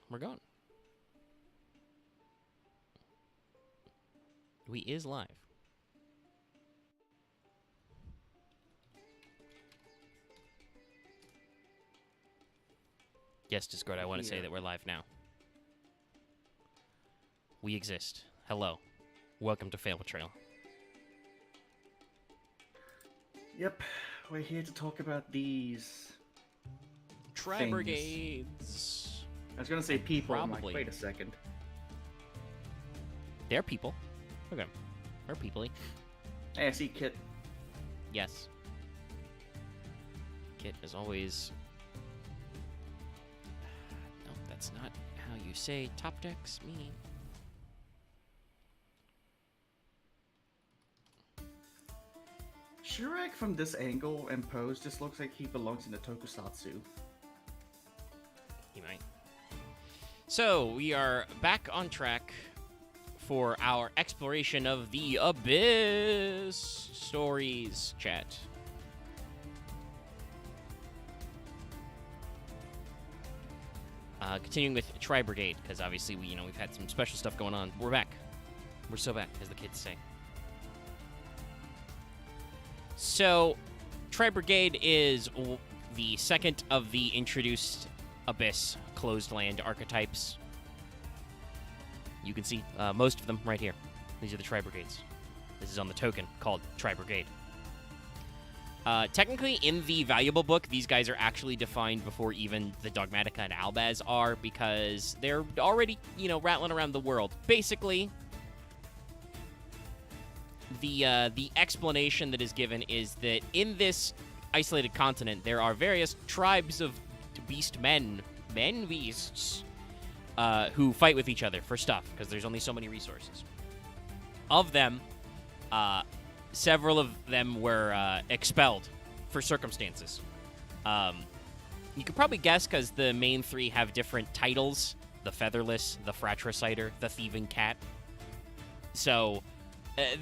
We're going. We is live. Yes, Discord, I want to say that we're live now. We exist. Hello. Welcome to Portrayal. Yep, we're here to talk about these... Tri-brigades. I was gonna say people, I'm Probably. like, wait a second. They're people. Okay. They're people-y. Hey, I see Kit. Yes. Kit is always... No, that's not how you say top decks meaning. Shirek from this angle and pose just looks like he belongs in the tokusatsu. He might. So, we are back on track for our exploration of the Abyss stories, chat. Continuing with Tri-Brigade, because obviously we've had some special stuff going on. We're back. We're so back, as the kids say. So, Tri-Brigade is the second of the introduced Abyss closed land archetypes. You can see most of them right here. These are the Tri-Brigades. This is on the token called Tri-Brigade. Technically, in the valuable book, these guys are actually defined before even the Dogmatica and Albaz are, because they're already, rattling around the world. Basically, the explanation that is given is that in this isolated continent, there are various tribes of beast beasts, who fight with each other for stuff, because there's only so many resources. Of them, several of them were expelled for circumstances. You could probably guess, because the main three have different titles: the Featherless, the Fratricider, the Thieving Cat. So,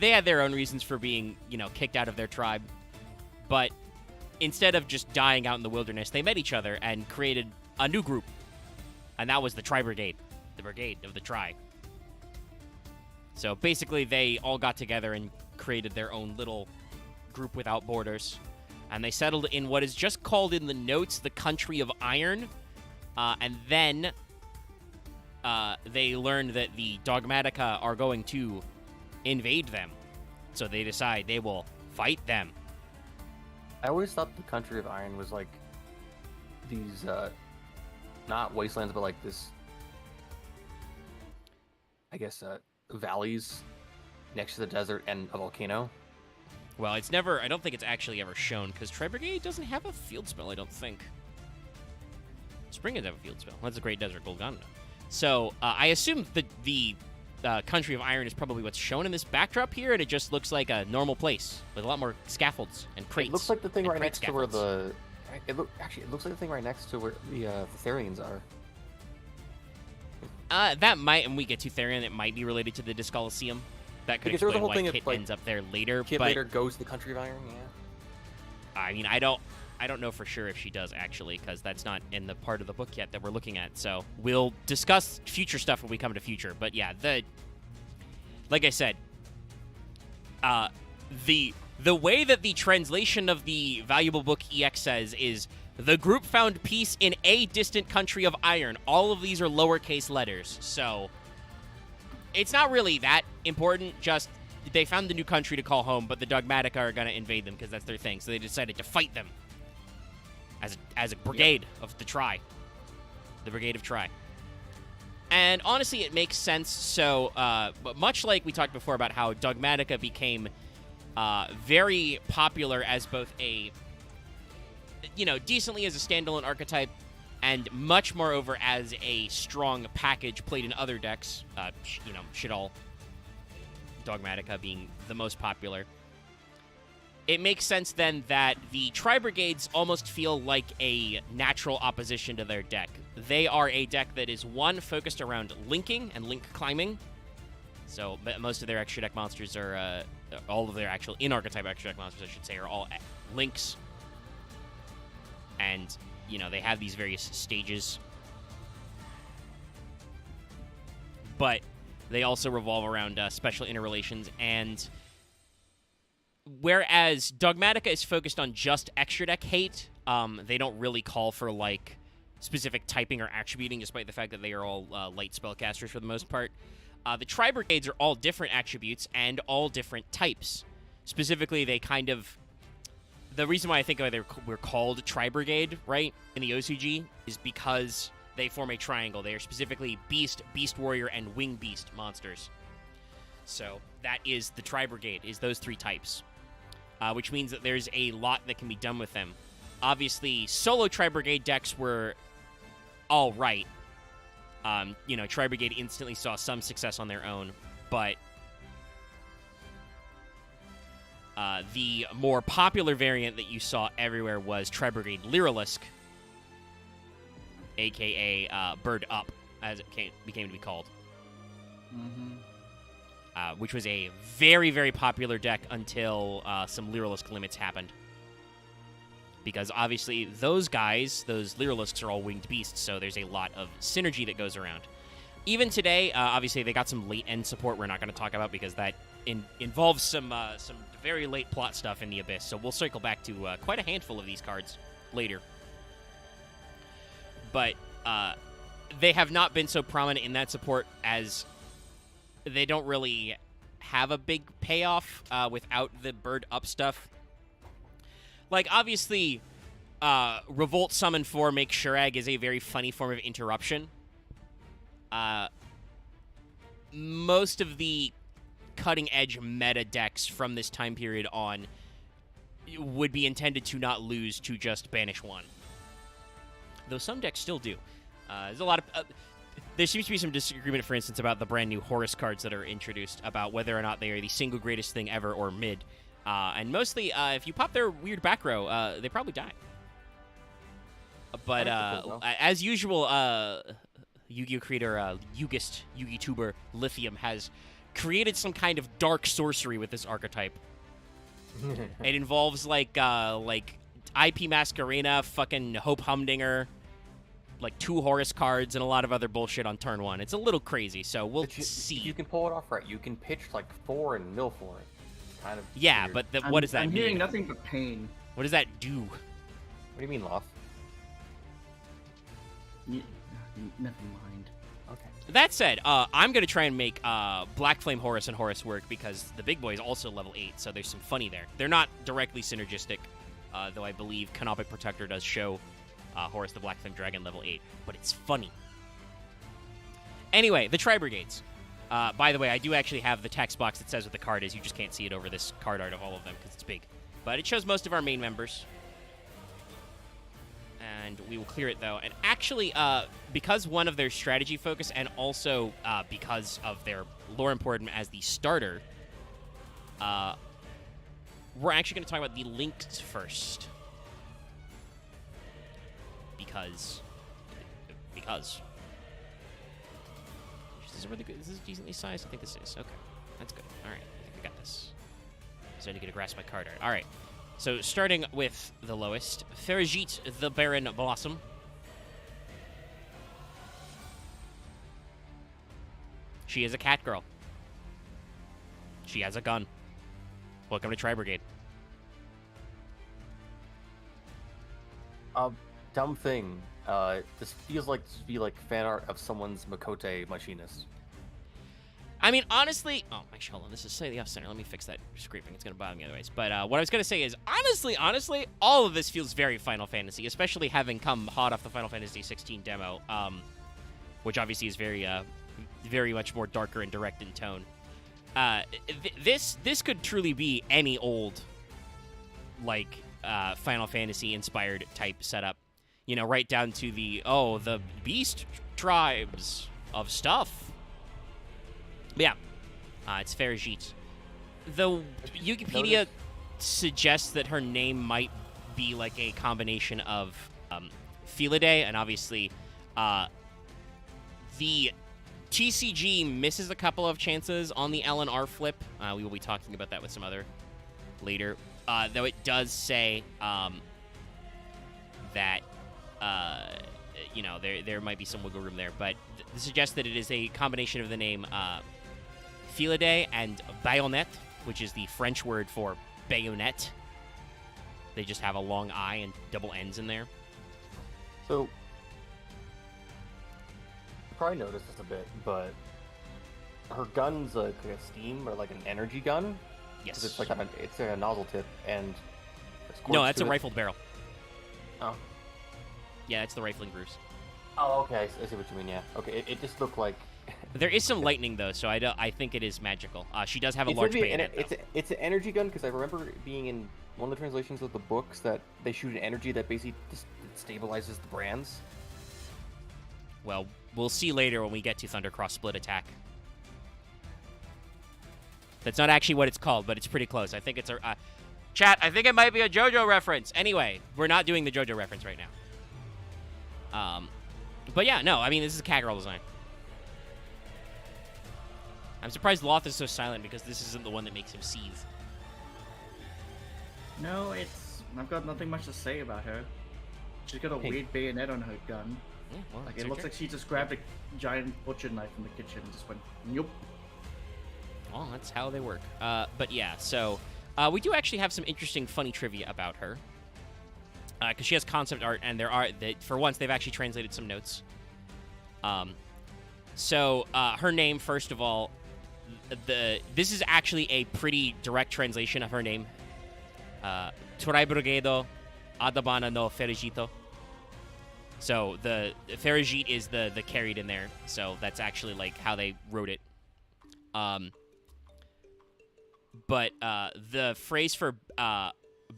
they had their own reasons for being, kicked out of their tribe. But instead of just dying out in the wilderness, they met each other and created a new group. And that was the Tri-Brigade, the Brigade of the Tri. So basically, they all got together and created their own little group without borders. And they settled in what is just called in the notes the Country of Iron. And then they learned that the Dogmatica are going to invade them. So they decide they will fight them. I always thought the Country of Iron was like these, not wastelands, but like this, I guess, valleys next to the desert and a volcano. Well, I don't think it's actually ever shown, because Tri-Brigade doesn't have a field spell, I don't think. Spring does have a field spell. That's a Great Desert Golganda. So, I assume the Country of Iron is probably what's shown in this backdrop here, and it just looks like a normal place with a lot more scaffolds and crates. It looks like the thing right next scaffolds. to where it looks like the thing right next to where the Therians are. That might, and we get to Therian, it might be related to the Discoliseum. That could Because there was explain a whole why thing of, Kit like, ends up there later. Kit but later goes to the Country of Iron, yeah. I mean, I don't know for sure if she does, actually, because that's not in the part of the book yet that we're looking at. So we'll discuss future stuff when we come to future. But yeah, like I said, the way that the translation of the valuable book EX says is, the group found peace in a distant country of iron. All of these are lowercase letters, so it's not really that important. Just they found the new country to call home, but the Dogmatica are going to invade them because that's their thing. So they decided to fight them as a brigade of the Tri. The Brigade of Tri. And honestly, it makes sense. So, but much like we talked before about how Dogmatica became very popular as both a, decently as a standalone archetype, and much moreover as a strong package played in other decks, Shadal, Dogmatica being the most popular. It makes sense then that the Tri-Brigades almost feel like a natural opposition to their deck. They are a deck that is, one, focused around linking and link climbing. So most of their extra deck monsters are, all of their actual in-archetype extra deck monsters, I should say, are all links. And, they have these various stages. but they also revolve around special interrelations. And whereas Dogmatica is focused on just extra deck hate, they don't really call for like specific typing or attributing, despite the fact that they are all light spellcasters for the most part. The Tri-Brigades are all different attributes and all different types. Specifically, they kind of... The reason why I think we're called Tri-Brigade, right, in the OCG, is because they form a triangle. They are specifically Beast, Beast Warrior, and Wing Beast monsters. So that is the Tri-Brigade, is those three types. Which means that there's a lot that can be done with them. Obviously, solo Tri-Brigade decks were all right. Tri-Brigade instantly saw some success on their own, but the more popular variant that you saw everywhere was Tri-Brigade Lyralisk, a.k.a. Bird Up, as it became to be called. Which was a very, very popular deck until some Lyralisk limits happened. Because obviously those guys, those Lyralisks, are all winged beasts, so there's a lot of synergy that goes around. Even today, obviously they got some late-end support we're not going to talk about because that involves some very late plot stuff in the Abyss, so we'll circle back to quite a handful of these cards later. But they have not been so prominent in that support as they don't really have a big payoff without the Bird Up stuff. Like, obviously, Revolt Summon 4 Make Shurag is a very funny form of interruption. Most of the cutting-edge meta decks from this time period on would be intended to not lose to just banish one. Though some decks still do. There's a lot of... there seems to be some disagreement, for instance, about the brand new Horus cards that are introduced, about whether or not they are the single greatest thing ever or mid. And mostly, if you pop their weird back row, they probably die. But as usual, Yu-Gi-Oh! Creator, Yugi tuber Lithium has created some kind of dark sorcery with this archetype. It involves like IP Masquerena, fucking Hope Humdinger, like 2 Horus cards, and a lot of other bullshit on turn 1. It's a little crazy, so we'll see. You can pull it off right. You can pitch like 4 and mill for it. Kind of yeah, weird. but what does that mean? I'm hearing nothing but pain. What does that do? What do you mean, Loth? Never mind. Okay. That said, I'm going to try and make Black Flame Horus and Horus work because the big boy is also level 8, so there's some funny there. They're not directly synergistic, though I believe Canopic Protector does show Horus the Black Flame Dragon level 8, but it's funny. Anyway, the Tri-Brigades. By the way, I do actually have the text box that says what the card is. You just can't see it over this card art of all of them because it's big. But it shows most of our main members. And we will clear it, though. And actually, because one of their strategy focus and also because of their lore importance as the starter, we're actually going to talk about the links first. Because. Is this decently sized? I think this is. Okay. That's good. All right. I think we got this. So I need to get a grasp of my card art. All right. So starting with the lowest, Ferajit the Baron Blossom. She is a cat girl. She has a gun. Welcome to Tri-Brigade. Dumb thing. This feels like this would be like fan art of someone's Makote Machinist. I mean, honestly... Oh, actually, hold on. This is slightly off-center. Let me fix that scraping. It's going to bother me otherwise. But what I was going to say is, honestly, all of this feels very Final Fantasy, especially having come hot off the Final Fantasy 16 demo, which obviously is very much more darker and direct in tone. This could truly be any old, like, Final Fantasy-inspired type setup. You know, right down to the beast tribes of stuff. But yeah, it's Ferajit. Though Wikipedia suggests that her name might be like a combination of Felidae, and obviously the TCG misses a couple of chances on the LNR flip. We will be talking about that with some other later. Though it does say that, you know, there might be some wiggle room there. But This suggests that it is a combination of the name Filidae and bayonet, which is the French word for bayonet. They just have a long I and double N's in there. So, you probably noticed this a bit, but her gun's like a steam or like an energy gun. Yes. 'Cause it's like a nozzle tip, and no, that's a rifled barrel. Oh. Yeah, that's the rifling grooves. Oh, okay. I see what you mean. Yeah. Okay. It just looked like. There is some lightning though, so I think it is magical. She does have a It's large maybe bayonet. it's an energy gun because I remember it being in one of the translations of the books that they shoot an energy that basically just stabilizes the brands. Well, we'll see later when we get to Thundercross Split Attack. That's not actually what it's called, but it's pretty close. I think it's a... chat, I think it might be a JoJo reference. Anyway, we're not doing the JoJo reference right now. But yeah, no, I mean, this is a Kagurl design. I'm surprised Loth is so silent because this isn't the one that makes him seethe. No, I've got nothing much to say about her. She's got a weird bayonet on her gun. Yeah, well, Like, that's it looks okay. like she just grabbed a giant butcher knife from the kitchen and just went, nope. Well, that's how they work. But yeah, so we do actually have some interesting, funny trivia about her. Because she has concept art, and for once, they've actually translated some notes. So her name, first of all, this is actually a pretty direct translation of her name. Toraiburgedo Adabana no Ferigito. So the Ferigite is the carried in there. So that's actually like how they wrote it. But the phrase for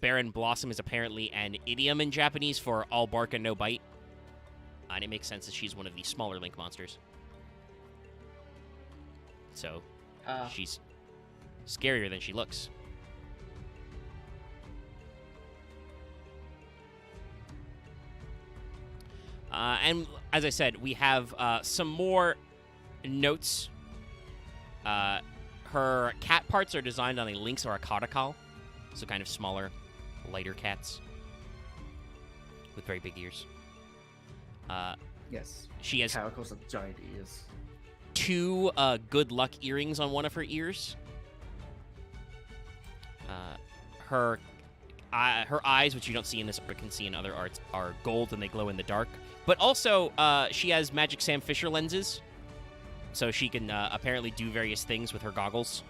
barren blossom is apparently an idiom in Japanese for all bark and no bite. And it makes sense that she's one of the smaller Link monsters. So she's scarier than she looks. And as I said, we have some more notes. Her cat parts are designed on a lynx or a caracal, so kind of smaller, lighter cats with very big ears. Yes. She has Caracals have giant ears. 2 good luck earrings on one of her ears. Her eyes, which you don't see in this but can see in other arts, are gold and they glow in the dark. But also, she has Magic Sam Fisher lenses, so she can apparently do various things with her goggles.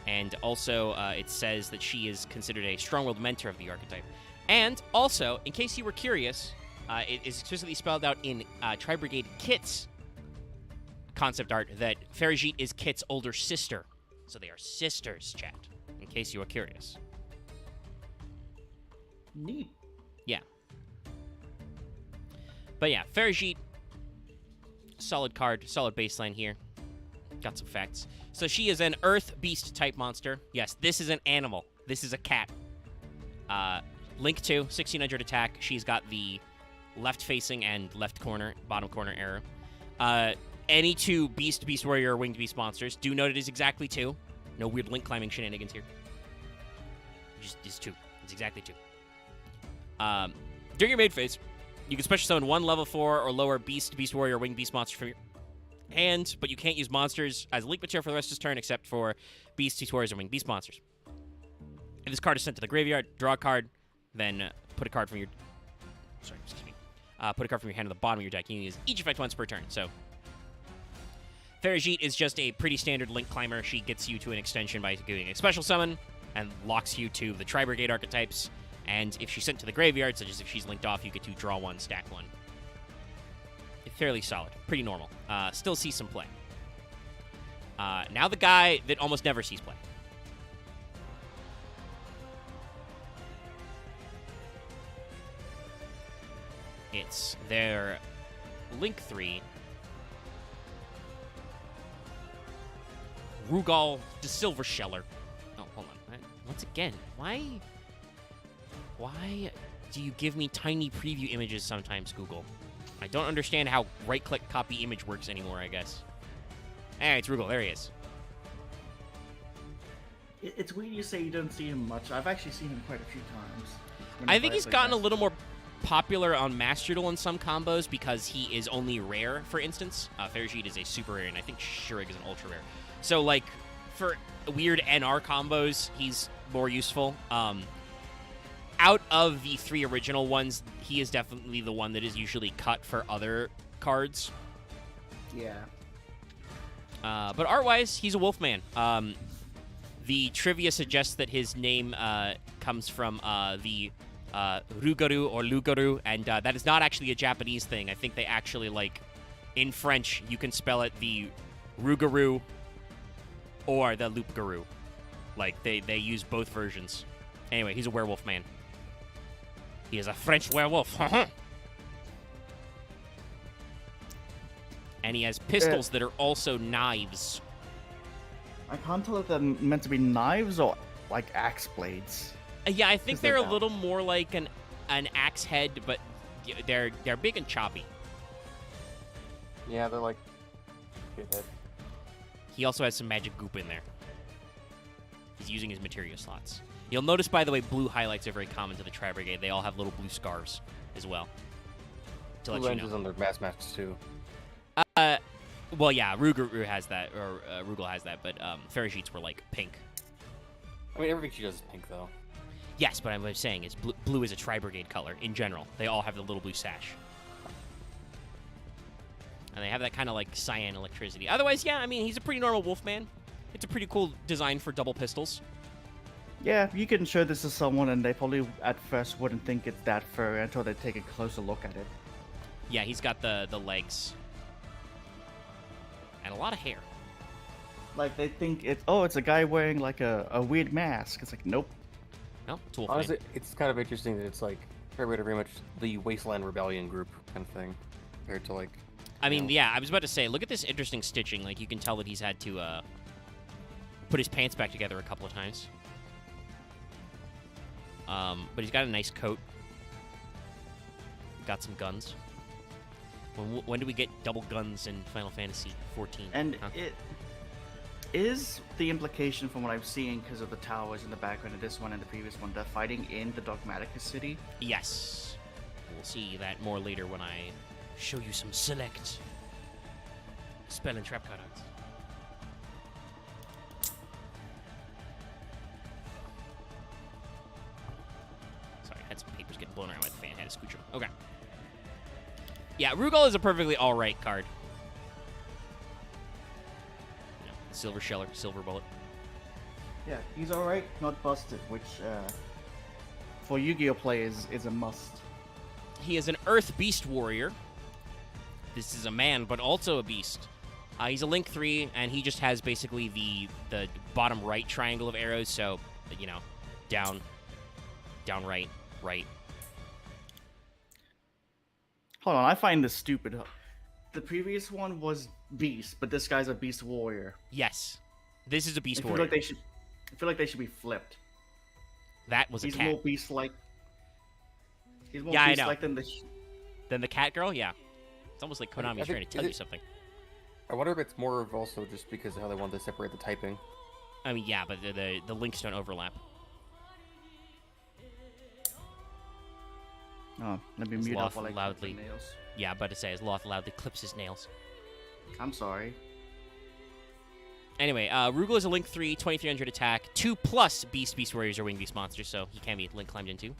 And also, it says that she is considered a strong-willed mentor of the archetype. And also, in case you were curious, it is explicitly spelled out in Tri-Brigade Kit's concept art that Ferigite is Kit's older sister. So they are sisters, chat, in case you were curious. Neat. Yeah. But yeah, Ferigite, solid card, solid baseline here. Got some facts. So she is an Earth Beast type monster. Yes, this is an animal. This is a cat. Link 2, 1600 attack. She's got the left facing and left corner, bottom corner arrow. Any 2 Beast, Beast Warrior, or Winged Beast monsters. Do note it is exactly 2. No weird link climbing shenanigans here. Just 2. It's exactly 2. During your main phase, you can special summon 1 level 4 or lower Beast, Beast Warrior, or Winged Beast monster from your hand, but you can't use monsters as link material for the rest of his turn except for Beast, Beast Warriors, or Winged Beast monsters. If this card is sent to the graveyard, draw a card, then put a card from your... Sorry, excuse me. Put a card from your hand to the bottom of your deck. You can use each effect once per turn, so... Ferigite is just a pretty standard link climber. She gets you to an extension by doing a special summon and locks you to the Tri-Brigade archetypes. And if she's sent to the graveyard, such as if she's linked off, you get to draw 1, stack 1. Fairly solid. Pretty normal. Still see some play. Now the guy that almost never sees play. It's their Link 3... Rugal the Silver Sheller. Oh, hold on. Once again, why do you give me tiny preview images sometimes, Google? I don't understand how right-click copy image works anymore, I guess. Hey, it's Rugal. There he is. It's weird you say you don't see him much. I've actually seen him quite a few times. I think he's gotten a little more popular on Master Duel in some combos because he is only rare, for instance. Ferrigide is a super rare, and I think Shurig is an ultra rare. So, like, for weird NR combos, he's more useful. Out of the 3 original ones, he is definitely the one that is usually cut for other cards. Yeah. But art-wise, he's a Wolfman. The trivia suggests that his name comes from the Rugaru or Lugaru, and that is not actually a Japanese thing. I think they actually, like, in French, you can spell it the Rugaru or the Loopgaru. Like, they use both versions. Anyway, he's a werewolf man. He is a French werewolf. And he has pistols that are also knives. I can't tell if they're meant to be knives or like axe blades. Yeah, I think they're they're a down. little more like an axe head, but they're big and choppy. Yeah, they're like good head. He also has some magic goop in there. He's using his materia slots. You'll notice, by the way, blue highlights are very common to the Tri-Brigade. They all have little blue scarves as well. To let Blue you know. lenses on their mass masks too. Well, yeah, Rugaru has that, or Rugal has that, but Ferrigides were like pink. I mean, everything she does is pink though. Yes, but what I'm saying is blue is a Tri-Brigade color in general. They all have the little blue sash. And they have that kind of like cyan electricity. Otherwise, yeah, I mean, he's a pretty normal Wolfman. It's a pretty cool design for double pistols. Yeah, you can show this to someone and they probably at first wouldn't think it's that fur until they take a closer look at it. Yeah, he's got the legs. And a lot of hair. Like they think it's a guy wearing like a weird mask. It's like, nope. No, it's a Wolfman. Honestly, it's kind of interesting that it's like very much the Wasteland Rebellion group kind of thing, compared to like. I mean, yeah, I was about to say, look at this interesting stitching. Like, you can tell that he's had to put his pants back together a couple of times. But he's got a nice coat. Got some guns. When do we get double guns in Final Fantasy XIV? And huh? it is the implication from what I'm seeing because of the towers in the background of this one and the previous one. They're fighting in the Dogmatica city. Yes. We'll see that more later when I show you some select spell and trap cutouts. Sorry, I had some papers getting blown around by the fan. I had to scooch them. Okay. Yeah, Rugal is a perfectly alright card. You know, silver sheller, silver bullet. Yeah, he's alright, not busted, which for Yu-Gi-Oh players is a must. He is an Earth Beast Warrior. This is a man, but also a beast. He's a Link 3, and he just has basically the bottom right triangle of arrows, so, you know, down, right, right. Hold on, I find this stupid. The previous one was Beast, but this guy's a Beast Warrior. Yes. This is a Beast I feel Warrior. like they should. I feel like they should be flipped. That was a He's cat. more beast-like. He's more Yeah, I know. beast-like than the. Then the cat girl? Yeah. It's almost like Konami's trying to tell you something. I wonder if it's more of also just because of how they want to separate the typing. I mean, yeah, but the links don't overlap. Oh, let me As mute Loth up while I clip loudly- the nails. Yeah, but to say, as Loth loudly clips his nails. I'm sorry. Anyway, Rugal is a Link 3, 2300 attack, 2+ Beast Warriors are Wing Beast monsters, so he can be Link climbed into.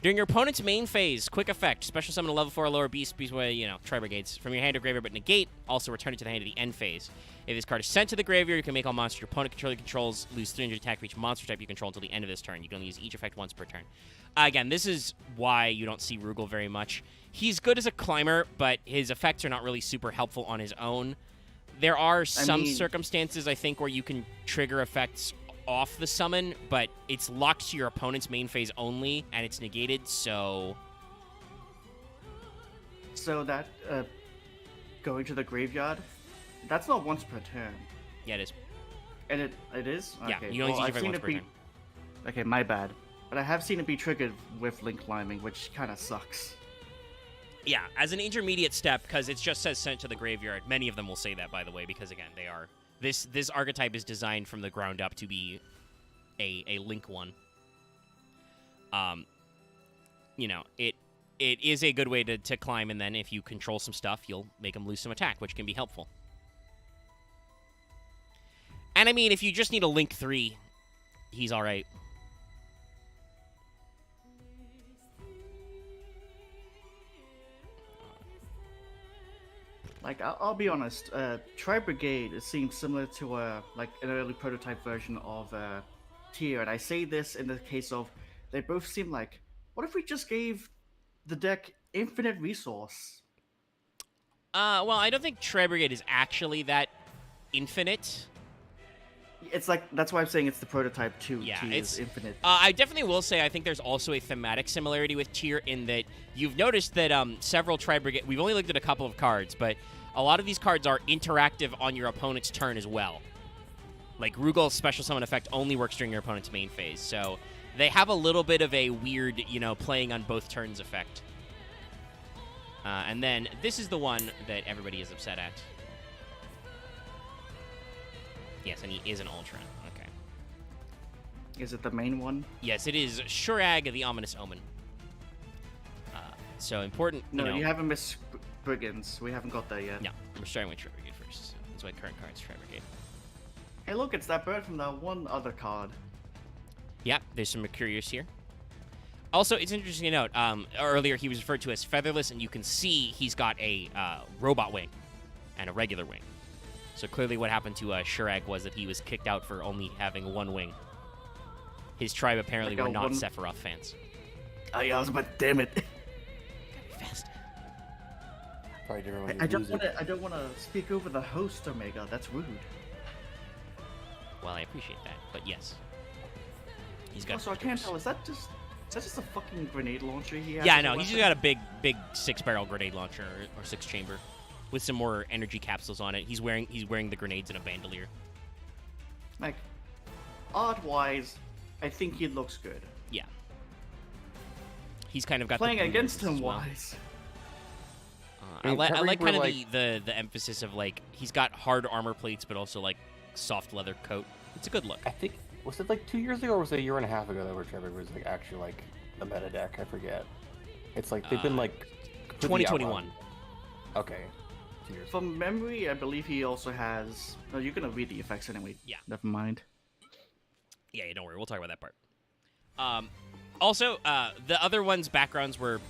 During your opponent's main phase, quick effect, special summon a level 4 or lower Beast Warrior, you know, Tri-Brigades, from your hand or graveyard, but negate, also return it to the hand at the end phase. If this card is sent to the graveyard, you can make all monsters your opponent controls lose 300 attack for each monster type you control until the end of this turn. You can only use each effect once per turn. Again, this is why you don't see Rugal very much. He's good as a climber, but his effects are not really super helpful on his own. There are some circumstances, I think, where you can trigger effects off the summon, but it's locked to your opponent's main phase only, and it's negated, so... So that going to the graveyard, that's not once per turn. Yeah, it is. And it is? Yeah, Okay. you only use I've effect seen once it per be. turn. Okay, my bad. But I have seen it be triggered with link climbing, which kind of sucks. Yeah, as an intermediate step, because it just says sent to the graveyard. Many of them will say that, by the way, because, again, they are... This archetype is designed from the ground up to be a Link one. You know, it is a good way to climb, and then if you control some stuff, you'll make him lose some attack, which can be helpful. And I mean, if you just need a Link 3, he's all right. Like, I'll be honest, Tri Brigade seems similar to like an early prototype version of Tier, and I say this in the case of they both seem like, what if we just gave the deck infinite resource? Well, I don't think Tri Brigade is actually that infinite. It's like, that's why I'm saying it's the prototype too. Yeah, Tier it's is infinite. I definitely will say I think there's also a thematic similarity with Tier in that you've noticed that several Tri Brigade. We've only looked at a couple of cards, but a lot of these cards are interactive on your opponent's turn as well. Like Rugal's special summon effect only works during your opponent's main phase, so they have a little bit of a weird, playing on both turns effect. And then this is the one that everybody is upset at. Yes, and he is an Ultra. Okay. Is it the main one? Yes, it is Shurag, the Ominous Omen. So important. No, you haven't missed Brigands. We haven't got there yet. No, we're starting with Tri Brigade first. That's why current card's Tri Brigade. Hey, look, it's that bird from that one other card. Yeah, there's some Mercurius here. Also, it's interesting to note, earlier he was referred to as featherless, and you can see he's got a robot wing and a regular wing. So clearly what happened to Shurag was that he was kicked out for only having one wing. His tribe apparently Like were not one... Sephiroth fans. Oh, yeah, I was about, damn it. Gotta be fast. Probably didn't really I don't want to speak over the host, Omega. That's rude. Well, I appreciate that, but yes. He's got Also, I can't tell, is that just a fucking grenade launcher he has? Yeah, as a no, he's just weapon? got a big 6-barrel grenade launcher or 6-chamber with some more energy capsules on it. He's wearing the grenades in a bandolier. Like, art-wise, I think he looks good. Yeah. He's kind of got Playing the against as him well. wise. I like kind of like... the emphasis of like he's got hard armor plates but also like soft leather coat. It's a good look. I think, was it like 2 years ago or was it a year and a half ago that where Trevor was like actually like a meta deck? I forget. It's like they've been like 2021. Okay. 2 years. From memory, I believe he also has... No, you're gonna read the effects anyway. Yeah. Never mind. Yeah, don't worry. We'll talk about that part. Also, the other one's backgrounds were,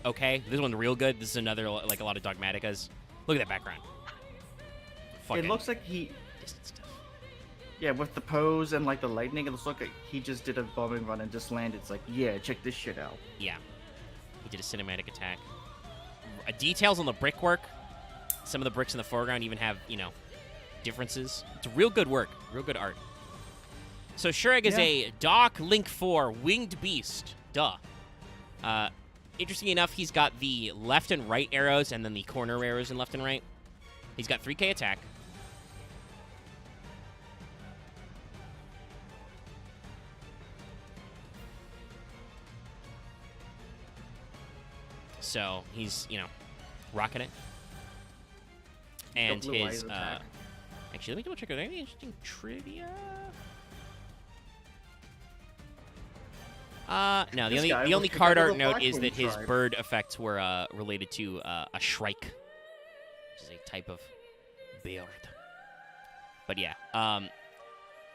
okay. This one's real good. This is another, like, a lot of Dogmaticas. Look at that background. It looks like he... Distant stuff. Yeah, with the pose and, like, the lightning, it looks like he just did a bombing run and just landed. It's like, yeah, check this shit out. Yeah. He did a cinematic attack. Details on the brickwork. Some of the bricks in the foreground even have, differences. It's real good work. Real good art. So Shurag is a Doc Link 4 Winged Beast. Duh. Interesting enough, he's got the left and right arrows and then the corner arrows in left and right. He's got 3k attack. So he's, rocking it. And his, actually, let me double check. Are there any interesting trivia? No, the only card art note is that his bird effects were related to a shrike, which is a type of bird. But yeah,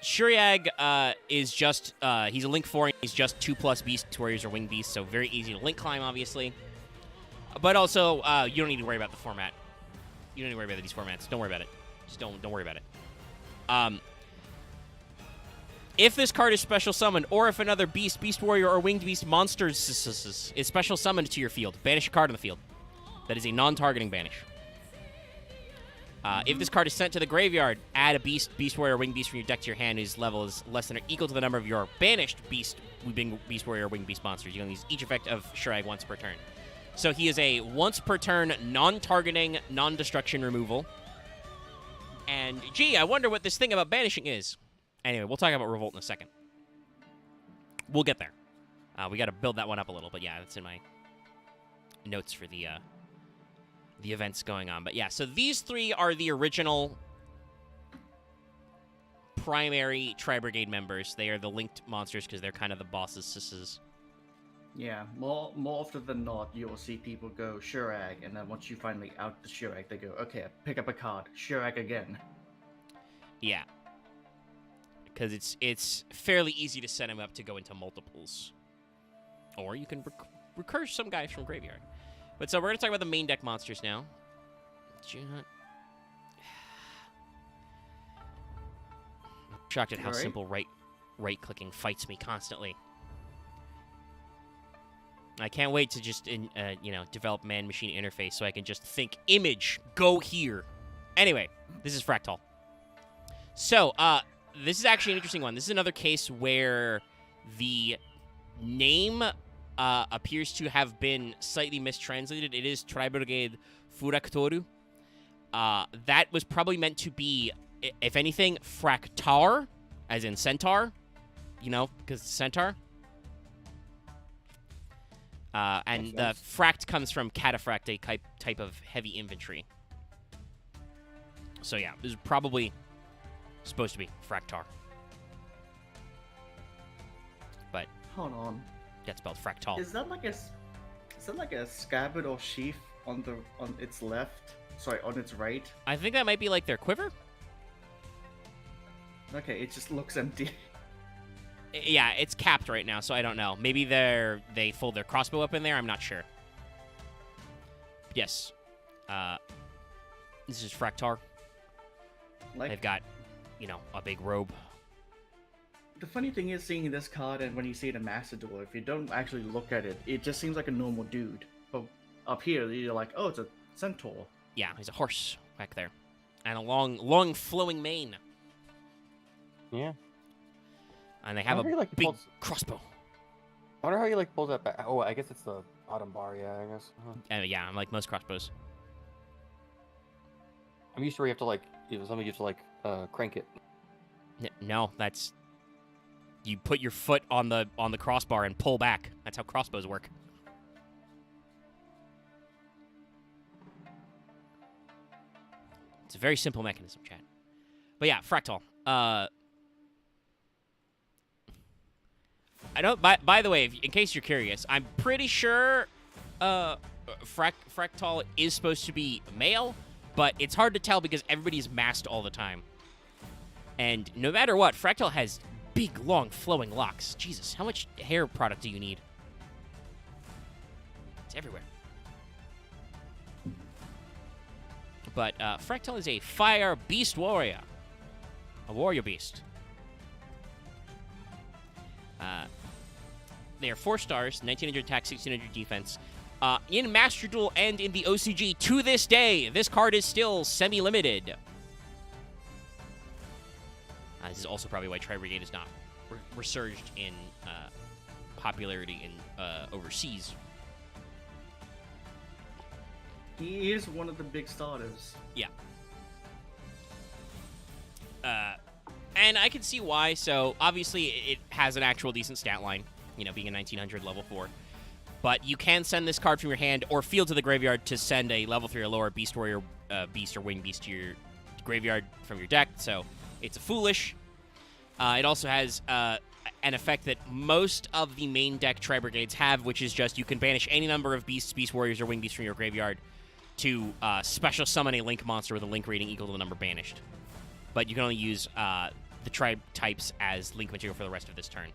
Shurag is just he's a Link 4. And he's just 2+ Beast Warriors or Wing Beasts, so very easy to Link climb, obviously. But also, you don't need to worry about the format. You don't need to worry about these formats. Don't worry about it. Just don't worry about it. If this card is special summoned, or if another beast, beast warrior, or winged beast monster is special summoned to your field, banish a card on the field. That is a non-targeting banish. If this card is sent to the graveyard, add a beast, beast warrior, or winged beast from your deck to your hand whose level is less than or equal to the number of your banished beast warrior, or winged beast monsters. You can use each effect of Shurag once per turn. So he is a once per turn, non-targeting, non-destruction removal. And, gee, I wonder what this thing about banishing is. Anyway, we'll talk about Revolt in a second. We'll get there. We got to build that one up a little, but yeah, that's in my notes for the events going on. But yeah, so these three are the original primary Tri-Brigade members. They are the linked monsters because they're kind of the bosses, sisses. Yeah, more often than not, you'll see people go Shurag, and then once you finally out the Shurag, they go, okay, pick up a card, Shurag again. Yeah. Because it's fairly easy to set him up to go into multiples. Or you can recur some guys from Graveyard. But so we're going to talk about the main deck monsters now. I'm shocked at how simple right-clicking fights me constantly. I can't wait to just, develop man-machine interface so I can just think, image, go here. Anyway, this is Fractal. So, this is actually an interesting one. This is another case where the name appears to have been slightly mistranslated. It is Tribrigade Furactoru. That was probably meant to be, if anything, Fractar, as in centaur, because centaur. And the fract comes from cataphract, a type of heavy infantry. So yeah, this is probably supposed to be Fractar. But hold on, that's spelled Fractal. Is that like a scabbard or sheath on its left? Sorry, on its right. I think that might be like their quiver. Okay, it just looks empty. Yeah, it's capped right now, so I don't know. Maybe they fold their crossbow up in there. I'm not sure. Yes, this is Fractar. They've got, a big robe. The funny thing is seeing this card, and when you see it in Master Duel, if you don't actually look at it, it just seems like a normal dude. But up here, you're like, oh, it's a centaur. Yeah, he's a horse back there. And a long flowing mane. Yeah. And they have a big crossbow. I wonder how he pulls that back. Oh, I guess it's the bottom bar, yeah, I guess. Yeah, I'm like most crossbows. I'm used to where you have to crank it. No, that's... You put your foot on the crossbar and pull back. That's how crossbows work. It's a very simple mechanism, chat. But yeah, Fractal. I don't. By the way, in case you're curious, I'm pretty sure Fractal is supposed to be male, but it's hard to tell because everybody's masked all the time. And no matter what, Fractal has big, long, flowing locks. Jesus, how much hair product do you need? It's everywhere. But Fractal is a fire beast warrior. A warrior beast. They are 4 stars, 1900 attack, 1600 defense. In Master Duel and in the OCG to this day, this card is still semi-limited. This is also probably why Tri-Brigade is not resurged in popularity in overseas. He is one of the big starters. Yeah. And I can see why. So, obviously, it has an actual decent stat line, being a 1900 level 4. But you can send this card from your hand or field to the graveyard to send a level 3 or lower Beast Warrior beast or Winged Beast to your graveyard from your deck. So, it's a foolish. It also has an effect that most of the main deck Tri-Brigades have, which is just you can banish any number of beasts, Beast Warriors, or Winged Beasts from your graveyard to special summon a Link monster with a Link rating equal to the number banished. But you can only use the tribe types as Link material for the rest of this turn.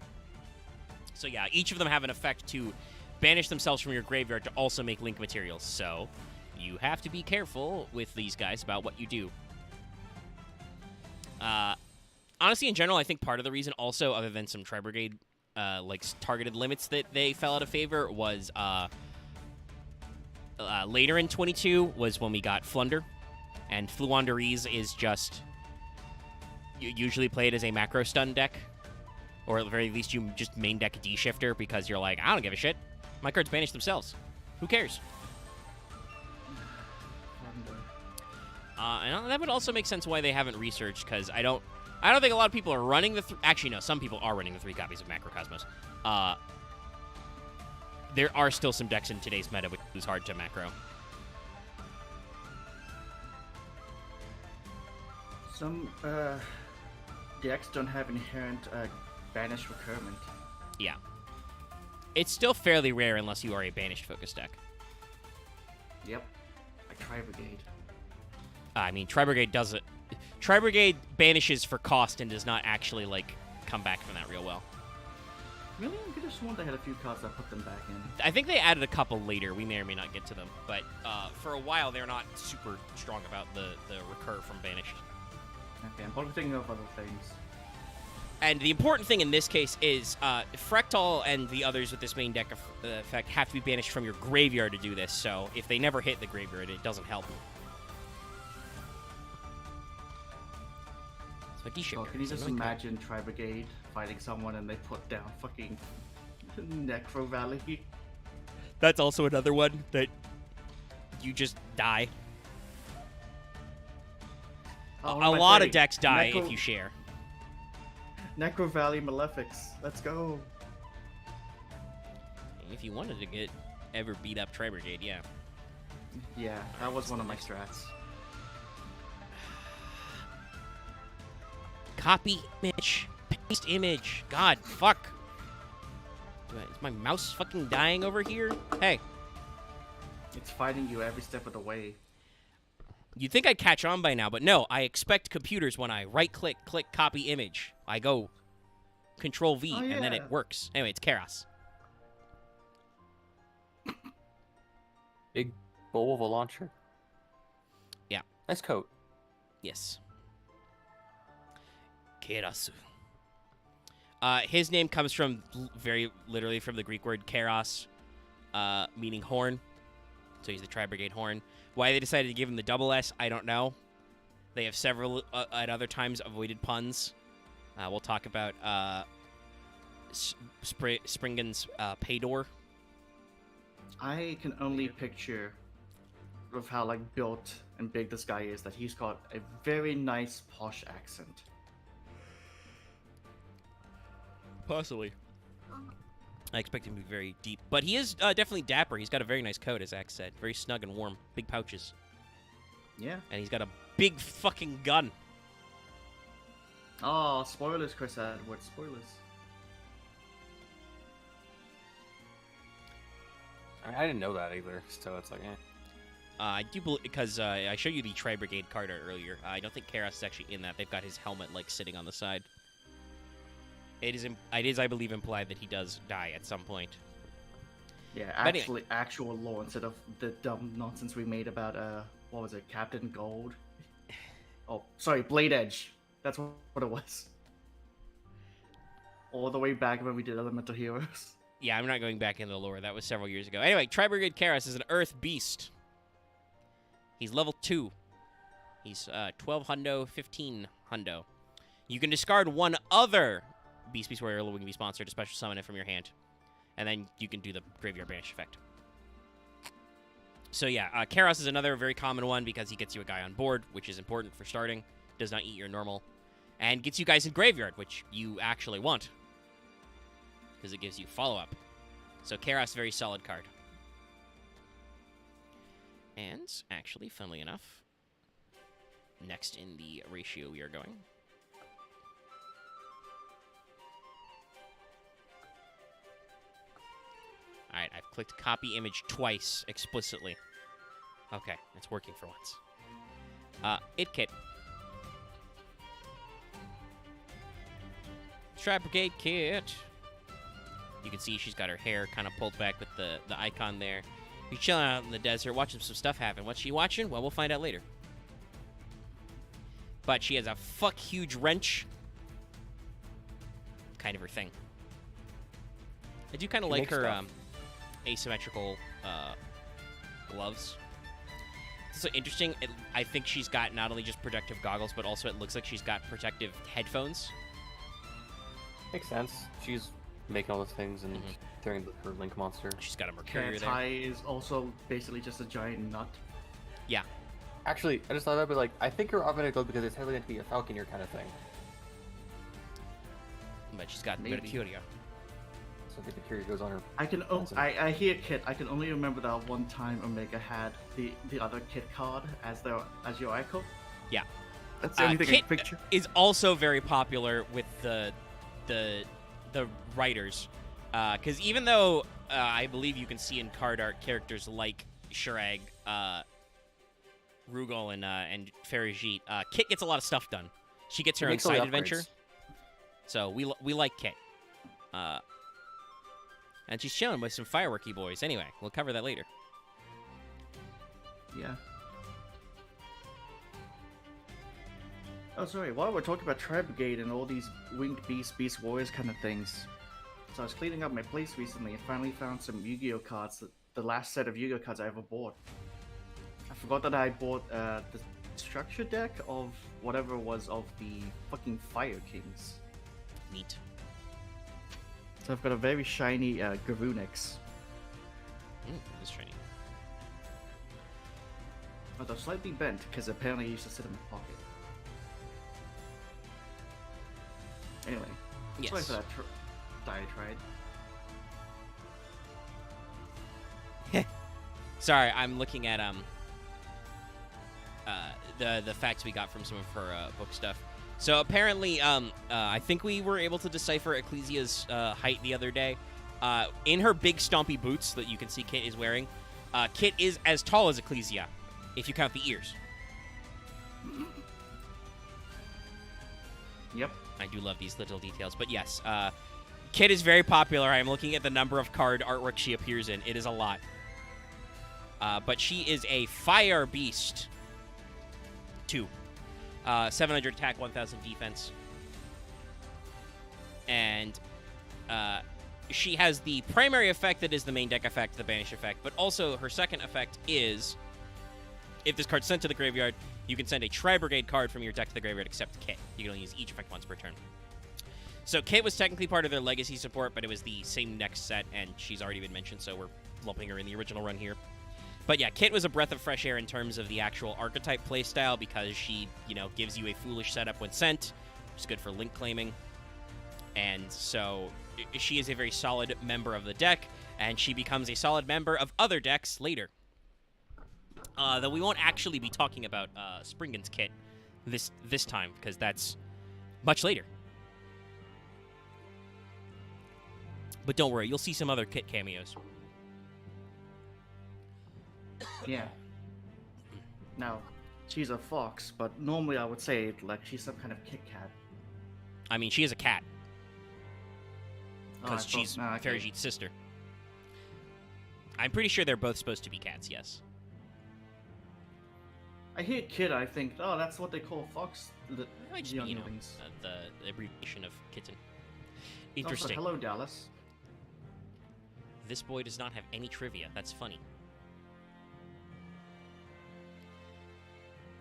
So yeah, each of them have an effect to banish themselves from your graveyard to also make Link materials. So you have to be careful with these guys about what you do. Honestly, in general, I think part of the reason also, other than some Tri-Brigade targeted limits that they fell out of favor, was later in 22 was when we got Flunder. And Fluandereeze is just... You usually play it as a macro stun deck. Or at the very least, you just main deck a D-Shifter because you're like, I don't give a shit. My cards banish themselves. Who cares? And that would also make sense why they haven't researched, because I don't think a lot of people are running the... Actually, no, some people are running the 3 copies of Macrocosmos. There are still some decks in today's meta which is hard to macro. Some decks don't have inherent banish recurrent. Yeah. It's still fairly rare unless you are a banished focus deck. Yep. Like Tri-Brigade. I mean, Tri-Brigade does it. Tri-Brigade banishes for cost and does not actually, like, come back from that real well. Really? I could have sworn they had a few cards that put them back in. I think they added a couple later. We may or may not get to them. But for a while, they're not super strong about the recur from banished. Okay, I'm probably thinking of other things. And the important thing in this case is Fractal and the others with this main deck effect have to be banished from your graveyard to do this. So if they never hit the graveyard, it doesn't help. So Can you just imagine Tri-Brigade fighting someone and they put down fucking Necro Valley? That's also another one that you just die. A lot of decks die if you share. Necro Valley Malefics. Let's go. If you wanted to ever beat up Tri-Brigade, yeah. Yeah, that was one of my strats. Copy image. Paste image. God, fuck. Is my mouse fucking dying over here? Hey. It's fighting you every step of the way. You'd think I'd catch on by now, but no. I expect computers when I right-click, click copy image. I go Control-V, and then it works. Anyway, it's Chaos. Big bowl of a launcher. Yeah. Nice coat. Yes. Kerasu. His name comes from very literally from the Greek word keros, meaning horn. So he's the Tri-Brigade horn. Why they decided to give him the double S, I don't know. They have several at other times avoided puns. We'll talk about Springen's Paydor. I can only picture with how like built and big this guy is that he's got a very nice posh accent. Possibly. I expect him to be very deep. But he is definitely dapper. He's got a very nice coat, as Axe said. Very snug and warm. Big pouches. Yeah. And he's got a big fucking gun. Oh, spoilers, Chris Edwards. Spoilers. I didn't know that either, so it's like, eh. I do believe, because I showed you the Tri-Brigade card earlier. I don't think Karas is actually in that. They've got his helmet, like, sitting on the side. It is, I believe, implied that he does die at some point. Yeah, actual lore instead of the dumb nonsense we made about, what was it, Captain Gold? Oh, sorry, Blade Edge. That's what it was. All the way back when we did Elemental Heroes. Yeah, I'm not going back into the lore. That was several years ago. Anyway, Tri-Brigade Karas is an Earth Beast. He's level 2. He's 12 hundo, 15 hundo. You can discard one other Beast Warrior Wing Beast monster to special summon it from your hand. And then you can do the Graveyard Banish effect. So yeah, Karas is another very common one because he gets you a guy on board, which is important for starting. Does not eat your normal. And gets you guys in Graveyard, which you actually want. Because it gives you follow-up. So Karas, very solid card. And, actually, funnily enough, next in the ratio we are going. Alright, I've clicked copy image twice explicitly. Okay, it's working for once. Kit. Tri-Brigade Kit. You can see she's got her hair kind of pulled back with the icon there. She's chilling out in the desert, watching some stuff happen. What's she watching? Well, we'll find out later. But she has a huge wrench. Kind of her thing. I do kind of like her asymmetrical gloves. It's so interesting. I think she's got not only just protective goggles, but also it looks like she's got protective headphones. Makes sense. She's making all those things and throwing her Link monster. She's got a Mercurial Cat's there. Eye is also basically just a giant nut. Yeah. Actually, I just thought that, but like, I think her automatic goes because it's heavily going to be a Falconeer kind of thing. But she's got Maybe. Mercurial. So the Mercurial goes on her. I hear Kit. I can only remember that one time Omega had the other Kit card as your icon. Yeah. That's the only thing I Kit can picture. is also very popular with the writers. Because even though I believe you can see in card art characters like Shurag, Rugal, and Farajit, Kit gets a lot of stuff done. She gets her own makes all the side adventure. upgrades. So we like Kit. And she's chilling with some fireworky boys. Anyway, we'll cover that later. Yeah. Oh, sorry. While we're talking about Tribe Brigade and all these winged beast warriors kind of things, so I was cleaning up my place recently and finally found some Yu-Gi-Oh cards. The last set of Yu-Gi-Oh cards I ever bought. I forgot that I bought the structure deck of whatever it was of the fucking Fire Kings. Neat. So I've got a very shiny Garunix. This training. But they're slightly bent because apparently I used to sit in my pocket. Anyway, Yes. sorry for that diatribe. Sorry, I'm looking at the facts we got from some of her book stuff. So apparently, I think we were able to decipher Ecclesia's height the other day. In her big stompy boots that you can see Kit is wearing, Kit is as tall as Ecclesia, if you count the ears. Yep. I do love these little details. But yes, Kit is very popular. I'm looking at the number of card artwork she appears in. It is a lot. But she is a Fire Beast 2. 700 attack, 1000 defense. And she has the primary effect that is the main deck effect, the Banish effect. But also her second effect is, if this card's sent to the graveyard, you can send a Tri-Brigade card from your deck to the graveyard except Kit. You can only use each effect once per turn. So Kit was technically part of their legacy support, but it was the same next set, and she's already been mentioned, so we're lumping her in the original run here. But yeah, Kit was a breath of fresh air in terms of the actual archetype playstyle because she, gives you a foolish setup when sent, which is good for link claiming. And so she is a very solid member of the deck, and she becomes a solid member of other decks later. Though we won't actually be talking about Springen's Kit this time, because that's much later. But don't worry, you'll see some other Kit cameos. Yeah. Now, she's a fox, but normally I would say like she's some kind of Kit Kat. I mean, she is a cat, Oh, I because thought- she's okay. Farajit's sister. I'm pretty sure they're both supposed to be cats, yes. I hear kid, I think, oh, that's what they call fox. The Might just be, younglings. the abbreviation of kitten. Also, Interesting. hello, Dallas. This boy does not have any trivia. That's funny.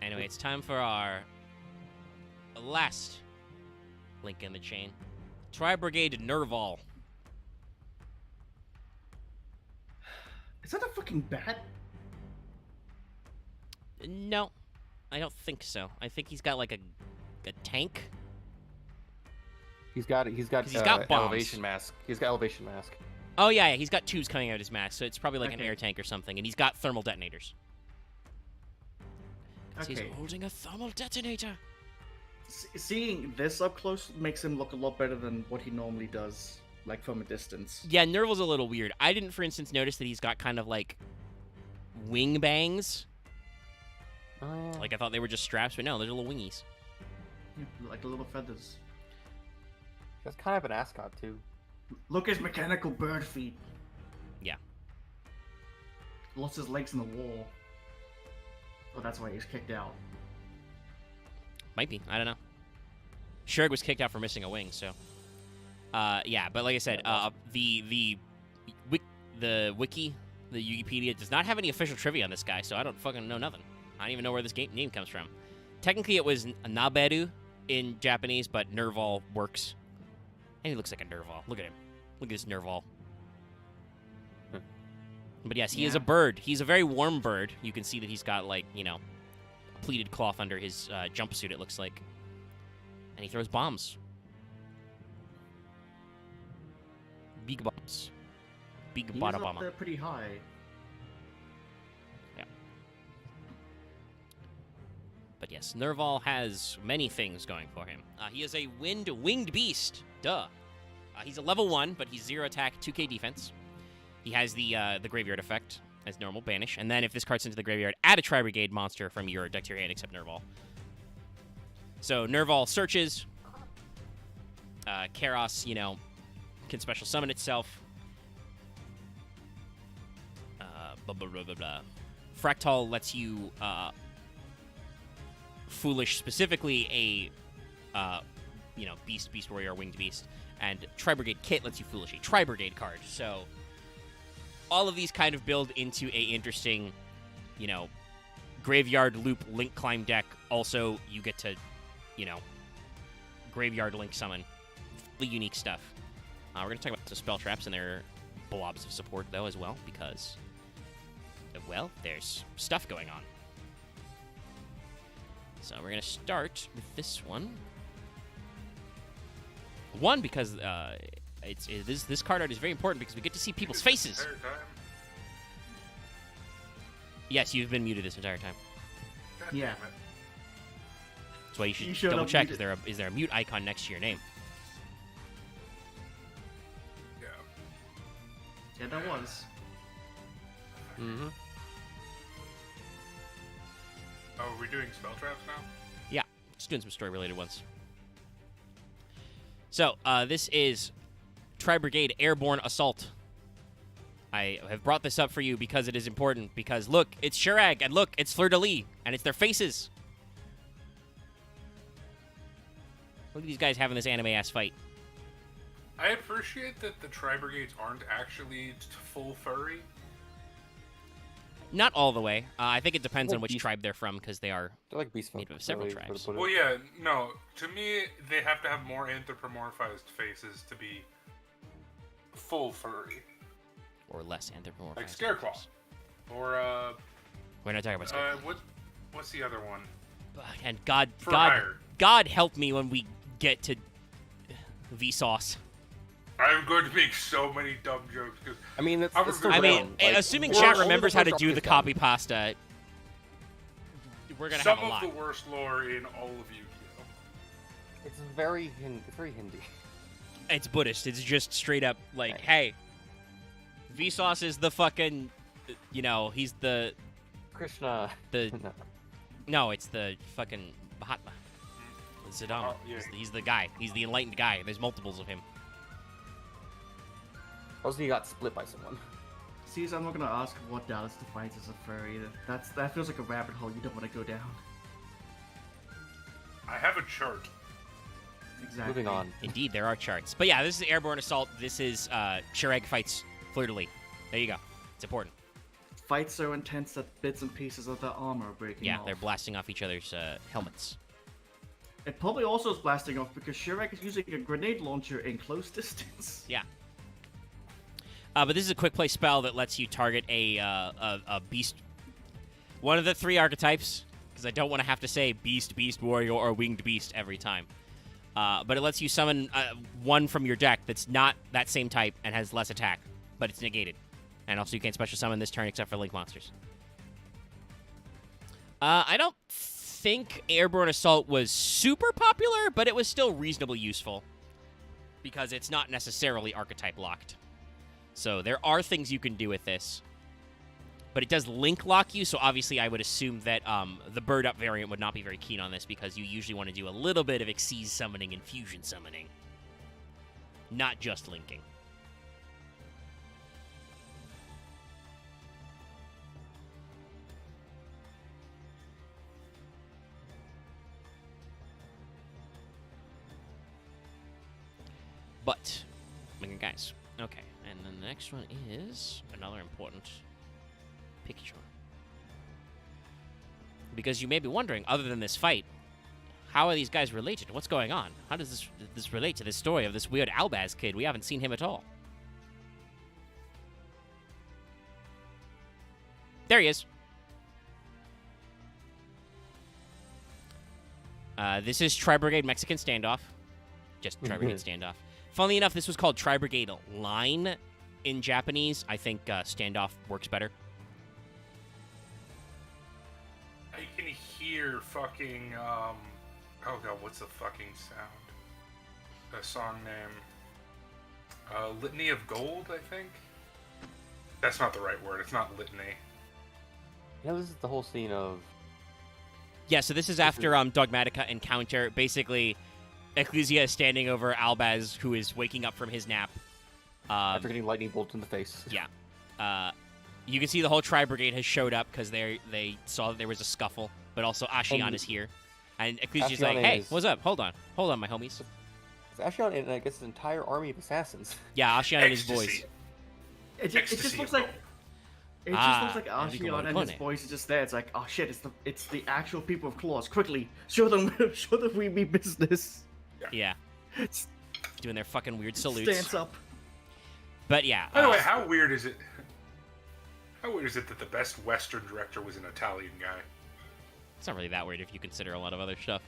Anyway, it's time for our last link in the chain. Tri-Brigade Nerval. Is that a fucking bat? No, I don't think so. I think he's got like a tank. He's got 'Cause he's got bombs. elevation mask. He's got elevation mask. Oh yeah, he's got tubes coming out of his mask, so it's probably like an Okay. air tank or something, and he's got thermal detonators. 'Cause Okay. He's holding a thermal detonator. Seeing this up close makes him look a lot better than what he normally does, like from a distance. Yeah, Nerval's a little weird. I didn't, for instance, notice that he's got kind of like wing bangs. Like I thought they were just straps, but no, they're little wingies. Yeah, like the little feathers. That's kind of an ascot too. Look at his mechanical bird feet. Yeah. Lost his legs in the wall. Oh, that's why he's kicked out. Might be. I don't know. Shurg was kicked out for missing a wing, so. Yeah, but like I said, the wiki, the Wikipedia, does not have any official trivia on this guy, so I don't fucking know nothing. I don't even know where this name comes from. Technically, it was Naberu in Japanese, but Nerval works. And he looks like a Nerval. Look at him. Look at this Nerval. But yes, he is Yeah. a bird. He's a very warm bird. You can see that he's got, like, pleated cloth under his jumpsuit, it looks like. And he throws bombs. Big bombs. Big He's bada up bomb. there pretty high. Yeah. But yes, Nerval has many things going for him. He is a winged beast. Duh. He's a level 1, but he's 0 attack, 2k defense. He has the graveyard effect as normal, banish. And then if this card's into the graveyard, add a Tri-Brigade monster from your deck to your hand except Nerval. So Nerval searches. Karos, can special summon itself. Blah, blah, blah, blah, blah. Fractal lets you foolish specifically a beast warrior, or winged beast, and Tri-Brigade Kit lets you foolish a Tri-Brigade card. So all of these kind of build into a interesting, graveyard loop link climb deck. Also, you get to, graveyard link summon. Really unique stuff. We're going to talk about the spell traps and their blobs of support, though, as well, because, well, there's stuff going on. So we're going to start with this one. One, because this card art is very important because we get to see people's faces. Yes, you've been muted this entire time. Yeah. That's why you should double check. Is there a mute icon next to your name? Yeah, that was. Mm-hmm. Oh, are we doing spell traps now? Yeah, just doing some story-related ones. So, this is Tri-Brigade Airborne Assault. I have brought this up for you because it is important. Because, look, it's Shurag, and look, it's Fleur-de-Lis, and it's their faces. Look at these guys having this anime-ass fight. I appreciate that the Tri-Brigades aren't actually full furry. Not all the way. I think it depends on which tribe they're from, because they're like beast folk. made up of several tribes. Well, yeah, no. To me, they have to have more anthropomorphized faces to be full furry. Or less anthropomorphized. Like Scarecrow. Or, We're not talking about Scarecrow. What's the other one? And For hire. God help me when we get to Vsauce. I'm going to make so many dumb jokes. I mean, it's the I mean, realm. Like, assuming we're chat only remembers the how to first do the arc is copy done. pasta, we're gonna Some have a lot. of the worst lore in all of Yu-Gi-Oh! It's very Hindi. It's Buddhist. It's just straight up like, hey, Vsauce is the fucking, he's the Krishna. no, it's the fucking Mahatma. Siddhartha. Oh, yeah. He's the guy. He's the enlightened guy. There's multiples of him. Also, he got split by someone. See, I'm not gonna ask what Dallas defines as a furry. That feels like a rabbit hole you don't want to go down. I have a chart. Exactly. Moving on. Indeed, there are charts. But yeah, this is Airborne Assault. This is Shurag fights Fleur-de-Lis. There you go. It's important. Fight so intense that bits and pieces of their armor are breaking Yeah, off. they're blasting off each other's helmets. It probably also is blasting off because Shurag is using a grenade launcher in close distance. Yeah. But this is a quick play spell that lets you target a beast. One of the 3 archetypes, because I don't want to have to say beast, beast, warrior, or winged beast every time. But it lets you summon one from your deck that's not that same type and has less attack, but it's negated. And also you can't special summon this turn except for link monsters. I don't think Airborne Assault was super popular, but it was still reasonably useful. Because it's not necessarily archetype locked. So there are things you can do with this. But it does link lock you, so obviously I would assume that the Bird Up variant would not be very keen on this because you usually want to do a little bit of Xyz summoning and fusion summoning. Not just linking. But, guys, okay. And then the next one is another important picture. Because you may be wondering, other than this fight, how are these guys related? What's going on? How does this relate to this story of this weird Albaz kid? We haven't seen him at all. There he is. This is Tri-Brigade Mexican Standoff. Just Tri-Brigade Standoff. Funnily enough, this was called Tri-Brigade Line in Japanese. I think Standoff works better. I can hear fucking, oh god, what's the fucking sound? The song name. Litany of Gold, I think. That's not the right word. It's not litany. This is the whole scene of. Yeah, so this is after Dogmatica encounter. Basically, Ecclesia is standing over Albaz, who is waking up from his nap. After getting lightning bolts in the face. Yeah. You can see the whole Tri-Brigade has showed up because they saw that there was a scuffle, but also Ashion is here. And Ecclesia's like, hey, what's up? Hold on, my homies. It's Ashion and I guess his entire army of assassins. Yeah, Ashion and his boys. It just looks like Ashion and his boys are just there. It's like, oh shit, it's the actual people of Claws. Quickly, show them we mean business. Yeah. Doing their fucking weird salutes. Stance up. But yeah. By the way, how weird is it? How weird is it that the best Western director was an Italian guy? It's not really that weird if you consider a lot of other stuff.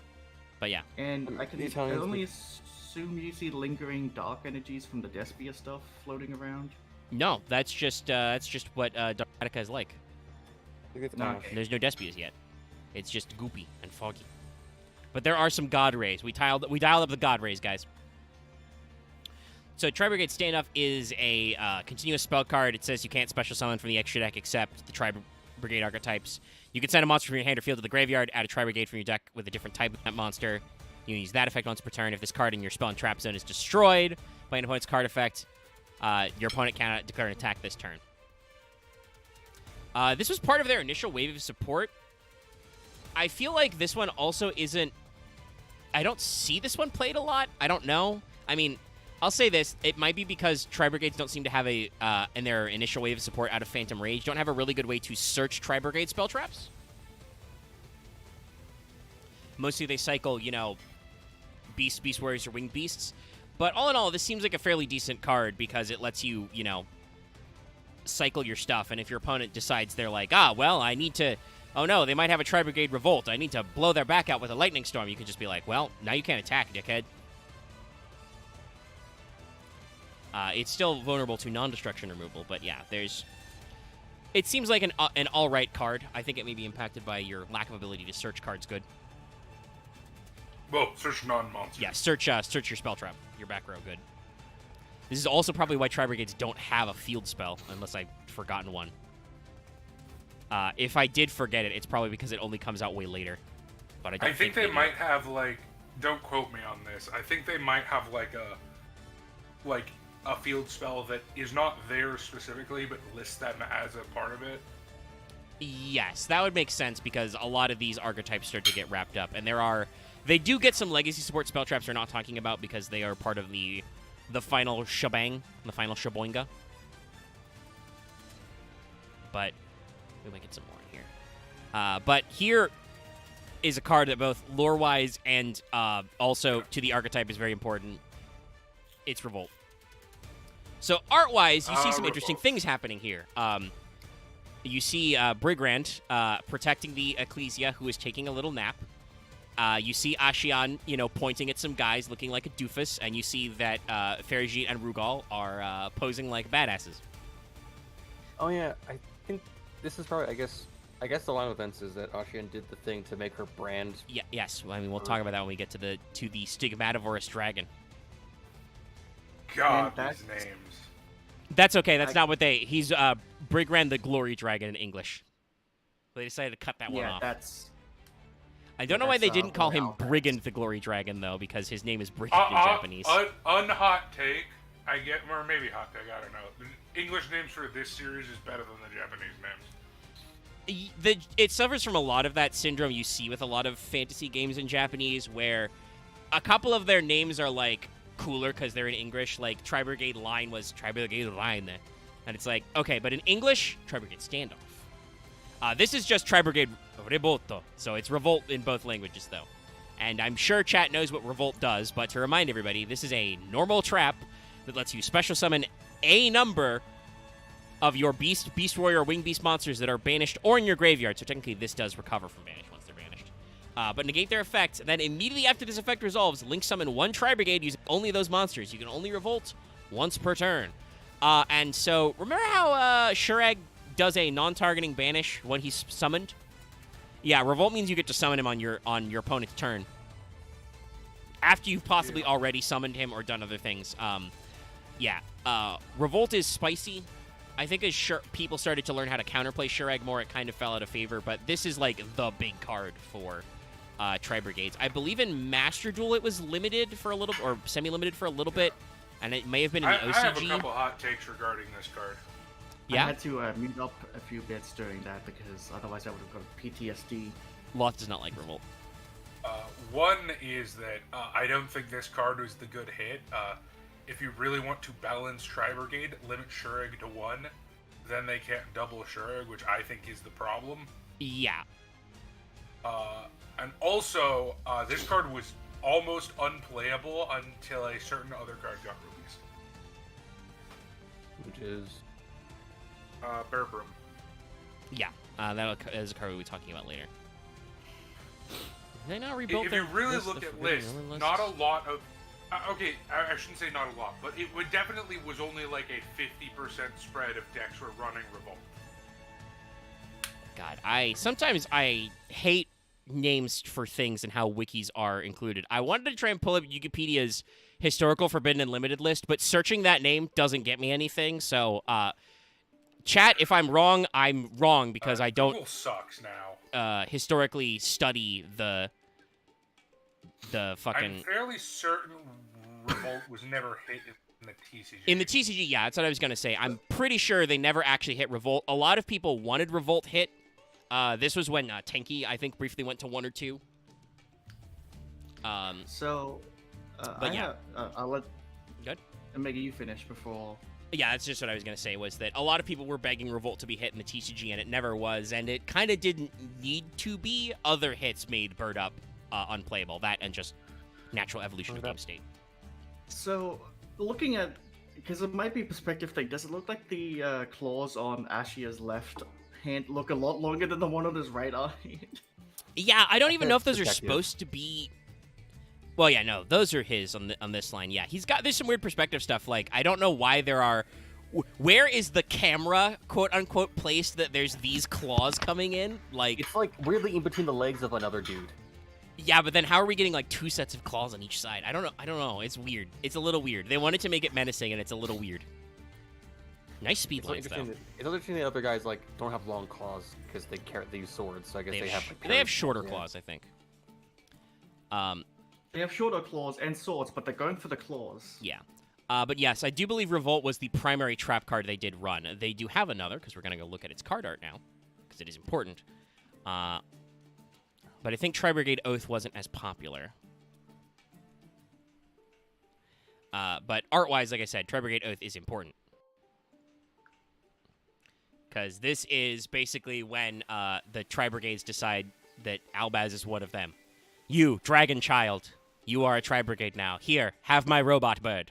But yeah. And I only assume you see lingering dark energies from the Despia stuff floating around. No, that's just what Dogmatica is like. There's no Despias yet. It's just goopy and foggy. But there are some God Rays. We dialed up the God Rays, guys. So Tri-Brigade Standoff is a continuous spell card. It says you can't special summon from the extra deck except the Tri-Brigade archetypes. You can send a monster from your hand or field to the graveyard, add a Tri-Brigade from your deck with a different type of that monster. You can use that effect once per turn. If this card in your spell and trap zone is destroyed by an opponent's card effect, your opponent cannot declare an attack this turn. This was part of their initial wave of support. I feel like this one also isn't... I don't see this one played a lot. I don't know. I mean... I'll say this, it might be because Tri-Brigades don't seem to have a, in their initial wave of support out of Phantom Rage, don't have a really good way to search Tri-Brigade spell traps. Mostly they cycle, Beast Warriors, or Winged Beasts. But all in all, this seems like a fairly decent card because it lets you, cycle your stuff. And if your opponent decides they're like, well, I need to, oh no, they might have a Tri-Brigade Revolt, I need to blow their back out with a Lightning Storm, you could just be like, well, now you can't attack, dickhead. It's still vulnerable to non-destruction removal, but yeah, it seems like an all-right card. I think it may be impacted by your lack of ability to search cards good. Well, search non-monsters. Yeah, search your spell trap, your back row good. This is also probably why Tri-Brigades don't have a field spell, unless I've forgotten one. If I did forget it, it's probably because it only comes out way later. But I think they might have, don't quote me on this, I think they might have, a field spell that is not there specifically, but lists them as a part of it. Yes, that would make sense because a lot of these archetypes start to get wrapped up, and they do get some legacy support spell traps we're not talking about because they are part of the final shebang, the final sheboinga. But we might get some more here. But here is a card that both lore-wise and also to the archetype is very important. It's Revolt. So art-wise, you see some interesting things happening here. You see Brigrand protecting the Ecclesia, who is taking a little nap. You see Ashion, pointing at some guys looking like a doofus, and you see that Ferrijit and Rugal are posing like badasses. Oh yeah, I think this is probably, I guess the line of events is that Ashion did the thing to make her brand. Yeah, yes. I mean, we'll talk about that when we get to the Stigmativorous Dragon. God, these names. That's okay. That's not what he's Brigrand the Glory Dragon in English. They decided to cut that one off. I don't know why they didn't call him Brigand the Glory Dragon, though, because his name is Brigand in Japanese. Unhot take, I get, or maybe hot take, I don't know. The English names for this series is better than the Japanese names. It suffers from a lot of that syndrome you see with a lot of fantasy games in Japanese, where a couple of their names are, cooler because they're in English. Like, Tri-Brigade Line was Tri-Brigade Line. And it's like, okay, but in English, Tri-Brigade Standoff. This is just Tri-Brigade Revolto. So it's Revolt in both languages, though. And I'm sure chat knows what Revolt does, but to remind everybody, this is a normal trap that lets you special summon a number of your Beast Warrior, or Winged Beast monsters that are banished or in your graveyard. So technically, this does recover from banish once they're banished. But negate their effect. Then immediately after this effect resolves, link summon one Tri-Brigade using only those monsters. You can only revolt once per turn. And so, remember how Shurag does a non-targeting banish when he's summoned? Yeah, revolt means you get to summon him on your opponent's turn. After you've possibly already summoned him or done other things. Yeah. Revolt is spicy. I think as people started to learn how to counterplay Shurag more, it kind of fell out of favor, but this is like the big card for Tri-Brigades. I believe in Master Duel it was limited for a little, or semi-limited for a little bit, and it may have been in the OCG. I have a couple hot takes regarding this card. Yeah? I had to mute up a few bits during that because otherwise I would have got PTSD. Loth does not like Revolt. One is that I don't think this card was the good hit. If you really want to balance Tri-Brigade, limit Shurag to 1, then they can't double Shurag, which I think is the problem. Yeah. And also, this card was almost unplayable until a certain other card got released. Which is Bear Broom. Yeah. That is a card we'll be talking about later. They not rebuilt If you really list look of at Forbidden lists, Villain not a lot of... okay, I shouldn't say not a lot, but it would definitely was only like a 50% spread of decks were running Revolt. God, sometimes I hate names for things and how wikis are included. I wanted to try and pull up Wikipedia's historical Forbidden and Limited list, but searching that name doesn't get me anything, so, chat, if I'm wrong because I don't... Google sucks now. Historically study the fucking... I'm fairly certain Revolt was never hit in the TCG. In the TCG, yeah, that's what I was going to say. I'm pretty sure they never actually hit Revolt. A lot of people wanted Revolt hit. This was when Tenki, I think, briefly went to 1 or 2. So, but yeah. I'll let Good. Omega you finish before... Yeah, that's just what I was going to say, was that a lot of people were begging Revolt to be hit in the TCG, and it never was, and it kind of didn't need to be. Other hits made Bird Up unplayable. That and just natural evolution of game state. So, looking at... Because it might be a perspective thing, does it look like the claws on Ashia's left hand look a lot longer than the one on his right eye? Yeah, I don't even know if those are Protective. supposed to be... Well, yeah, no, those are his on this line. Yeah, there's some weird perspective stuff. Like, I don't know why there are... Where is the camera, quote-unquote, placed that there's these claws coming in? Like... it's like weirdly in between the legs of another dude. Yeah, but then how are we getting, like, 2 sets of claws on each side? I don't know. It's weird. It's a little weird. They wanted to make it menacing, and it's a little weird. Nice speed It's lines, though. interesting that the other guys like don't have long claws because they use swords. So I guess they have like, they have parries. shorter Yeah. claws, I think. They have shorter claws and swords, but they're going for the claws. Yeah. But yes, I do believe Revolt was the primary trap card they did run. They do have another, because we're going to go look at its card art now, because it is important. But I think Tri-Brigade Oath wasn't as popular. But art-wise, like I said, Tri-Brigade Oath is important. Because this is basically when the Tri-Brigades decide that Albaz is one of them. You, Dragon Child, you are a Tri-Brigade now. Here, have my robot bird.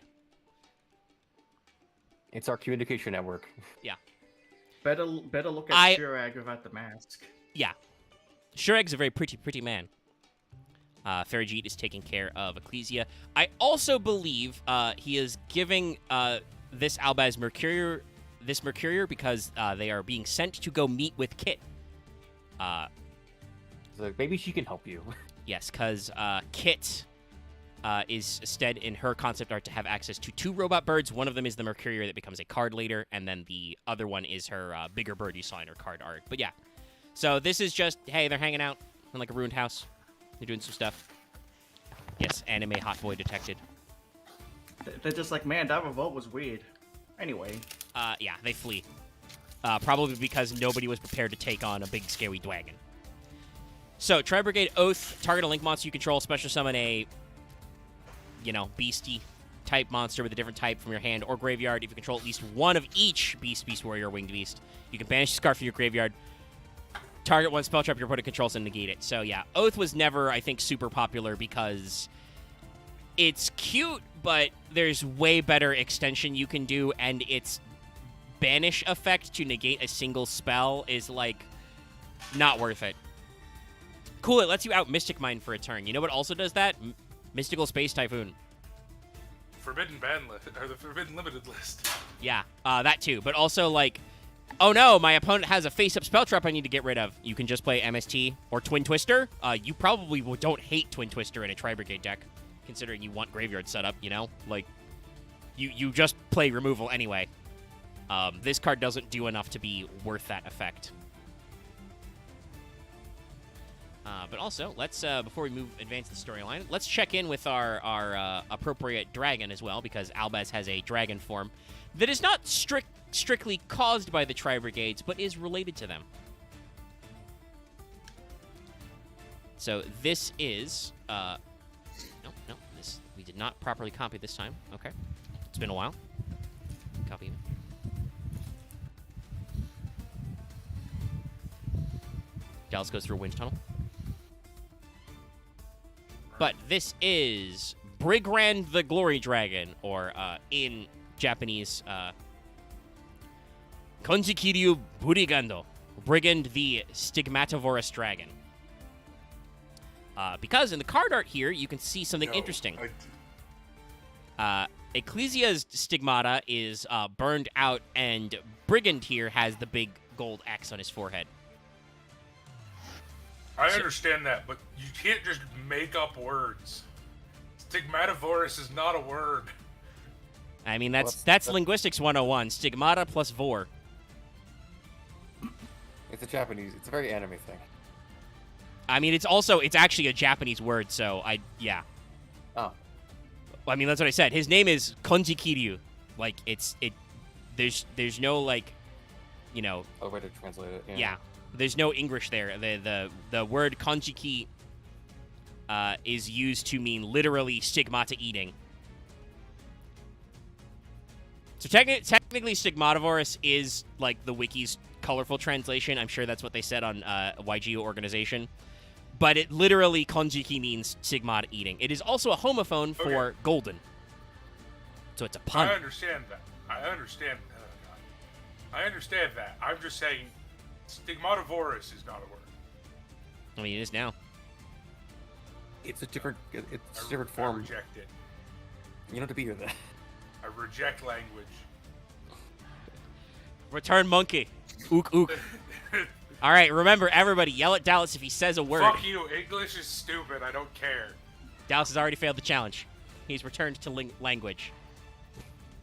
It's our communication network. Better look at Shurag without the mask. Yeah. Shurag's a very pretty man. Ferrijit is taking care of Ecclesia. I also believe he is giving this Albaz Mercurier because they are being sent to go meet with Kit. So maybe she can help you. Yes, because Kit is instead in her concept art to have access to 2 robot birds. One of them is the Mercurier that becomes a card later, and then the other one is her bigger bird you saw in her card art. But yeah, so this is just, hey, they're hanging out in like a ruined house. They're doing some stuff. Yes, anime hot boy detected. They're just like, man, that revolt was weird. Anyway. Yeah, they flee. Probably because nobody was prepared to take on a big scary dragon. So, Tri-Brigade Oath, target a link monster you control, special summon a, beastie type monster with a different type from your hand or graveyard. If you control at least one of each beast, warrior, or winged beast, you can banish the Scarf from your graveyard. Target one spell trap your opponent controls and negate it. So, yeah, Oath was never, I think, super popular because it's cute, but there's way better extension you can do, and its banish effect to negate a single spell is, not worth it. Cool, it lets you out Mystic Mine for a turn. You know what also does that? Mystical Space Typhoon. Forbidden ban list, or the Forbidden Limited list. Yeah, that too. But also, oh no, my opponent has a face-up spell trap I need to get rid of. You can just play MST or Twin Twister. You probably don't hate Twin Twister in a Tri-Brigade deck, considering you want Graveyard setup, you just play removal anyway. This card doesn't do enough to be worth that effect. But also, let's before we advance the storyline, let's check in with our appropriate dragon as well, because Albaz has a dragon form that is not strictly caused by the Tri-Brigades, but is related to them. So this is no, this we did not properly copy this time. Okay, it's been a while. Copy. Dallas goes through a wind tunnel. But this is Brigand the Glory Dragon, or in Japanese, Konjikiryu Burigando, Brigand the Stigmativorous Dragon. Because in the card art here, you can see something interesting. Ecclesia's stigmata is burned out, and Brigand here has the big gold X on his forehead. I understand that, but you can't just make up words. Stigmativorous is not a word. I mean, that's linguistics 101. Stigmata plus vor. It's a Japanese. It's a very anime thing. I mean, it's actually a Japanese word, so yeah. Oh. I mean, that's what I said. His name is Konjikiryu. Like, there's no, like, you know. Oh, way to translate it. Yeah. There's no English there. The word konjiki is used to mean literally stigmata eating. So technically, Stigmativorous is like the wiki's colorful translation. I'm sure that's what they said on YGO organization. But it literally, konjiki means stigmata eating. It is also a homophone for golden. So it's a pun. I understand that. I understand that. I'm just saying Stigmativorous is not a word. I mean, it is now. It's a different form. I reject it. You don't have to be here then. I reject language. Return monkey. Ook ook. All right, remember, everybody, yell at Dallas if he says a word. Fuck you. English is stupid. I don't care. Dallas has already failed the challenge. He's returned to language.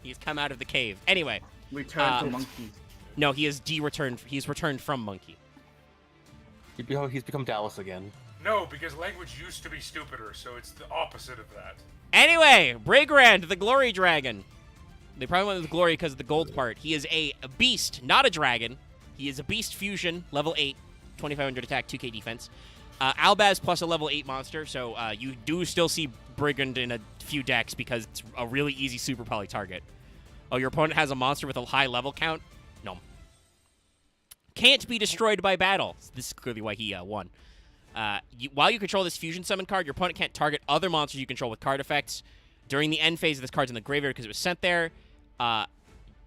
He's come out of the cave. Anyway. Return to monkey. No, he is returned. He's returned from monkey. He's become Dallas again. No, because language used to be stupider, so it's the opposite of that. Anyway, Brigand, the Glory Dragon. They probably went with Glory because of the gold part. He is a beast, not a dragon. He is a beast fusion, level 8, 2500 attack, 2k defense. Albaz plus a level 8 monster, so you do still see Brigand in a few decks because it's a really easy super poly target. Oh, your opponent has a monster with a high level count? No. Can't be destroyed by battle. This is clearly why he won. While you control this fusion summon card, your opponent can't target other monsters you control with card effects. During the end phase of this card's in the graveyard because it was sent there.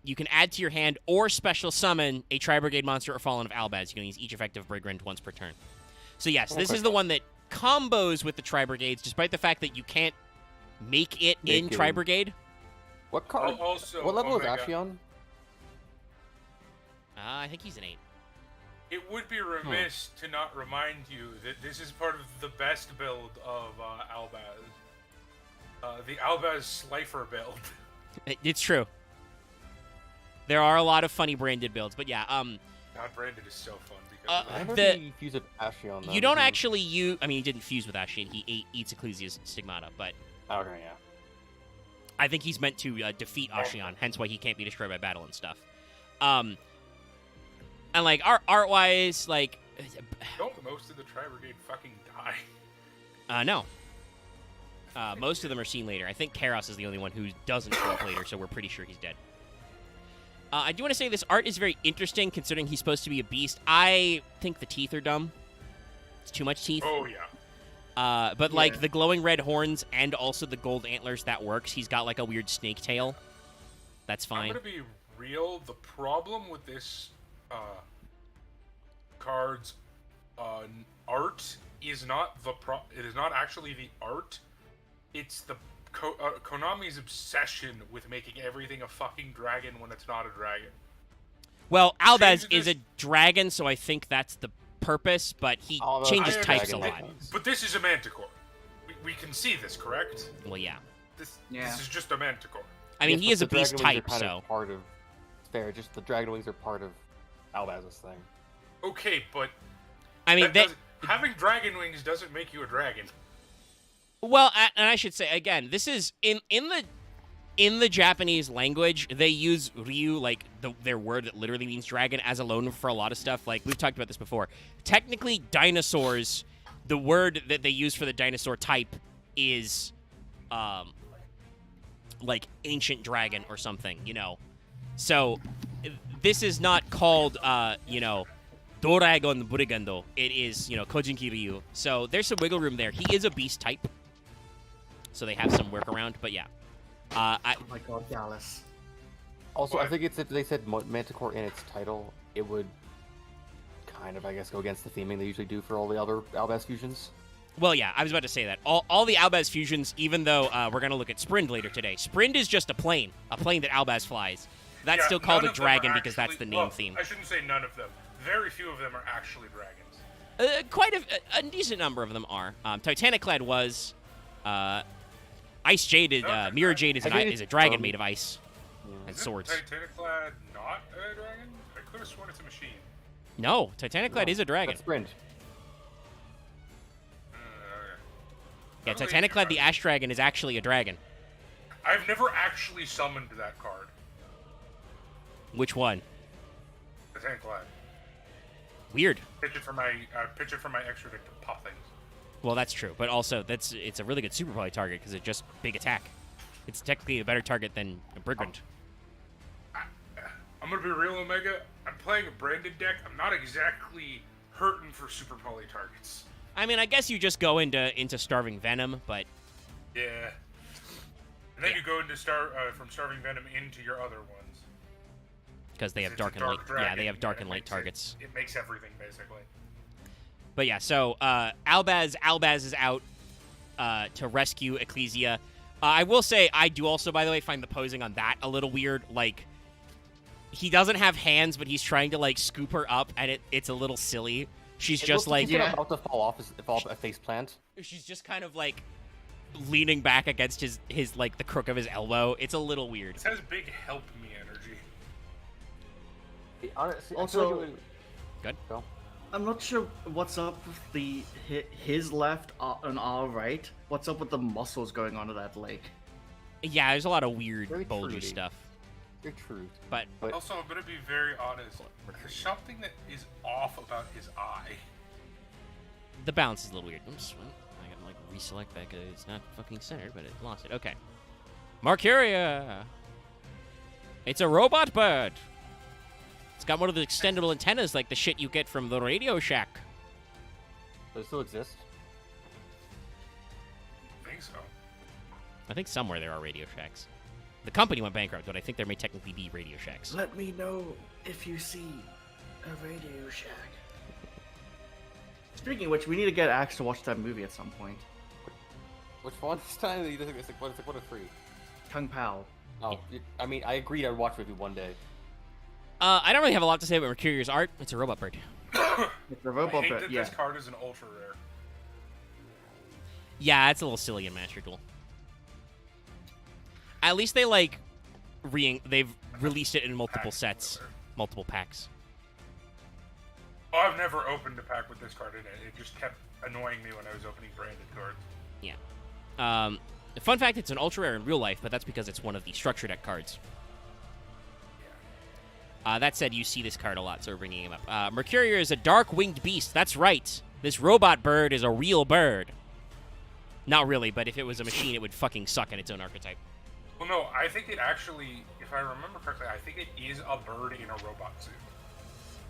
You can add to your hand or special summon a Tri-Brigade monster or Fallen of Albaz. You can use each effective Brigand once per turn. So yes, this is the one that combos with the Tri-Brigades, despite the fact that you can't make it in Tri-Brigade. What card? Also, what level Omega. is Ashe on? I think he's an 8. It would be remiss to not remind you that this is part of the best build of Albaz. The Albaz Slifer build. It's true. There are a lot of funny branded builds, but yeah. God, branded is so fun because I never really fused with Ashe on that. You don't actually use. I mean, he didn't fuse with Ashe, and he eats Ecclesia's Stigmata, but. Okay, yeah. I think he's meant to defeat Ashion, hence why he can't be destroyed by battle and stuff. And like art-wise, like. Don't most of the Tri-Brigade fucking die? No. Most of them are seen later. I think Karos is the only one who doesn't show up later, so we're pretty sure he's dead. I do want to say this art is very interesting, considering he's supposed to be a beast. I think the teeth are dumb. It's too much teeth. Oh, yeah. But like the glowing red horns and also the gold antlers, that works. He's got like a weird snake tail. That's fine. I'm gonna be real. The problem with this card's art is not it is not actually the art. It's the Konami's obsession with making everything a fucking dragon when it's not a dragon. Well, Albaz is a dragon, so I think that's the purpose, but he changes types a lot. But this is a Manticore. We can see this, correct? Well, yeah. This is just a Manticore. I mean, Yes, he but is a the Dragon beast Wings type, are kind so. of part of. Fair, just the Dragon Wings are part of Albaz's thing. Okay, but I mean, having dragon wings doesn't make you a dragon. well, and I should say again, this is in the Japanese language, they use Ryu, like their word that literally means dragon, as a loan for a lot of stuff. Like we've talked about this before. Technically, dinosaurs, the word that they use for the dinosaur type is, like ancient dragon or something, you know. So this is not called, Doragon Burigando. It is, Kojinki Ryu. So there's some wiggle room there. He is a beast type, so they have some workaround. But yeah. Oh my god, Dallas. Also, What? I think it's if they said Manticore in its title, it would kind of, I guess, go against the theming they usually do for all the other Albaz fusions. Well, yeah, I was about to say that. All the Albaz fusions, even though we're going to look at Sprind later today. Sprind is just a plane that Albaz flies. That's Yeah, still called none a of them are dragon because that's actually- the name well, theme. I shouldn't say none of them. Very few of them are actually dragons. Quite a decent number of them are. Titaniclad was. Ice Jade, Mirror Jade is a dragon made of ice and Isn't swords. Titaniclad not a dragon? I could have sworn it's a machine. No, Titaniclad is a dragon. That's Sprint. Yeah, Okay. Titaniclad the Ash Dragon is actually a dragon. I've never actually summoned that card. Which one? Titaniclad. Weird. Pitch it for my extra deck to pop things. Well, that's true, but also it's a really good super poly target because it's just big attack. It's technically a better target than a Brigand. I'm gonna be real, Omega. I'm playing a branded deck. I'm not exactly hurting for super poly targets. I mean, I guess you just go into Starving Venom, but Yeah. And then you go into from Starving Venom into your other ones. because they have It's a dark and light. dragon, Yeah, they have dark and it light makes targets. It makes everything basically. But yeah, so Albaz is out to rescue Ecclesia. I will say, I do also, by the way, find the posing on that a little weird. Like, he doesn't have hands, but he's trying to, like, scoop her up, and it's a little silly. She's just, like... He's about to fall off a face plant. She's just kind of, like, leaning back against his like, the crook of his elbow. It's a little weird. It has big help me energy. Honestly, Also- Good. Go. I'm not sure what's up with his left and our right. What's up with the muscles going on to that leg? Yeah, there's a lot of weird, Very bulgy fruity. stuff. You're true. But But Also, I'm gonna be very honest. There's something that is off about his eye. the balance is a little weird. Oops, I gotta, like, reselect that because it's not fucking centered, but it lost it. Okay. Marcuria! It's a robot bird! It's got one of the extendable antennas like the shit you get from the Radio Shack. does it still exist? I think so. I think somewhere there are Radio Shacks. The company went bankrupt, but I think there may technically be Radio Shacks. Let me know if you see a Radio Shack. Speaking of which, we need to get Axe to watch that movie at some point. Which one? This time it's like what a free. Kung Pao. Oh, I mean, I agreed I'd watch with you one day. I don't really have a lot to say about Mercurier's art. It's a robot bird. It's a I robot, hate but that yeah. this card is an ultra rare. Yeah, it's a little silly in Master Duel. At least they, like, they've released it in multiple Packs, sets. whatever. Multiple packs. Oh, I've never opened a pack with this card in it. It just kept annoying me when I was opening branded cards. Yeah. Fun fact, it's an ultra rare in real life, but that's because it's one of the structure deck cards. That said, you see this card a lot, so we're bringing him up. Mercurier is a dark-winged beast. That's right. This robot bird is a real bird. Not really, but if it was a machine, it would fucking suck in its own archetype. Well, no, I think it actually, if I remember correctly, I think it is a bird in a robot suit.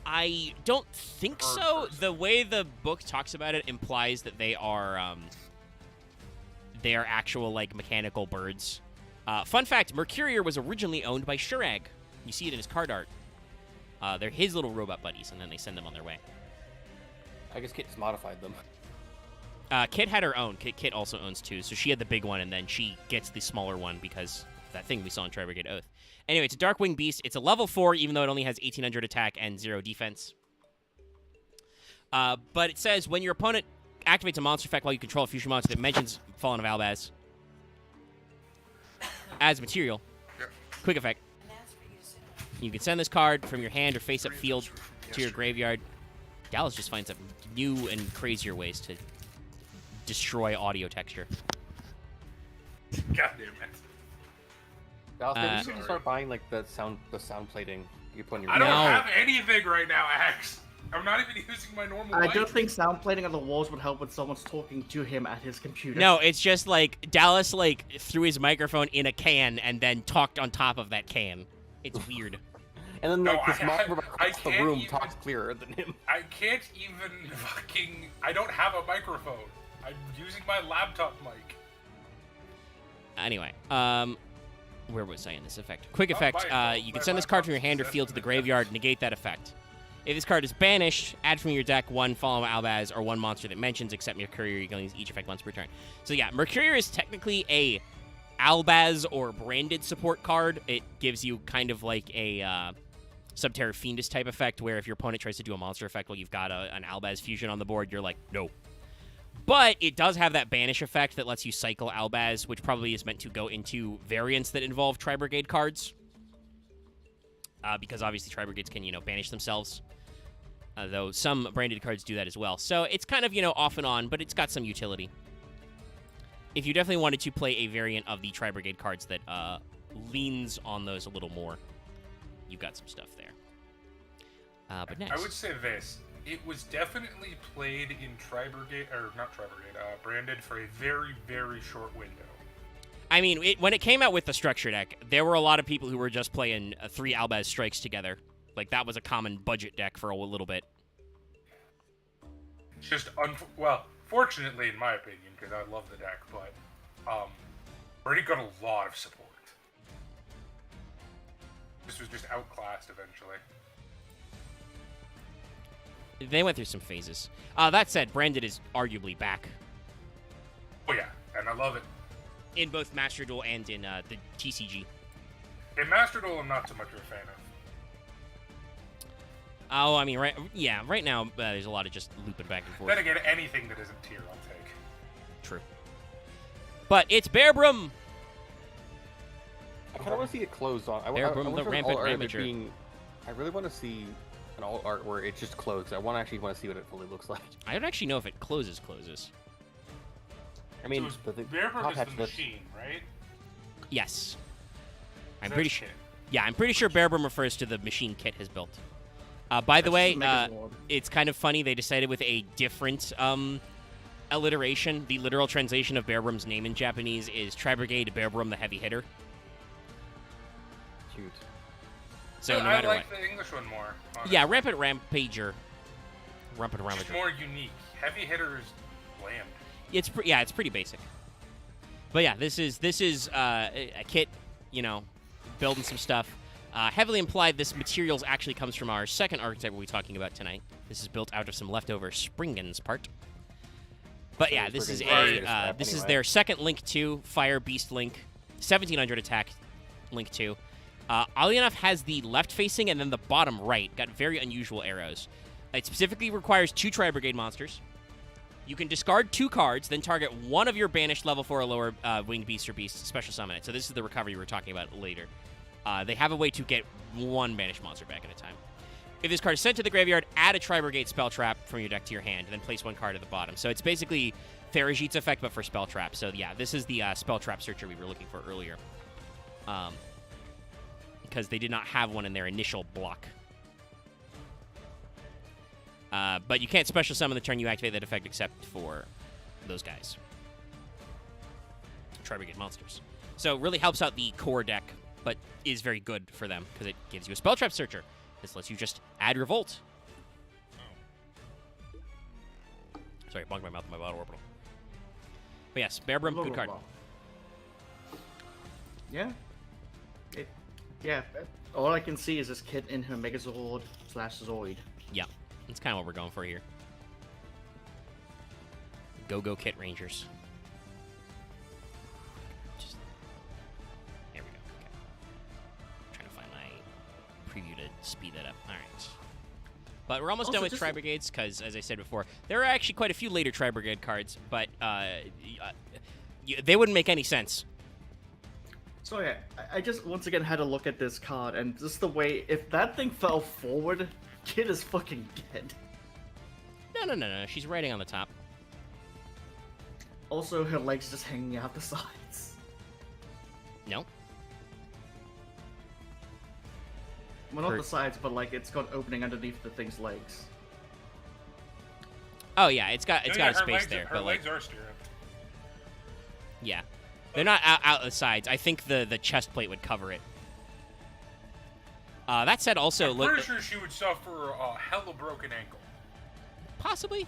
I don't think Bird so. person. The way the book talks about it implies that they are actual, like, mechanical birds. Fun fact, Mercurier was originally owned by Shurag. You see it in his card art. They're his little robot buddies, and then they send them on their way. I guess Kit's modified them. Kit had her own. Kit also owns two, so she had the big one, and then she gets the smaller one because of that thing we saw in Tri-Brigade Oath. Anyway, it's a Darkwing Beast. It's a level 4, even though it only has 1800 attack and 0 defense. But it says, when your opponent activates a monster effect while you control a fusion monster that mentions Fallen of Albaz as material, Quick effect. You can send this card from your hand or face-up field to your graveyard. Dallas just finds up new and crazier ways to destroy audio texture. God damn it. Dallas, maybe you should start buying like the sound plating you put on your. I don't No. have anything right now, Axe. I'm not even using my normal I mic. don't think sound plating on the walls would help when someone's talking to him at his computer. No, it's just like Dallas threw his microphone in a can and then talked on top of that can. It's weird. And then like No, this I monitor across the can't room even- talks clearer than him. I can't even fucking... I don't have a microphone. I'm using my laptop mic. Anyway, where was I in this effect? Quick Oh, effect. You can send this card from your hand or field to the graveyard, negate that effect. If this card is banished, add from your deck one Fallen Albaz or one monster that mentions except Mercurier. You can use each effect once per turn. So yeah, Mercurier is technically a Albaz or branded support card. It gives you kind of like a Subterra Fiendus type effect where if your opponent tries to do a monster effect while you've got an Albaz fusion on the board, you're like, no. But it does have that banish effect that lets you cycle Albaz, which probably is meant to go into variants that involve Tri-Brigade cards. Because obviously Tri-Brigades can, banish themselves. Though some branded cards do that as well. So it's kind of, off and on, but it's got some utility. If you definitely wanted to play a variant of the Tri-Brigade cards that leans on those a little more, you've got some stuff there. But next. I would say this. It was definitely played in Tri-Brigade, or not Tri-Brigade, branded for a very, very short window. I mean, when it came out with the structure deck, there were a lot of people who were just playing 3 Albaz Strikes together. Like, that was a common budget deck for a little bit. It's just, fortunately, in my opinion, because I love the deck, but already got a lot of support. This was just outclassed eventually. They went through some phases. That said, Branded is arguably back Oh yeah, and I love it. in both Master Duel and in the TCG. In Master Duel, I'm not so much of a fan of. Oh, I mean, right now, there's a lot of just looping back and forth. Then again, anything that isn't tier, I'll take. True. But it's Bearbrum! I kind of want to see it closed on. Bear Brum, the Rampant Ramager. I really want to see an alt art where it just closed. I want to see what it fully looks like. I don't actually know if it closes. I mean, So the Bearbrum top is hatch the does- machine, right? Yes. I'm That's pretty sure. it. Yeah, I'm pretty sure Bearbrum refers to the machine Kit has built. By the way, Megazord. it's kind of funny they decided with a different alliteration. The literal translation of Bearbrum's name in Japanese is Tri-Brigade Bearbrum the Heavy Hitter. Cute. So no I matter like what. the English one more. Honestly. Yeah, Rampant Rampager. Rampant It's Ramager. more unique. Heavy hitter is bland. It's pretty basic. But yeah, this is a kit, building some stuff. Heavily implied this materials actually comes from our second archetype we'll be talking about tonight. This is built out of some leftover Springens part. But yeah, this is their second Link 2, Fire Beast Link, 1700 attack Link 2. Oddly enough, has the left facing and then the bottom right. Got very unusual arrows. It specifically requires 2 Tri-Brigade monsters. You can discard 2 cards, then target one of your banished level 4 or lower winged beast or beast, special summon it. So this is the recovery we were talking about later. They have a way to get 1 banished monster back at a time. If this card is sent to the graveyard, add a Tri-Brigade spell trap from your deck to your hand, then place 1 card at the bottom. So it's basically Theragit's effect, but for spell trap. So yeah, this is the spell trap searcher we were looking for earlier. Because they did not have one in their initial block. But you can't special summon the turn you activate that effect except for those guys. Tri-Brigade monsters. So it really helps out the core deck, but is very good for them because it gives you a spell trap searcher. This lets you just add Revolt. Sorry, I bunked my mouth in my bottle orbital. But yes, Bearbrum, good card. Yeah. Yeah. All I can see is this kid in her Megazord / Zoid. Yeah, that's kind of what we're going for here. Go Kit Rangers. Just there we go. Okay. Trying to find my preview to speed that up. All right. But we're almost Also, done with just- Tri-Brigades because, as I said before, there are actually quite a few later Tri-Brigade cards, but they wouldn't make any sense. So yeah, I just once again had to look at this card, and just the way, if that thing fell forward, Kid is fucking dead. No. She's riding on the top. Also, her legs just hanging out the sides. No. Well, not the sides, but like it's got opening underneath the thing's legs. Oh yeah, it's got Yeah, a her space legs, there, her but like legs are stirrup. yeah, they're not out the sides. I think the chest plate would cover it. That said, also I'm look pretty sure she would suffer a hella broken ankle. possibly.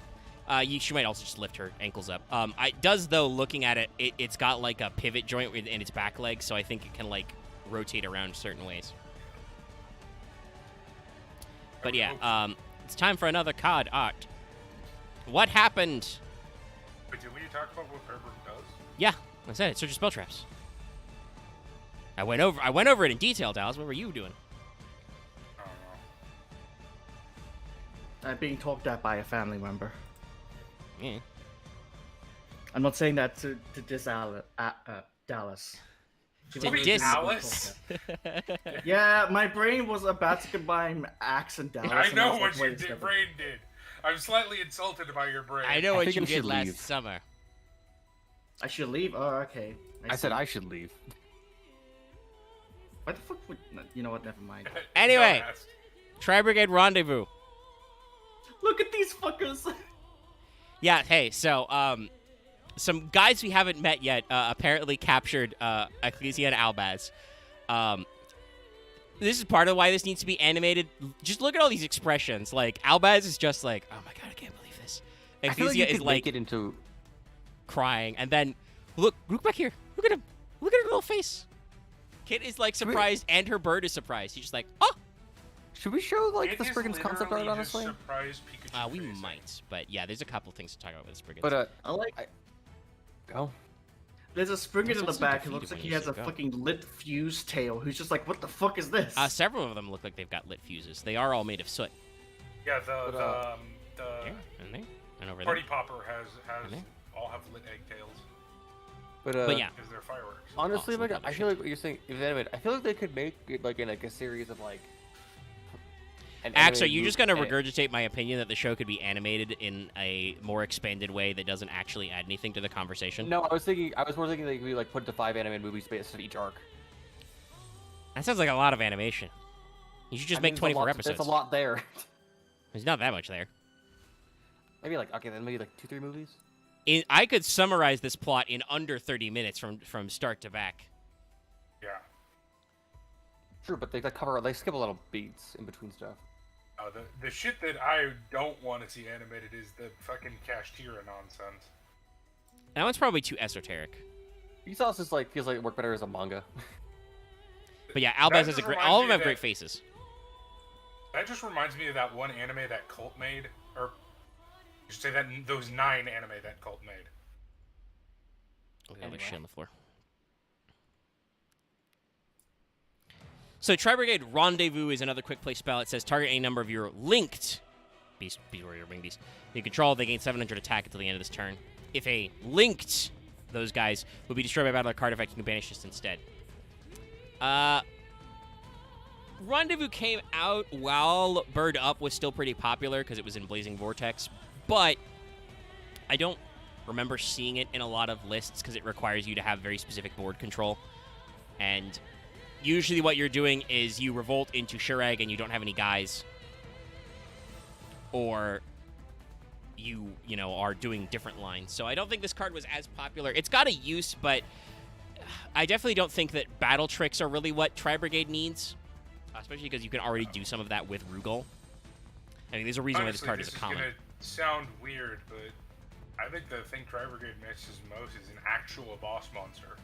She might also just lift her ankles up. It does though. Looking at it, it's got like a pivot joint in its back leg, so I think it can like rotate around certain ways. But yeah, it's time for another card art. What happened? But did we talk about what Pepper does? Yeah, I said it. Search spell traps. I went over it in detail, Dallas. What were you doing? I don't know. Being talked at by a family member. Yeah. I'm not saying that to diss Dallas. She To was diss- Dallas? Yeah, my brain was about to combine Axe and Dallas. I and know was what like, your wait a second. brain did. I'm slightly insulted by your brain. I know I what think you I did should last leave. summer. I should leave? Oh, okay. I said see. I should leave. Why the fuck would... You know what, never mind. Anyway. Dumbass. Tri-Brigade Rendezvous. Look at these fuckers! Yeah, hey, so, some guys we haven't met yet apparently captured Ecclesia and Albaz. This is part of why this needs to be animated. Just look at all these expressions. Like, Albaz is just like, oh my god, I can't believe this. I feel like Ecclesia you is could like make it into. crying. And then, look back here. Look at him. Look at her little face. Kit is like surprised, and her bird is surprised. He's just like, oh! Should we show like It the is Spriggans concept literally art, just honestly? surprise Pikachu We facing. might. But yeah, there's a couple things to talk about with the Spriggans. But I like... go. There's a Spriggan in the also back. It defeated looks like when he you has say a go. fucking lit fuse tail. Who's just like, what the fuck is this? Several of them look like they've got lit fuses. They are all made of soot. Yeah, But, the Here, and there, and over party there. popper has Okay. all have lit egg tails But yeah, because they're fireworks. Honestly, Awesome, like other I shit. feel like what you're saying. If animated, I feel like they could make it like in like a series of like. an Axe, are animated you just movie- going to regurgitate my opinion that the show could be animated in a more expanded way that doesn't actually add anything to the conversation? No, I was more thinking they could be like put into 5 animated movies based on each arc. That sounds like a lot of animation. You should just I make mean, 24 episodes. There's a lot there. There's not that much there. Maybe like okay, then maybe like 2-3 movies. I could summarize this plot in under 30 minutes from start to back. Yeah. True, but they skip a lot of beats in between stuff. The shit that I don't want to see animated is the fucking Kashtira nonsense. That one's probably too esoteric. Vsauce just like feels like it work better as a manga. But yeah, That Albaz has just a great. reminds All me of them have that- great faces. That just reminds me of that one anime that Cult made, or you should say that those 9 anime that Cult made. Look at all Anyway. this shit on the floor. So Tri-Brigade Rendezvous is another quick play spell. It says target any number of your linked beast warrior wing beast you control. They gain 700 attack until the end of this turn. If a linked, those guys will be destroyed by battle or card effect, you can banish this instead. Rendezvous came out while Bird Up was still pretty popular because it was in Blazing Vortex, but I don't remember seeing it in a lot of lists because it requires you to have very specific board control. And usually what you're doing is you revolt into Shurag and you don't have any guys. Or you know, are doing different lines. So I don't think this card was as popular. It's got a use, but I definitely don't think that battle tricks are really what Tri-Brigade needs. Especially because you can already do some of that with Rugal. I mean, there's a reason why this Honestly, card is a common. This is gonna sound weird, but I think the thing Tri-Brigade misses most is an actual boss monster.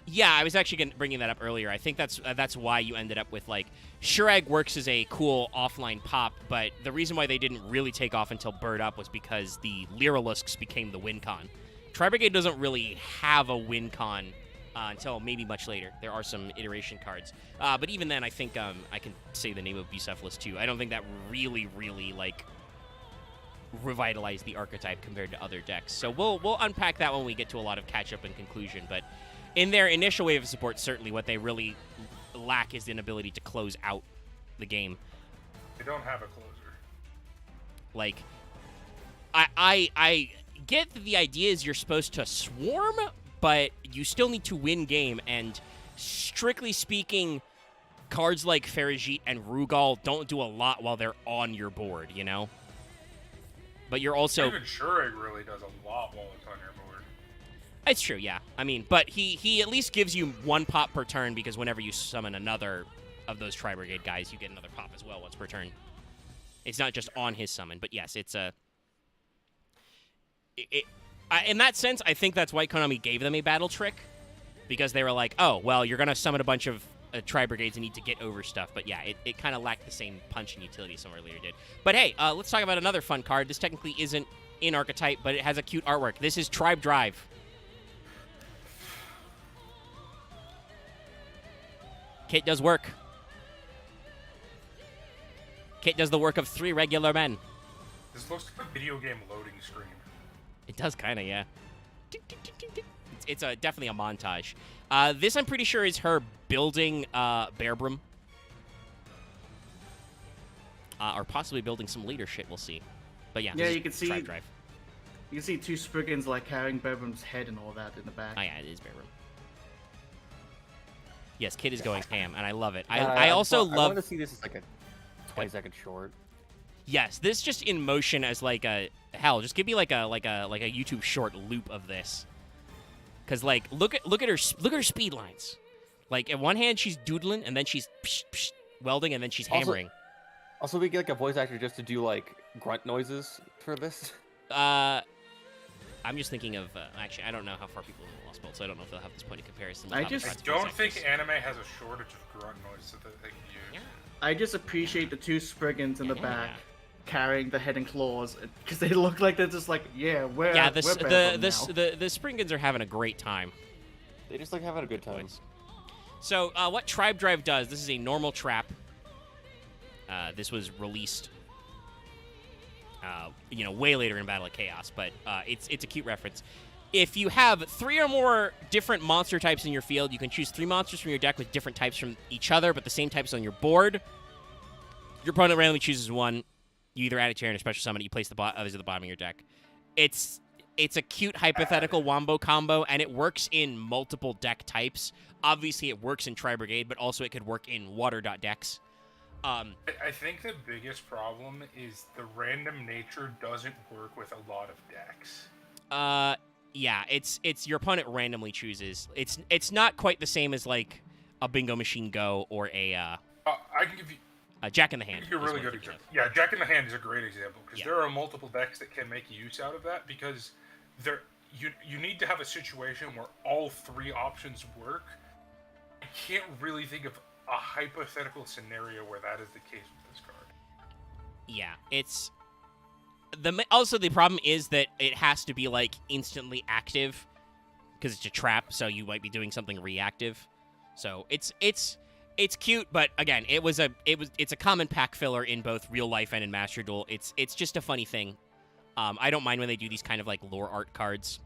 Yeah, I was actually bringing that up earlier. I think that's why you ended up with, like, Shurag works as a cool offline pop, but the reason why they didn't really take off until Bird Up was because the Lyrilusks became the win con. Tri-Brigade doesn't really have a win con until maybe much later. There are some iteration cards. But even then, I think I can say the name of Bucephalus, too. I don't think that really, like, revitalized the archetype compared to other decks. So we'll unpack that when we get to a lot of catch-up and conclusion, but in their initial wave of support, certainly what they really lack is an ability to close out the game. They don't have a closer. Like, I get that the idea is you're supposed to swarm, but you still need to win game, and strictly speaking, cards like Farigite and Rugal don't do a lot while they're on your board, you know? But you're also... Even Shureg really does a lot while it's on your board. It's true, yeah. I mean, but he at least gives you 1 pop per turn, because whenever you summon another of those Tri-Brigade guys, you get another pop as well once per turn. It's not just on his summon, but yes, it's a... in that sense, I think that's why Konami gave them a battle trick, because they were like, oh, well, you're going to summon a bunch of Tri-Brigades and need to get over stuff. But yeah, it kind of lacked the same punch and utility some earlier did. But hey, let's talk about another fun card. This technically isn't in Archetype, but it has a cute artwork. This is Tribe Drive. Kit does work. Kit does the work of 3 regular men. This looks like a video game loading screen. It does kind of, yeah. It's definitely a montage. This, I'm pretty sure, is her building Bearbrum. Or possibly building some later shit, we'll see. But yeah, Yeah, you can see... Tribe Drive. You can see 2 Spriggans, like, carrying Berbrum's head and all that in the back. Oh yeah, it is Bearbrum. Yes, Kid is going ham, and I love it. Yeah, I also I love... want to see this as like a 20-second short. Yes, this just in motion as like a... Hell, just give me like a YouTube short loop of this. Cause like look at her speed lines. Like in one hand she's doodling, and then she's welding, and then she's hammering. Also, we get like a voice actor just to do like grunt noises for this. I'm just thinking of actually I don't know how far people in Lost Bolt, so I don't know if they'll have this point of comparison. I don't think anime has a shortage of grunt noises that they can use. Yeah. I just appreciate the 2 Spriggans in the back carrying the head and claws, because they look like they're just like, yeah, we're the Bearbrum now. Springans are having a great time. They just like having a good time. So what Tribe Drive does, this is a normal trap. This was released way later in Battle of Chaos, but it's a cute reference. If you have 3 or more different monster types in your field, you can choose 3 monsters from your deck with different types from each other, but the same types on your board. Your opponent randomly chooses one. You either add it to your hand or special summon it. You place the others at the bottom of your deck. It's a cute hypothetical wombo combo, and it works in multiple deck types. Obviously, it works in Tri-Brigade, but also it could work in decks. I think the biggest problem is the random nature doesn't work with a lot of decks. Yeah, it's your opponent randomly chooses. It's not quite the same as like a Bingo Machine Go or a I can give you Jack in the Hand. a really good example. Yeah, Jack in the Hand is a great example, because there are multiple decks that can make use out of that, because you need to have a situation where all 3 options work. I can't really think of a hypothetical scenario where that is the case with this card. Yeah, it's also the problem is that it has to be like instantly active, because it's a trap, so you might be doing something reactive. So it's cute, but again, it's a common pack filler in both real life and in Master Duel. It's just a funny thing. I don't mind when they do these kind of like lore art cards.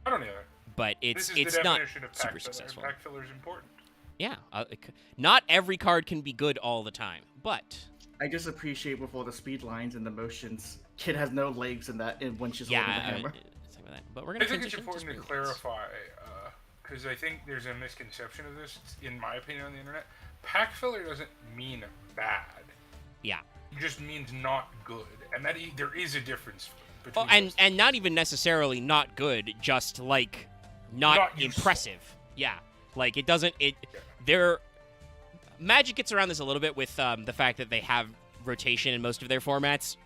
I don't either. But it's not super successful. Pack filler is important. Yeah, not every card can be good all the time, but I just appreciate with all the speed lines and the motions, Kid has no legs in that when she's holding the hammer. But we're gonna I think it's transition important to clarify, because I think there's a misconception of this, in my opinion, on the internet. Pack filler doesn't mean bad. Yeah. It just means not good, and that there is a difference between and not even necessarily not good, just like not impressive. Yeah, like it doesn't. Magic gets around this a little bit with the fact that they have rotation in most of their formats,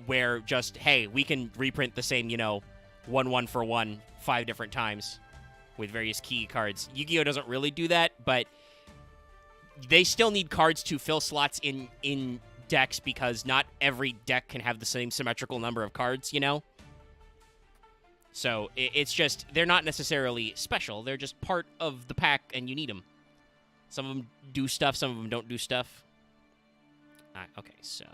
where just hey, we can reprint the same 1/1 for 1 5 different times with various key cards. Yu-Gi-Oh doesn't really do that, but they still need cards to fill slots in decks, because not every deck can have the same symmetrical number of cards, So it's just, they're not necessarily special. They're just part of the pack, and you need them. Some of them do stuff, some of them don't do stuff. Okay, so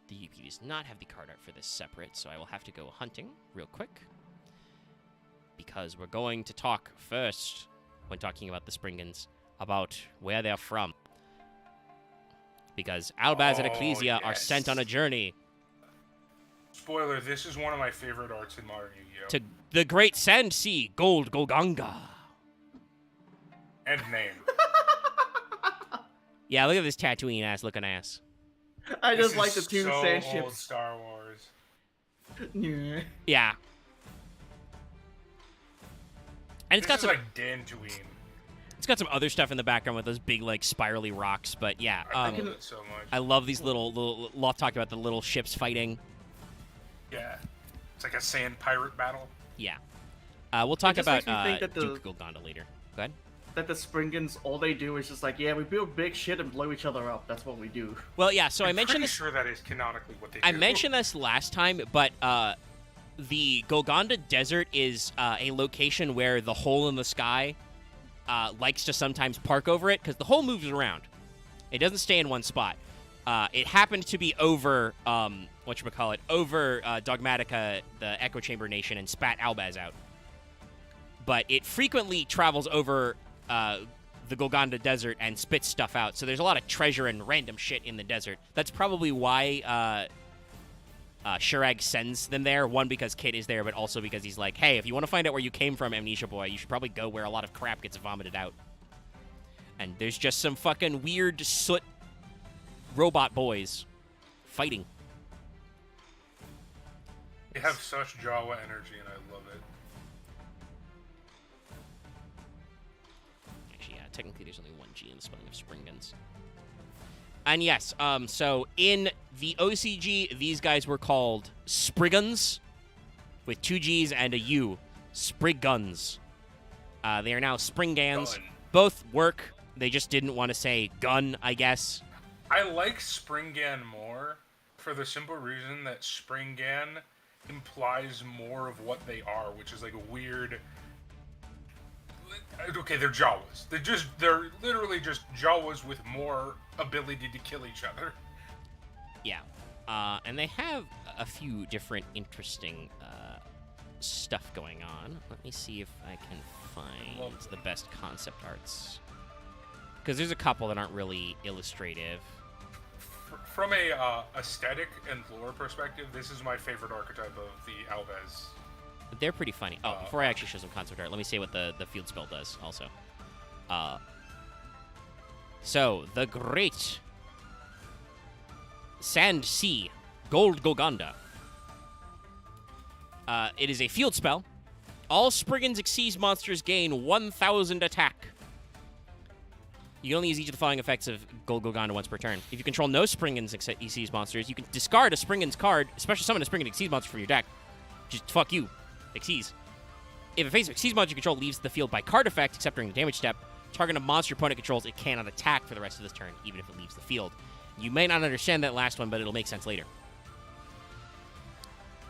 the UP does not have the card art for this separate, so I will have to go hunting real quick. because we're going to talk first, when talking about the Springans, about where they're from. Because Albaz and Ecclesia are sent on a journey Spoiler, this is one of my favorite arcs in modern Yu-Gi-Oh! to the Great Sand Sea, Gold Golganga. End name. Yeah, look at this Tatooine-ass looking ass. I This just like the is two so sand old ships. Star Wars. Yeah. Yeah. And it's got This is some like Dantooine. it's got some other stuff in the background with those big like spirally rocks, but yeah, I love it so much. I love these little Loth talked about the little ships fighting. Yeah. It's like a sand pirate battle. Yeah. We'll talk just about makes me think that the- Duke Golgonda later. Go ahead. That the Springans, all they do is just like, yeah, we build big shit and blow each other up. That's what we do. Well, yeah, so I I'm mentioned pretty this sure that is canonically what they do. I mentioned this last time, but the Golgonda Desert is a location where the hole in the sky likes to sometimes park over it because the hole moves around. It doesn't stay in one spot. It happened to be over over Dogmatica, the Echo Chamber Nation, and spat Albaz out. But it frequently travels over the Golgonda Desert and spits stuff out. So there's a lot of treasure and random shit in the desert. That's probably why Shurag sends them there. One, because Kit is there, but also because he's like, hey, if you want to find out where you came from, Amnesia Boy, you should probably go where a lot of crap gets vomited out. And there's just some fucking weird soot robot boys fighting. They have such Jawa energy, and I love it. Actually, yeah, technically there's only one G in the spelling of Springans. And yes, so in the OCG, these guys were called Spriggans, with 2 G's and a U. Spriggans. They are now Springans. Gun. Both work. They just didn't want to say gun, I guess. I like Springan more for the simple reason that Springan implies more of what they are, which is like a weird. Okay, they're Jawas. They're literally just Jawas with more ability to kill each other. Yeah. And they have a few different interesting stuff going on. Let me see if I can find the best concept arts. Because there's a couple that aren't really illustrative. From a aesthetic and lore perspective, this is my favorite archetype of the Albaz. They're pretty funny. Oh, before I actually show some concept art, let me say what the field spell does also. So, the Great Sand Sea, Gold Golganda. It is a field spell. All Spriggans Xyz monsters gain 1,000 attack. You can only use each of the following effects of Gold Golganda once per turn. If you control no Springans Xyz monsters, you can discard a Springans card, special summon a Springan Xyz monster from your deck. Just fuck you, Xyz. If a face of Xyz monster you control leaves the field by card effect, except during the damage step, target a monster your opponent controls, it cannot attack for the rest of this turn, even if it leaves the field. You may not understand that last one, but it'll make sense later.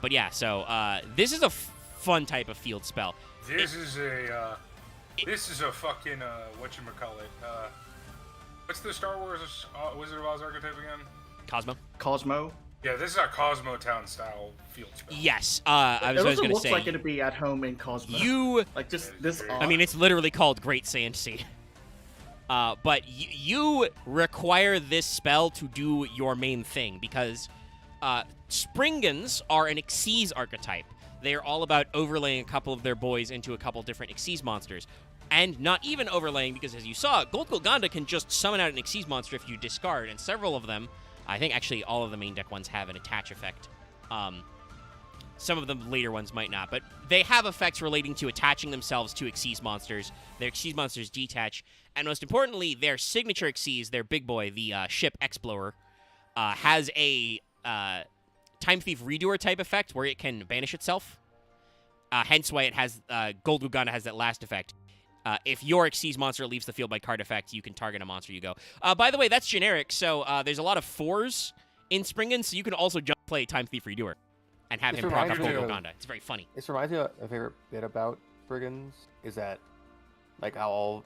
But yeah, so this is a fun type of field spell. This is a fucking whatchamacallit. What's the Star Wars Wizard of Oz archetype again? Cosmo. Yeah, this is a Cosmo Town style field spell. Yes, I was going to looks say. like it'd be at home in Cosmo. You, like just this. I mean, it's literally called Great Sand Sea. But you require this spell to do your main thing because Springans are an Xyz archetype. They are all about overlaying a couple of their boys into a couple different Xyz monsters. And not even overlaying, because as you saw, Gold Golganda can just summon out an Xyz monster if you discard, and several of them, I think actually all of the main deck ones have an attach effect. Some of the later ones might not, but they have effects relating to attaching themselves to Xyz monsters. Their Xyz monsters detach, and most importantly, their signature Xyz, their big boy, the ship Explorer, has a Time Thief Redoer type effect where it can banish itself. Hence why it has Gold Golganda has that last effect. If your Xyz monster leaves the field by card effect, you can target a monster you go. By the way, that's generic, so there's a lot of 4s in Springan, so you can also just play Time Thief Redoer and have him proc up Gold Golganda. It's very funny. This reminds me of a favorite bit about Brigands is that, like, how all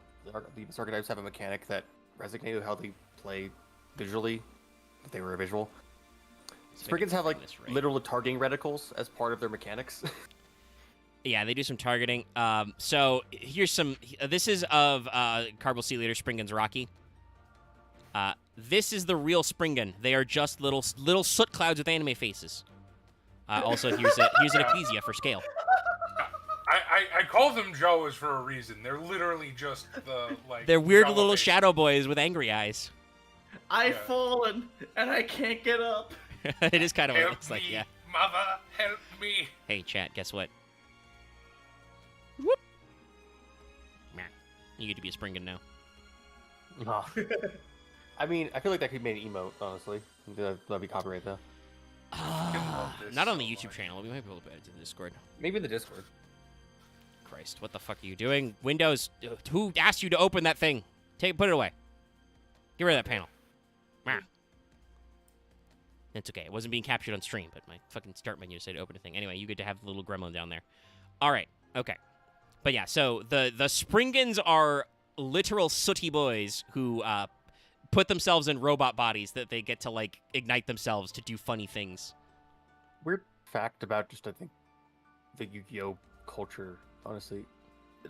these archetypes have a mechanic that resonates with how they play visually, if they were a visual. Brigands have, like, literal targeting reticles as part of their mechanics. Yeah, they do some targeting. So here's some. This is of Carbal Sea Leader Springan's Rocky. This is the real Springan. They are just little soot clouds with anime faces. Also, here's an Ecclesia for scale. I call them Jawas for a reason. They're literally just the like. They're weird Jawa little face. shadow boys with angry eyes. I've fallen and I can't get up. It is kind of what it Help looks like, me, yeah. mother, help me. Hey, chat, guess what? Whoop. Meh. You get to be a Springan now. Nah. I mean, I feel like that could be an emote, honestly. That'd be copyright, though. love this Not on the so YouTube much. channel. We might be able to put it to the Discord. Maybe in the Discord. Christ, what the fuck are you doing? Windows, who asked you to open that thing? Put it away. Get rid of that panel. Meh. It's okay. It wasn't being captured on stream, but my fucking start menu said open a thing. Anyway, you get to have the little gremlin down there. All right. Okay. But yeah, so the Springans are literal sooty boys who put themselves in robot bodies that they get to, like, ignite themselves to do funny things. Weird fact about just, I think, the Yu-Gi-Oh! Culture, honestly.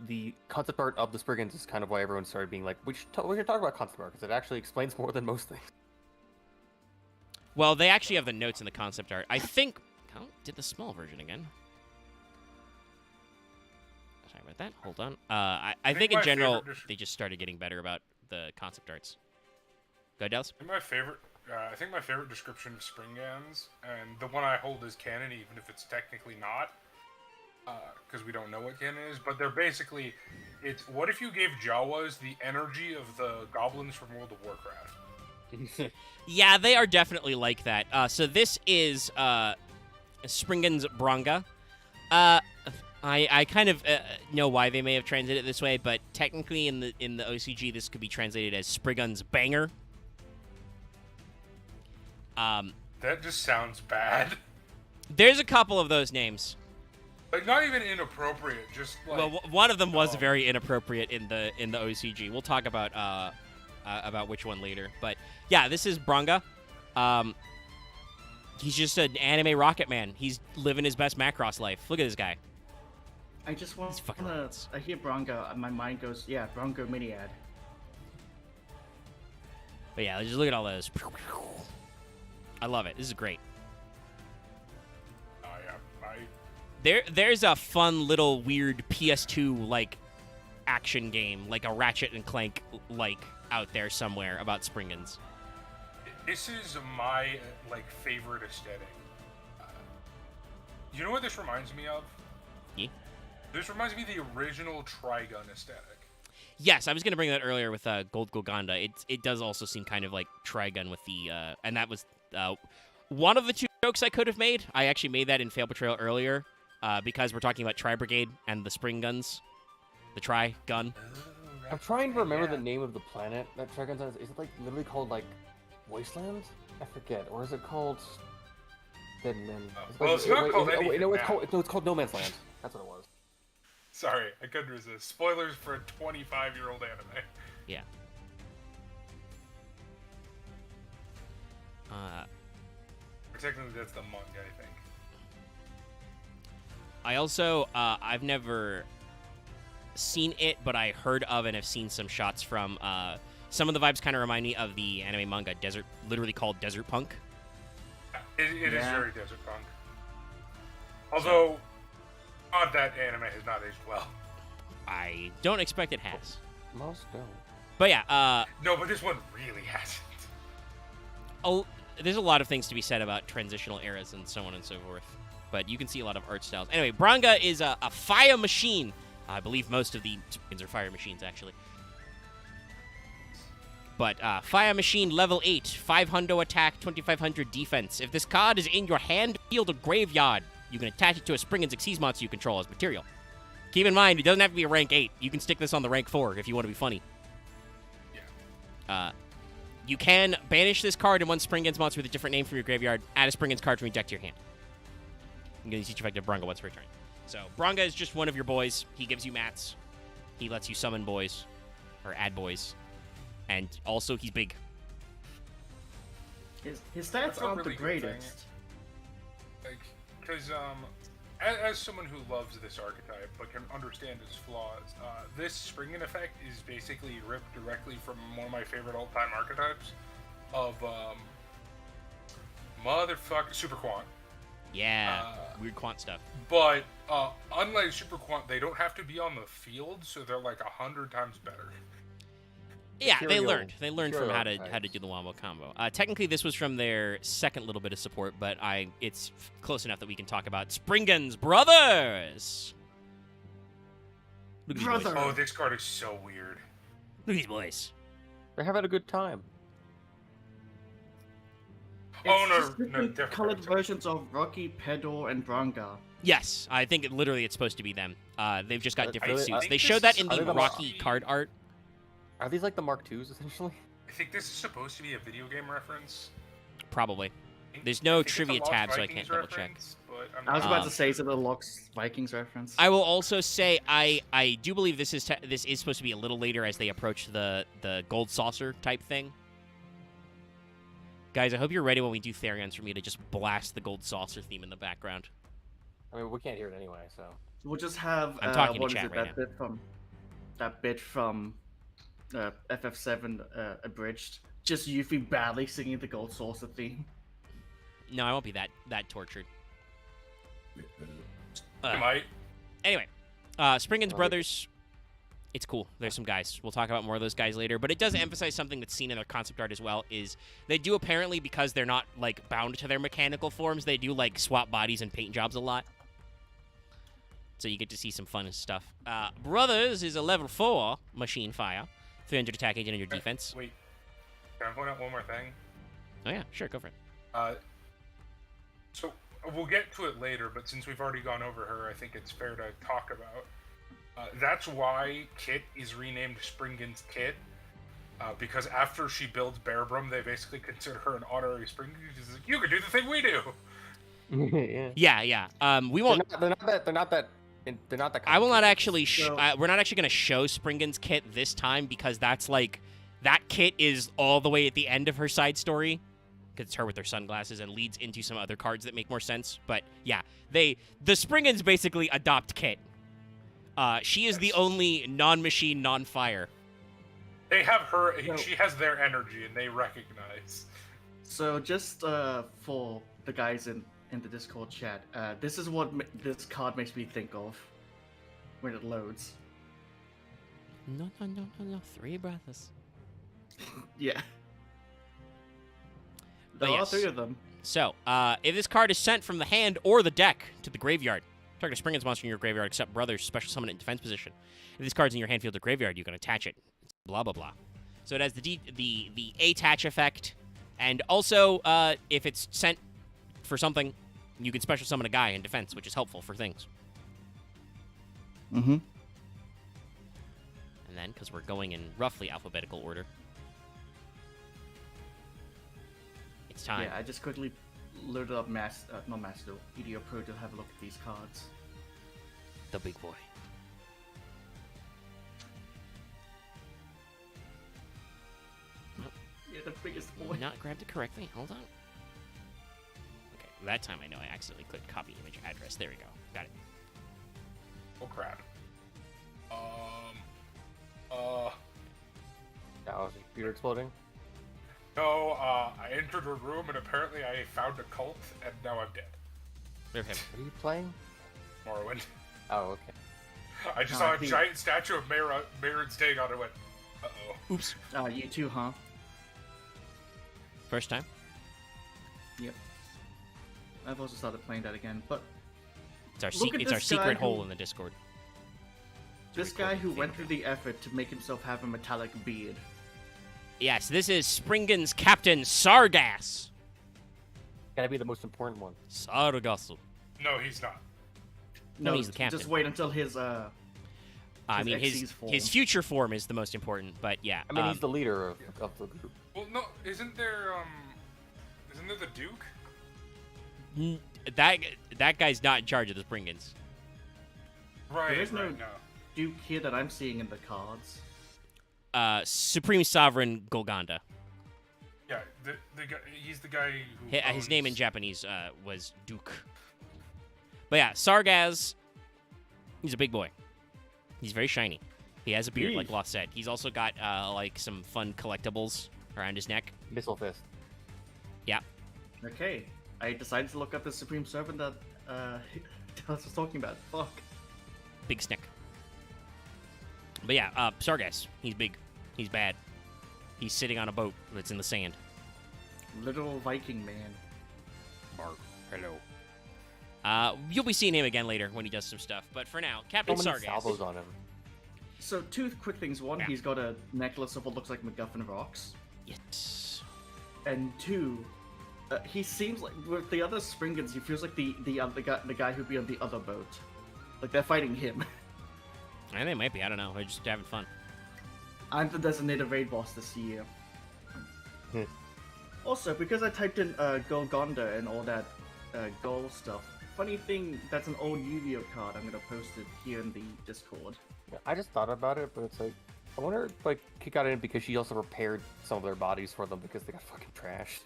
The concept art of the Spriggans is kind of why everyone started being like, we should talk about concept art, because it actually explains more than most things. Well, they actually have the notes in the concept art. I think... Oh, did the small version again. Sorry about that. Hold on. I think in my general, favorite they just started getting better about the concept arts. Go, Dels. I think my favorite description of Springans, and the one I hold as canon, even if it's technically not, because we don't know what canon is, but they're basically, it's what if you gave Jawas the energy of the goblins from World of Warcraft? Yeah, they are definitely like that. So this is Springan's Bronga. I kind of know why they may have translated it this way, but technically in the OCG, this could be translated as Spriggan's Banger. That just sounds bad. There's a couple of those names. Like, not even inappropriate, just like... Well, one of them was very inappropriate in the OCG. We'll talk about which one later. But yeah, this is Bronga. He's just an anime rocket man. He's living his best Macross life. Look at this guy. I just want fucking to. nuts. I hear Bronco, and my mind goes, yeah, Bronco mini ad. But yeah, just look at all those. I love it. This is great. Oh, yeah. There's a fun little weird PS2 like action game, like a Ratchet and Clank like out there somewhere about Springans. This is my, like, favorite aesthetic. You know what this reminds me of? Yeah. This reminds me of the original Trigun aesthetic. Yes, I was gonna bring that earlier with Gold Golganda. It does also seem kind of like Trigun with the and that was one of the two jokes I could have made. I actually made that in Fail Portrayal earlier because we're talking about Tri Brigade and the Spring Guns, the Tri Gun. I'm trying to remember the name of the planet that Trigun's on. Is it like literally called like Wasteland? I forget. Or is it called Dead Men? Well, it's not called anything No, now. it's called No Man's Land. That's what it was. Sorry, I couldn't resist. Spoilers for a 25-year-old anime. Yeah. Technically, that's the manga, I think. I also I've never seen it, but I heard of and have seen some shots from. Some of the vibes kind of remind me of the anime manga Desert, literally called Desert Punk. It is Yeah. very Desert Punk. Although, not that anime has not aged well. I don't expect it has. Most don't. But yeah, No, but this one really hasn't. there's a lot of things to be said about transitional eras and so on and so forth. But you can see a lot of art styles. Anyway, Bronga is a fire machine. I believe most of the Springans are fire machines, actually. But fire machine level 8, 500 attack, 2500 defense. If this card is in your hand, field, or graveyard, you can attach it to a Springan's Xyz monster you control as material. Keep in mind, it doesn't have to be a rank 8. You can stick this on the rank 4 if you want to be funny. Yeah. You can banish this card in one Springan's monster with a different name from your graveyard. Add a Springan's card from your deck to your hand. You can use each effective Bronga once per turn. So, Bronga is just one of your boys. He gives you mats. He lets you summon boys. Or add boys. And also, he's big. His That's stats a aren't really the good thing. greatest. Like, because, as someone who loves this archetype but can understand its flaws, this Springen effect is basically ripped directly from one of my favorite all-time archetypes of motherfucker Super Quant. Yeah, weird quant stuff. But unlike Super Quant, they don't have to be on the field, so they're like 100 times better. Yeah, they Material- learned. They learned from material how to types. do the wombo combo. Technically, this was from their second little bit of support, but it's close enough that we can talk about Springen's brothers. Look at these boys. Brother. Oh, this card is so weird. Look at these boys. They're having a good time. Oh, It's no, just no, different different colored cards. versions of Rocky, Pedor, and Brongar. Yes, I think literally it's supposed to be them. They've just got I different think suits. They this showed that is- in are the they the Rocky Rocky- card art. Are these like the Mark IIs essentially? I think this is supposed to be a video game reference. Probably. I think- There's no I think it's a trivia Lost tab, so I Vikings can't double check. reference, but I'm I was not- about to say, is it a Lost Vikings reference? I will also say I do believe this is supposed to be a little later as they approach the gold saucer type thing. Guys, I hope you're ready when we do Therions for me to just blast the gold saucer theme in the background. I mean, we can't hear it anyway, so. We'll just have I'm talking to what is chat it, right that bit from FF7 abridged. Just Yuffie badly singing the Gold Saucer theme. No, I won't be that tortured. I might. Anyway, Springen's brothers. It's cool. There's some guys. We'll talk about more of those guys later. But it does emphasize something that's seen in their concept art as well, is they do apparently, because they're not, like, bound to their mechanical forms, they do, like, swap bodies and paint jobs a lot. So you get to see some fun stuff. Brothers is a level 4 machine fire. 300 attack, 800 defense. Wait. Can I point out one more thing? Oh, yeah. Sure. Go for it. So we'll get to it later, but since we've already gone over her, I think it's fair to talk about. That's why Kit is renamed Springen's Kit, because after she builds Bearbrum, they basically consider her an honorary Springen. She's like, you can do the thing we do. Yeah. Yeah. We won't. They're not that. I will not complicated. actually. So- We're not actually going to show Springen's kit this time because that's like that kit is all the way at the end of her side story because it's her with her sunglasses and leads into some other cards that make more sense. But yeah, the Springens basically adopt Kit. She is the Yes. only non-machine, non-fire. They have her. So- She has their energy, and they recognize. So just for the guys in the Discord chat, this is what this card makes me think of when it loads. No. 3 brothers. Yeah. But There are yes. 3 of them. So, if this card is sent from the hand or the deck to the graveyard, target a Springen's monster in your graveyard except brothers, special summon it in defense position. If this card's in your hand, field, or graveyard, you can attach it. Blah, blah, blah. So it has the attach effect, and also, if it's sent for something, you can special summon a guy in defense, which is helpful for things. Mm-hmm. And then, because we're going in roughly alphabetical order, it's time. Yeah, I just quickly loaded up EDO Pro to have a look at these cards. The big boy. Yeah, the biggest boy. Not grabbed it correctly. Hold on. Okay, that time I know I accidentally clicked copy image address. There we go. Got it. Oh crap. That was your computer exploding. No, I entered a room and apparently I found a cult and now I'm dead. There him. What are you playing? Morrowind. Oh, okay. I just No, saw I a think- giant statue of Mayron staying on it and went, uh-oh. Oops. You too, huh? First time. Yep. I've also started playing that again, but It's our Look at it's our this guy secret who- hole in the Discord. this guy who went through the effort to make himself have a metallic beard. Yes, this is Springen's Captain Sargas. Gotta be the most important one. Sargasso. No, he's not. No, he's the captain. Just wait until his I mean, Xyz his form. future form is the most important, but yeah. I mean, he's the leader of the group. Well, no, isn't there the Duke? that guy's not in charge of the Springens. Right, There is no- right, no. Duke here that I'm seeing in the cards. Supreme Sovereign Golganda. Yeah, the guy, he's the guy who His name in owns- Japanese was Duke. But yeah, Sargaz, he's a big boy. He's very shiny. He has a beard, like Yeesh. Loth said. He's also got like some fun collectibles around his neck. Missile fist. Yeah. Okay, I decided to look up the Supreme Servant that Dallas was talking about. Fuck. Big snick. But yeah, Sargaz, he's big. He's bad. He's sitting on a boat that's in the sand. Little Viking man. Mark, hello. You'll be seeing him again later when he does some stuff. But for now, Captain So many Sargaz. salvos on him. So, two quick things. One, Yeah. he's got a necklace of what looks like MacGuffin rocks. Yes. And two, he seems like with the other Springans, he feels like the guy who'd be on the other boat. Like they're fighting him. And they might be. I don't know. They're just having fun. I'm the designated raid boss this year. Hmm. Also, because I typed in Golgonda and all that goal stuff, funny thing, that's an old Yu-Gi-Oh card. I'm gonna post it here in the Discord. Yeah, I just thought about it, but it's like, I wonder if like he got in because she also repaired some of their bodies for them because they got fucking trashed.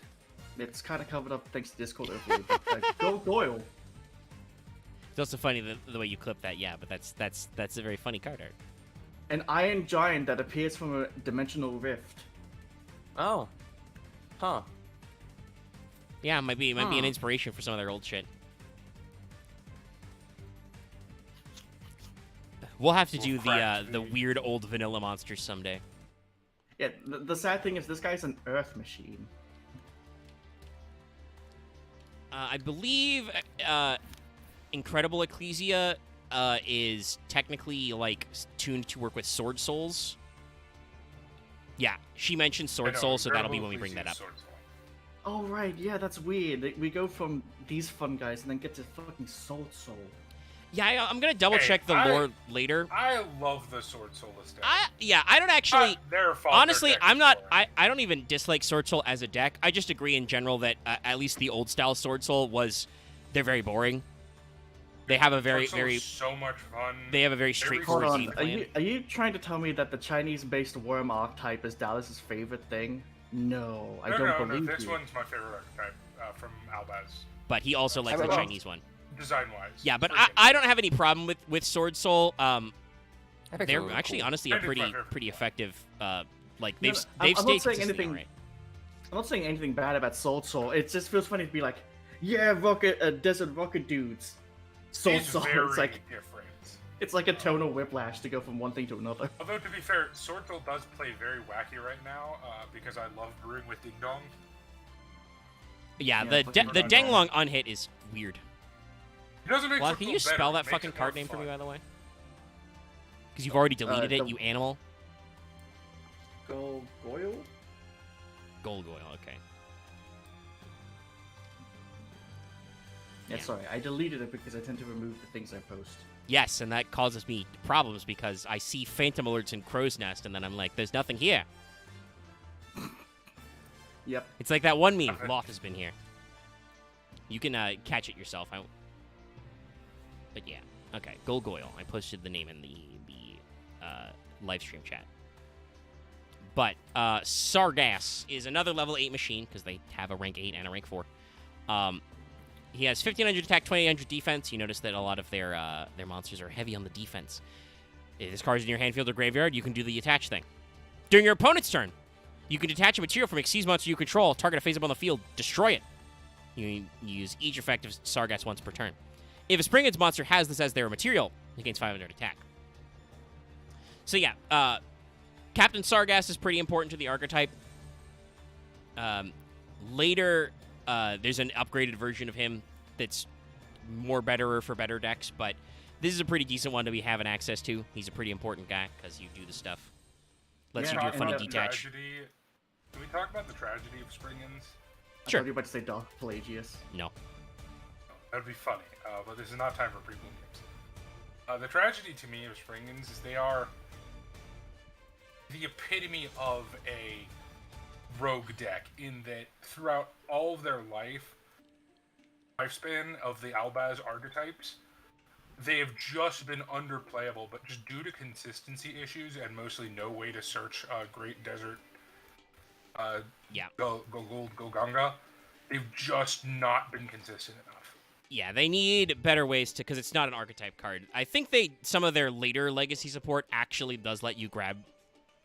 It's kind of covered up thanks to Discord overlay, but go Goyle. It's also funny the way you clip that. Yeah, but that's a very funny card art. An iron giant that appears from a dimensional rift. Oh. Huh. Yeah, it might be an inspiration for some of their old shit. We'll have to do the weird old vanilla monsters someday. Yeah, the sad thing is this guy's an earth machine. I believe Incredible Ecclesia is technically like tuned to work with Sword Souls. Yeah, she mentioned Sword Soul, so that'll be when we bring that up. Oh right, yeah, that's weird. We go from these fun guys and then get to fucking Soul Soul. Yeah, I'm gonna double check the lore later. I love the Sword Soul aesthetic. I don't actually. They're fun. Honestly, Their I'm deck is not. boring. I don't even dislike Sword Soul as a deck. I just agree in general that at least the old style Sword Soul they're very boring. They have a very Sword Soul is so much fun. They have a very Very straightforward Hold game on, plan. are you trying to tell me that the Chinese-based worm archetype is Dallas's favorite thing? No, I don't believe this you. one's my favorite archetype from Albaz, But he also likes the well, Chinese one. design-wise. Yeah, but Freaking- I don't have any problem with Sword Soul. I think They're really actually cool. honestly a I think it's my favorite pretty one. effective. Like No, they've no, they've I'm stayed not saying consistently anything- alright. I'm not saying anything bad about Soul Soul. It just feels funny to be like, yeah, desert rocket dudes. Soul It's Soul. very It's like different. it's like a tonal whiplash to go from one thing to another. Although to be fair, Sword Soul does play very wacky right now because I love brewing with Ding Dong. Yeah, Yeah, the fucking the Ding Danglong unhit is weird. It doesn't make Well, Sword can Soul you better, spell it that makes fucking it card more name for me, fun. by the way? Because you've already deleted it, the- you animal. Goyle? Golgoyle, okay. Yeah, Yeah. sorry, I deleted it because I tend to remove the things I post. Yes, and that causes me problems because I see phantom alerts in Crow's Nest, and then I'm like, there's nothing here. Yep. It's like that one meme, Okay. Loth has been here. You can catch it yourself. But yeah, okay, Golgoyle. I posted the name in the live stream chat. But Sargas is another level 8 machine, because they have a rank 8 and a rank 4. He has 1,500 attack, 2,800 defense. You notice that a lot of their monsters are heavy on the defense. If this card's in your hand, field, or graveyard, you can do the attach thing. During your opponent's turn, you can detach a material from a Xyz monster you control, target a face up on the field, destroy it. You use each effect of Sargas once per turn. If a Springans monster has this as their material, it gains 500 attack. So yeah, Captain Sargas is pretty important to the archetype. Later, there's an upgraded version of him that's more betterer for better decks, but this is a pretty decent one to be having access to. He's a pretty important guy because you do the stuff. Lets you do a and funny the detach. Tragedy. Can we talk about the tragedy of Springans? I Sure. thought you were about to say Dark Pelagius. No. That'd be funny, but this is not time for prequel games. The tragedy to me of Springans is they are the epitome of a rogue deck in that throughout all of their lifespan of the Albaz archetypes, they have just been underplayable, but just due to consistency issues and mostly no way to search Great Desert Yeah. Golganga, they've just not been consistent enough. Yeah, they need better ways to, because it's not an archetype card. I think some of their later legacy support actually does let you grab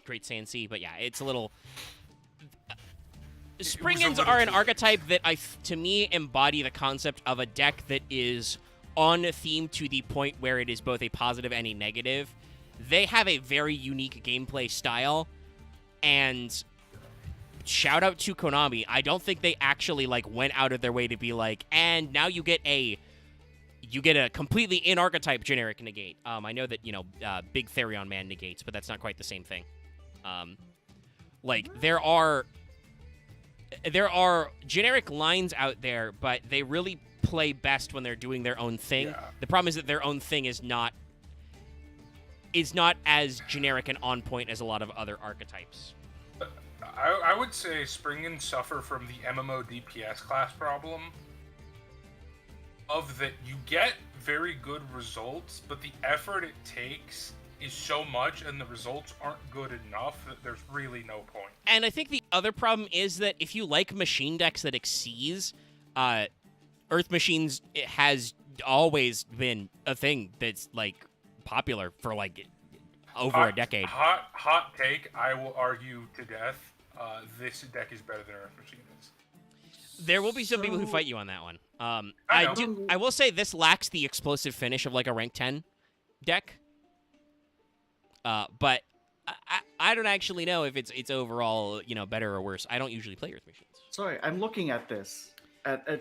Great Saiyan Sea, but yeah, it's a little. Springans are an archetype that to me, embody the concept of a deck that is on theme to the point where it is both a positive and a negative. They have a very unique gameplay style, and shout out to Konami. I don't think they actually went out of their way to be like, and now you get a completely in-archetype generic negate. I know that Big Therion Man negates, but that's not quite the same thing. There are generic lines out there, but they really play best when they're doing their own thing. Yeah. The problem is that their own thing is not as generic and on point as a lot of other archetypes. I would say Springans suffer from the MMO DPS class problem of that you get very good results, but the effort it takes is so much and the results aren't good enough that there's really no point. And I think the other problem is that if you like machine decks that exceeds, Earth Machines has always been a thing that's popular for over a decade. Hot take, I will argue to death, this deck is better than Earth Machines. There will be some people who fight you on that one. I I will say this lacks the explosive finish of a rank 10 deck. But I don't actually know if it's overall better or worse. I don't usually play Earth Machines. Sorry, I'm looking at this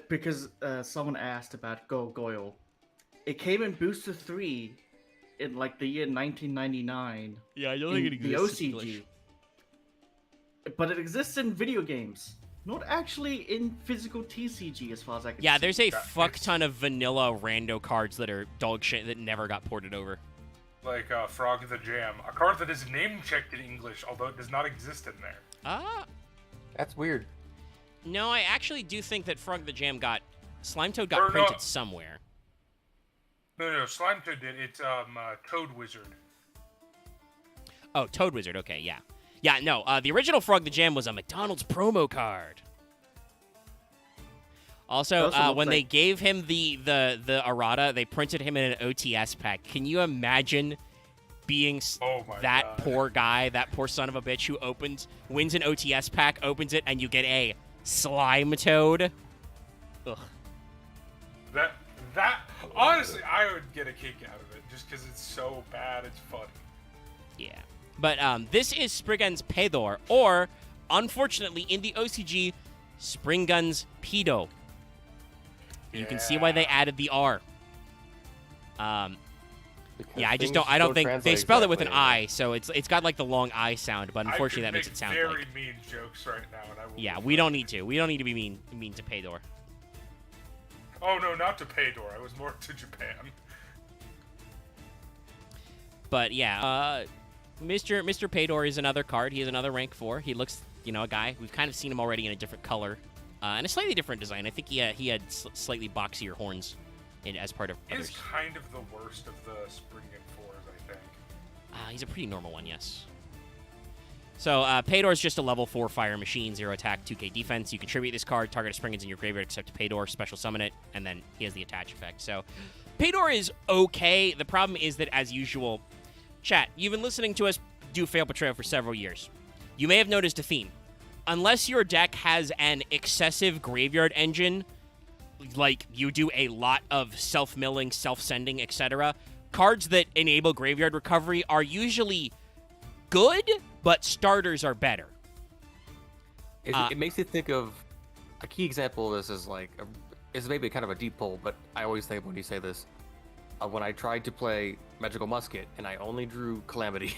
because someone asked about Goyle. It came in Booster 3 in the year 1999. Yeah, I don't in the OCG. But it exists in video games, not actually in physical TCG, as far as I can see. Yeah, there's a fuck ton of vanilla rando cards that are dog shit that never got ported over. Like Frog the Jam, a card that is name-checked in English, although it does not exist in there. That's weird. No, I actually do think that Frog the Jam Slimetoad got printed somewhere. No, Slimetoad did. It's Toad Wizard. Oh, Toad Wizard. Okay, yeah. Yeah, no, the original Frog the Jam was a McDonald's promo card. Also, when they gave him the errata, they printed him in an OTS pack. Can you imagine being that poor guy, that poor son of a bitch who wins an OTS pack, opens it, and you get a Slimetoad? Ugh. That honestly, I would get a kick out of it just because it's so bad. It's funny. Yeah. But this is Spriggan's Pedor, or, unfortunately, in the OCG, Springgun's Pedo. You can see why they added the R. Yeah, I don't think they spelled it with an I, so it's got the long I sound, but unfortunately that makes it sound very mean jokes right now, and I will. Yeah, we don't need to. We don't need to be mean to Pedor. Oh no, not to Pedor. I was more to Japan. But yeah, Mr. Pedor is another card. He is another rank 4. He looks, a guy. We've kind of seen him already in a different color. And a slightly different design. I think he had slightly boxier horns as part of others. He's kind of the worst of the Springan 4s, I think. He's a pretty normal one, yes. So, Pedor is just a level 4 fire machine, 0 attack, 2k defense. You contribute this card, target a Springans in your graveyard except Pedor, special summon it, and then he has the attach effect. So, Pedor is okay. The problem is that, as usual, chat, you've been listening to us do Fail Portrayal for several years. You may have noticed a theme. Unless your deck has an excessive graveyard engine, like you do a lot of self-milling, self-sending, etc., cards that enable graveyard recovery are usually good, but starters are better. It makes you think of a key example of this is maybe kind of a deep pull, but I always think when you say this, when I tried to play Magical Musket and I only drew Calamity.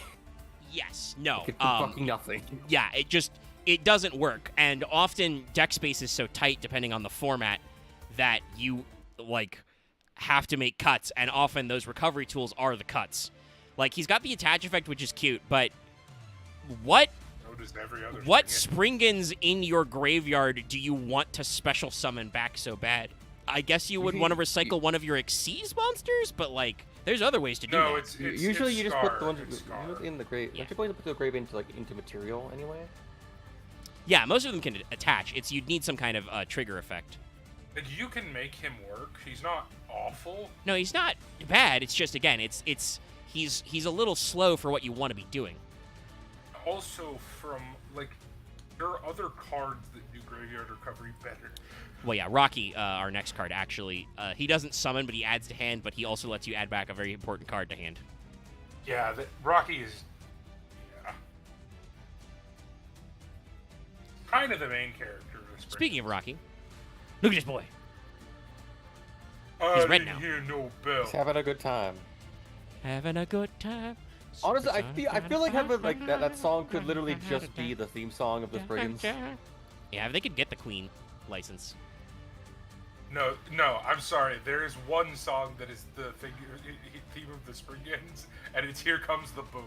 Yes, no. I could do fucking nothing. Yeah, it doesn't work, and often deck space is so tight, depending on the format, that you, have to make cuts, and often those recovery tools are the cuts. He's got the attach effect, which is cute, but what Springans in your graveyard do you want to special summon back so bad? I guess you would want to recycle one of your Xyz monsters, but, there's other ways to do that. No, it's usually you just put the ones usually in the grave. Yeah. Aren't you going to put the grave into material anyway? Yeah, most of them can attach. You'd need some kind of trigger effect. And you can make him work. He's not awful. No, he's not bad. It's just again, he's a little slow for what you want to be doing. Also, from like, there are other cards that do graveyard recovery better. Well, yeah, Rocky, our next card actually, he doesn't summon, but he adds to hand, but he also lets you add back a very important card to hand. Yeah, Rocky is kind of the main character of this. Speaking of Rocky, look at this boy. He's red now. Hear no bell. He's having a good time. Having a good time. Honestly, I feel like having like that song could literally just be the theme song of the Spriggans. Yeah, if they could get the Queen license. No, I'm sorry. There is one song that is the theme of the Spriggans, and it's "Here Comes the Boom."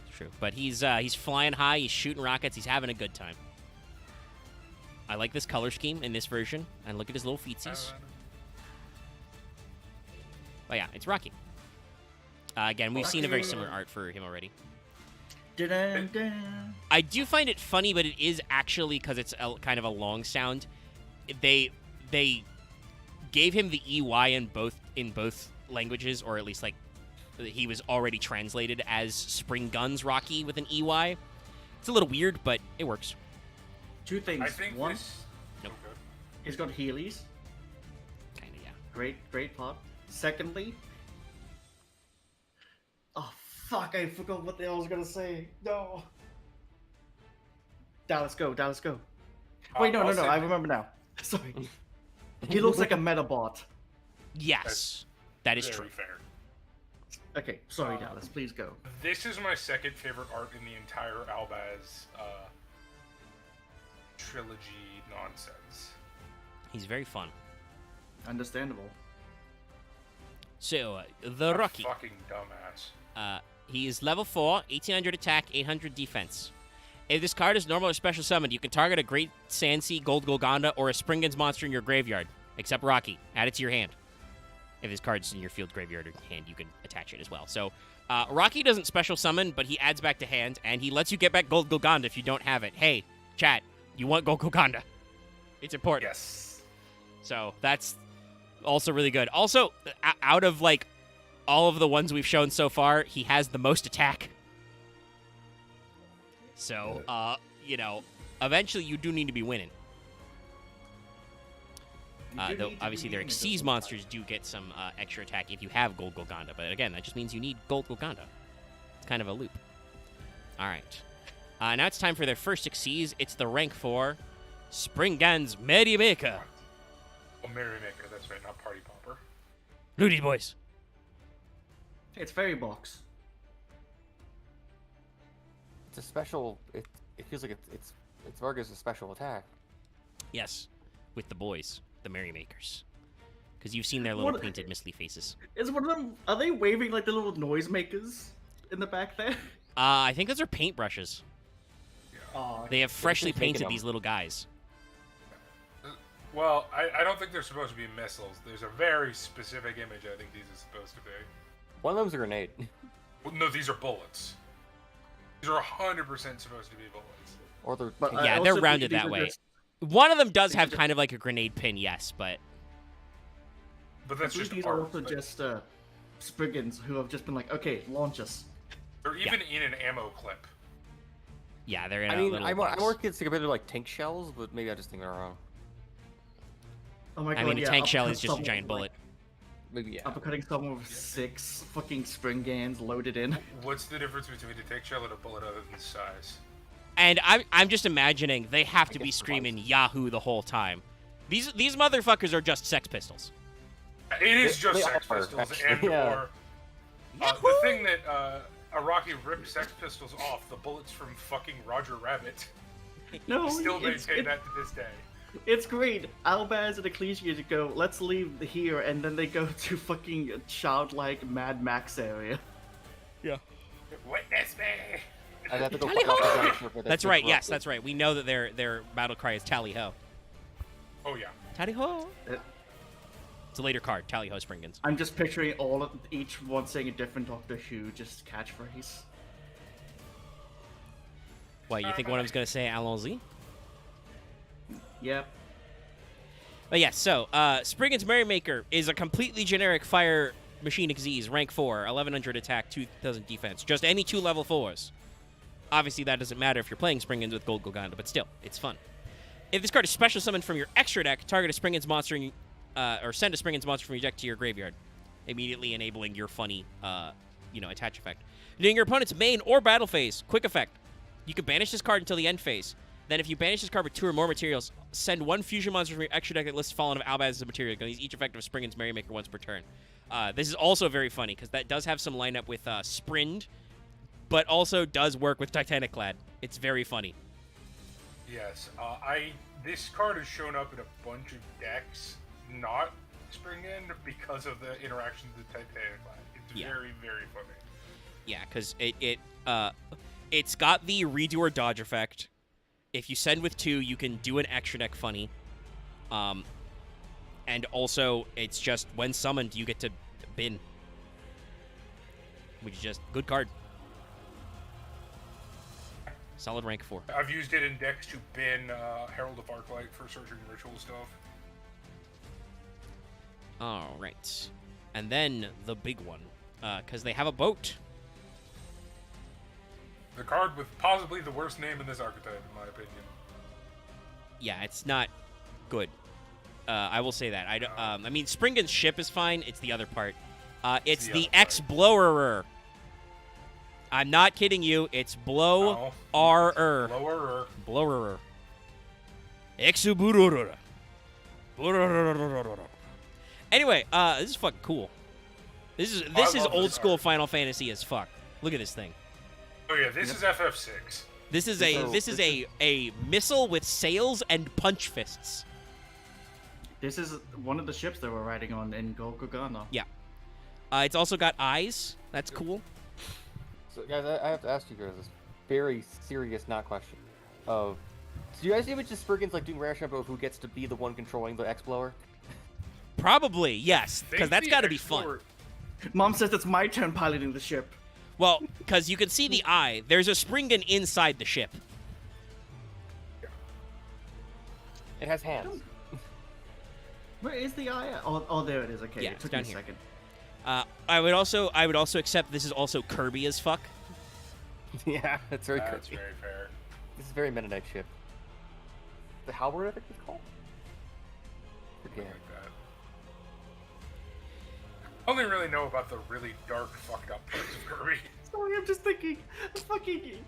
It's true, but he's flying high. He's shooting rockets. He's having a good time. I like this color scheme in this version, and look at his little feetsies. But yeah, it's Rocky. Again, we've seen a very similar art for him already. Dun-dun-dun. I do find it funny, but it is actually, because it's kind of a long sound, they gave him the EY in both languages, or at least like he was already translated as Spring Guns Rocky with an EY. It's a little weird, but it works. Two things. I think One, this. Nope. Okay. he's got Heelys. Kinda, yeah. Great plot. Secondly, oh fuck, I forgot what the hell I was gonna say. No. Dallas, go. Wait, no, I remember now. Sorry. He looks like a Metabot. Yes, that is Very true. fair. Okay, sorry, Dallas, please go. This is my second favorite art in the entire Albaz trilogy nonsense. He's very fun. Understandable. So, the Rocky. Fucking dumbass. He is level 4, 1800 attack, 800 defense. If this card is normal or special summoned, you can target a Great Sansi, Gold Golgonda, or a Springans monster in your graveyard, except Rocky. Add it to your hand. If this card's in your field, graveyard, or hand, you can attach it as well. So, Rocky doesn't special summon, but he adds back to hand, and he lets you get back Gold Golgonda if you don't have it. Hey, chat, you want Gold Golgonda. It's important. Yes. So, that's also really good. Also, out of, like, all of the ones we've shown so far, he has the most attack. So, eventually you do need to be winning. Though, obviously, their Xyz monsters do get some extra attack if you have Gold Golgonda. But again, that just means you need Gold Golgonda. It's kind of a loop. All right. Now it's time for their first Xyz. It's the rank 4 Springans Merrymaker. Oh, Merrymaker, that's right, not Party Popper. Loody boys. It's Fairy Box. It's a special. It feels like it's Vargas' special attack. Yes, with the boys, the Merrymakers. Because you've seen their little painted misty faces. Is one of them? Are they waving like the little noisemakers in the back there? I think those are paintbrushes. Oh, They have freshly just making painted them. these little guys. Well, I don't think they're supposed to be missiles. There's a very specific image I think these are supposed to be. One of them's a grenade. Well, no, these are bullets. These are 100% supposed to be bullets. Or they're But I Yeah, also they're think rounded these that are way. just- One of them does These have are kind of like a grenade pin, yes, but But I that's believe just these art. are also just Spriggans who have just been like, okay, launch us. They're even in an ammo clip. yeah, they're in I a mean, little I'm box. more kids think of it like tank shells, but maybe I just think they're wrong. Oh my god, I mean, a yeah, tank shell uppercut is just a someone giant with, bullet. Maybe yeah. Uppercutting someone with 6 fucking Springans loaded in. What's the difference between a tank shell and a bullet other than size? And I'm just imagining they have to be guess screaming Yahoo the whole time. These motherfuckers are just Sex Pistols. It is They- just they Sex are, Pistols, actually, and yeah. or the thing that Araki ripped Sex Pistols off, the bullets from fucking Roger Rabbit. No, Still it's, maintain that to this day. it's great. Albaz and Ecclesia to go, let's leave here, and then they go to fucking childlike Mad Max area. Witness me! I'd have to go Tally fuck off ho! the dinosaur for That's this right. book. Yes, that's right. We know that their battle cry is Tally Ho. Oh yeah. Tally Ho. It- It's a later card. Tally Ho Springans. I'm just picturing each one saying a different Doctor Who just catchphrase. Why, you think one of them's gonna say Allons-y? Yep. But yes, so Spriggan's Merrymaker is a completely generic fire machine Xyz, rank 4, 1100 attack, 2000 defense. Just any 2 level 4s. Obviously, that doesn't matter if you're playing Spriggan's with Gold Golganda, but still, it's fun. If this card is special summoned from your extra deck, target a Spriggan's monster or send a Spriggan's monster from your deck to your graveyard, immediately enabling your funny, attach effect. During your opponent's main or battle phase, quick effect. You can banish this card until the end phase. Then if you banish this card with 2 or more materials, send 1 fusion monster from your extra deck that lists Fallen of Albaz as a material. You can use each effect of Spriggan's Merrymaker once per turn. This is also very funny, because that does have some lineup with Sprind, but also does work with Titanic Clad. It's very funny. Yes, this card has shown up in a bunch of decks, not Spriggan, because of the interaction with the Titanic Clad. It's very, very funny. Yeah, because it's got the redo or dodge effect. If you send with 2, you can do an extra deck funny. And also, it's just, when summoned, you get to bin. Which is just, good card. Solid rank 4. I've used it in decks to bin Herald of Arclight for searching ritual stuff. Alright. And then, the big one. Because they have a boat. The card with possibly the worst name in this archetype, in my opinion. Yeah, it's not good. I will say that. I mean, Spriggan's ship is fine. It's the other part. It's the X-Blowerer. I'm not kidding you. It's Blow-R-er. Blowerer. Blowerer. Exubururura. Anyway, this is fucking cool. This is old school Final Fantasy as fuck. Look at this thing. Oh yeah, this is FF6. This is a missile with sails and punch fists. This is one of the ships that we're riding on in Gold Golganda. Yeah. It's also got eyes. That's cool. So, guys, I have to ask you guys this very serious not question. Do you guys even just Spriggan's like doing ration about who gets to be the one controlling the X-Blower? Probably, yes, because that's got to be fun. Mom says it's my turn piloting the ship. Well, because you can see the eye. There's a Spriggan inside the ship. It has hands. Where is the eye at? Oh, there it is. Okay, Yeah, it it's took me down a here. second. I would also accept this is also Kirby as fuck. Yeah, that's very That's creepy. very fair. This is a very Mennonite ship. The Halberd, I think it's called? Something Forget. like that. I only really know about the really dark, fucked up parts of Kirby. Sorry, I'm just thinking.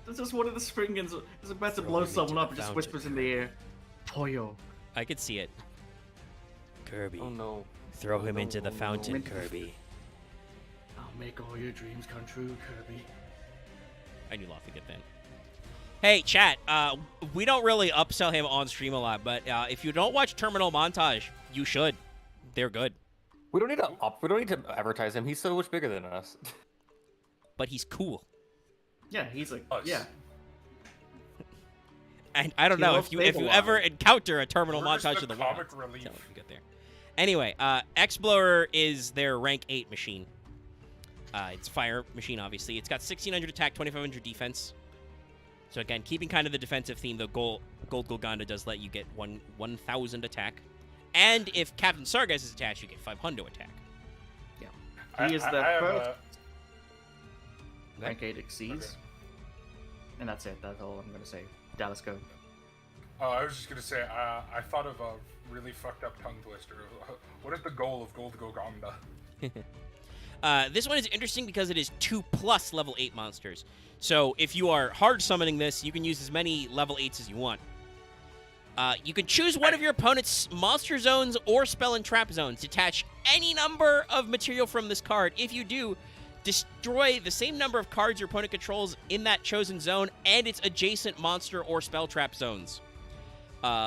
This is one of the Spriggans is about to blow him into someone the up and just fountain. whispers in the air. Toyo. I could see it. Kirby. Oh no. Throw him No, into the no, fountain, no. Kirby. I'll make all your dreams come true, Kirby. I knew Law would get that. Hey, chat. We don't really upsell him on stream a lot, but if you don't watch Terminal Montage, you should. They're good. We don't need to advertise him. He's so much bigger than us. But he's cool. Yeah, he's like, Us. yeah. And I don't know if you ever encounter a Terminal Where's Montage the of the wild. comic relief? Tell me if you get there. Anyway, X-Blower is their rank 8 machine. It's fire machine, obviously. It's got 1600 attack, 2500 defense. So again, keeping kind of the defensive theme, though Gold Golganda does let you get 1000 attack. And if Captain Sargas is attached, you get 500 attack. He is the first rank 8 exceeds. Okay. And that's it. That's all I'm going to say. Dallas, go. I was just gonna say, I thought of a really fucked up tongue twister. What is the goal of Gold Golganda? This one is interesting because it is 2+ level 8 monsters. So if you are hard summoning this, you can use as many level 8s as you want. You can choose one of your opponent's monster zones or spell and trap zones. Detach any number of material from this card. If you do, destroy the same number of cards your opponent controls in that chosen zone and its adjacent monster or spell trap zones.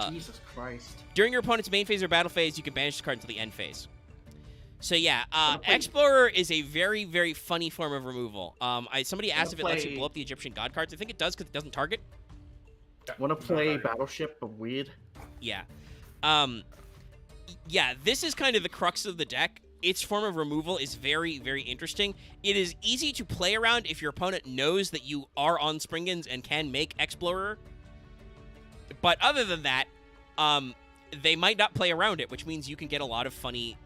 Jesus Christ. During your opponent's main phase or battle phase, you can banish the card until the end phase. So yeah, Explorer is a very, very funny form of removal. Somebody asked if it lets you blow up the Egyptian god cards. I think it does because it doesn't target. Want to play Battleship, but weird? Yeah. Yeah, this is kind of the crux of the deck. Its form of removal is very, very interesting. It is easy to play around if your opponent knows that you are on Spriggans and can make Explorer. But other than that, they might not play around it, which means you can get a lot of funny,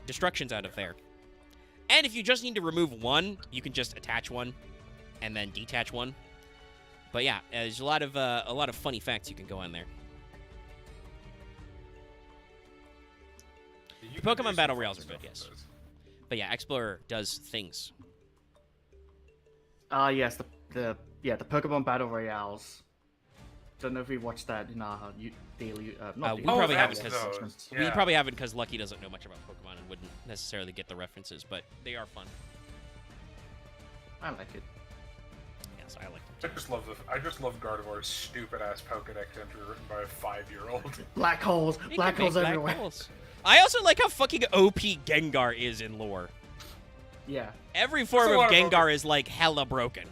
destructions out of there. And if you just need to remove one, you can just attach one and then detach one. But yeah, there's a lot of funny facts you can go on there. You The can do Pokemon some Battle fun Royales are stuff good, with yes. those. But yeah, Explorer does things. Yes, the Pokemon Battle Royales. Don't know if we watched that in our daily. Not We daily, probably but haven't that's because those. we Yeah. probably haven't because Lucky doesn't know much about Pokemon and wouldn't necessarily get the references, but they are fun. I like it. Yes, I like I them. just love Gardevoir's stupid ass Pokedex entry written by a 5-year-old. Black holes, You black can make holes everywhere. holes. I also like how fucking OP Gengar is in lore. Yeah. Every form There's a of lot of Gengar is like hella broken.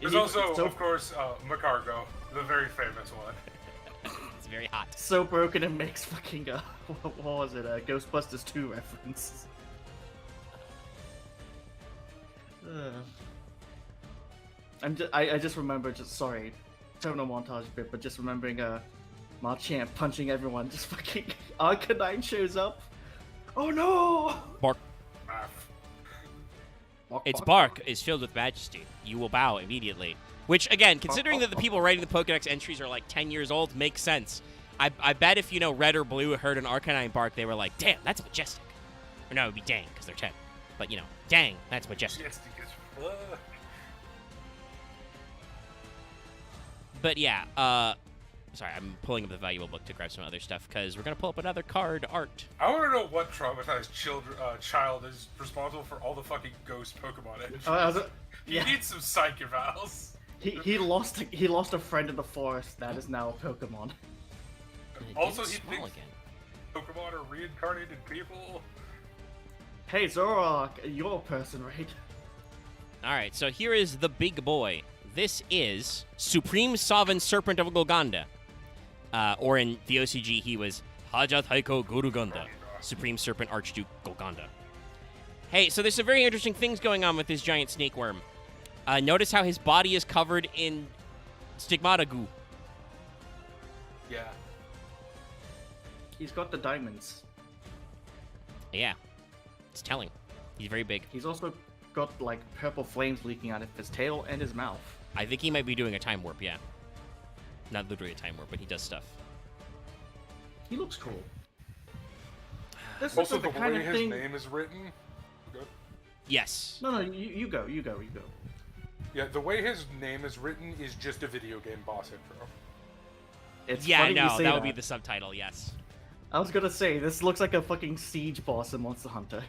There's It- also, it's so, of course, Macargo, the very famous one. It's very hot. so broken it makes fucking what was it? Ghostbusters 2 reference. I just remember sorry, terminal montage bit, but just remembering Machamp punching everyone. Just fucking Arcanine shows up. Oh no! Bark. Ah, Its bark is filled with majesty. You will bow immediately. Which, again, considering that the people writing the Pokedex entries are like 10 years old, makes sense. I bet if, Red or Blue heard an Arcanine bark, they were like, damn, that's majestic. Or no, it would be dang, because they're 10. But, dang, that's majestic. majestic as fuck. But yeah, sorry, I'm pulling up the valuable book to grab some other stuff, because we're going to pull up another card art. I want to know what traumatized child is responsible for all the fucking ghost Pokemon entries. He Yeah. needs some psych evals. He lost a friend in the forest that is now a Pokemon. Also, It's he small thinks again. Pokemon are reincarnated people. Hey Zoroark, you're a person, right? All right, so here is the big boy. This is Supreme Sovereign Serpent of Golgonda. Or in the OCG, he was Haja Taiko Goruganda, Supreme Serpent Archduke Golgonda. Hey, so there's some very interesting things going on with this giant snake worm. Notice how his body is covered in stigmata goo. Yeah. He's got the diamonds. Yeah, it's telling. He's very big. He's also got like purple flames leaking out of his tail and his mouth. I think he might be doing a time warp, yeah. Not literally a time warp, but he does stuff. He looks cool. This looks Also, like the the kind way of his thing. name is written. Good. Yes. No, you go. Yeah, the way his name is written is just a video game boss intro. It's Yeah, funny you no, say that would be the subtitle, yes. I was gonna say this looks like a fucking siege boss in Monster Hunter.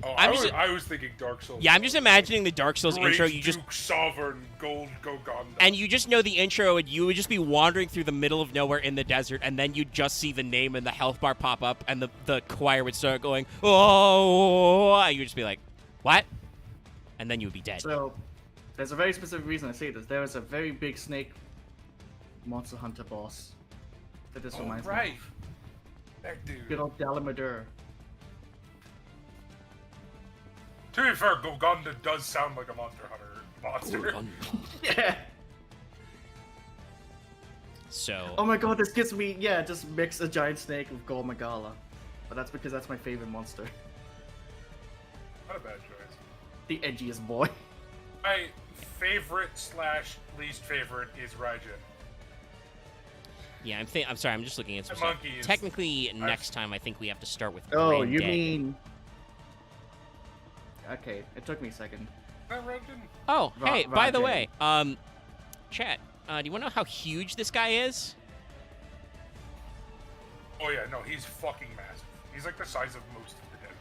Oh, I'm I just- was thinking Dark Souls. Yeah, I'm just imagining the Dark Souls Great intro. You just Duke Sovereign Gold Gogonda. and you just know the intro, and you would just be wandering through the middle of nowhere in the desert, and then you'd just see the name and the health bar pop up, and the choir would start going, oh, and you'd just be like, what? And then you would be dead. So there's a very specific reason I say this. There is a very big snake Monster Hunter boss that this reminds me right. of. That dude. Good old Dalamadur. To be fair, Gogonda does sound like a Monster Hunter monster. Yeah. So, Oh my god, this gives me just mix a giant snake with Gold Magala. But that's because that's my favorite monster. Not a bad choice. The edgiest boy. My favorite / least favorite is Raijin. yeah, I'm sorry, I'm just looking at some The stuff. monkey is- Technically, next time I think we have to start with Oh, Brain you Dead. mean... Okay, it took me a second. Is that Raijin? Oh, hey, by the Rajay. way, chat, do you want to know how huge this guy is? Oh yeah, no, he's fucking massive. He's like the size of most of the dead.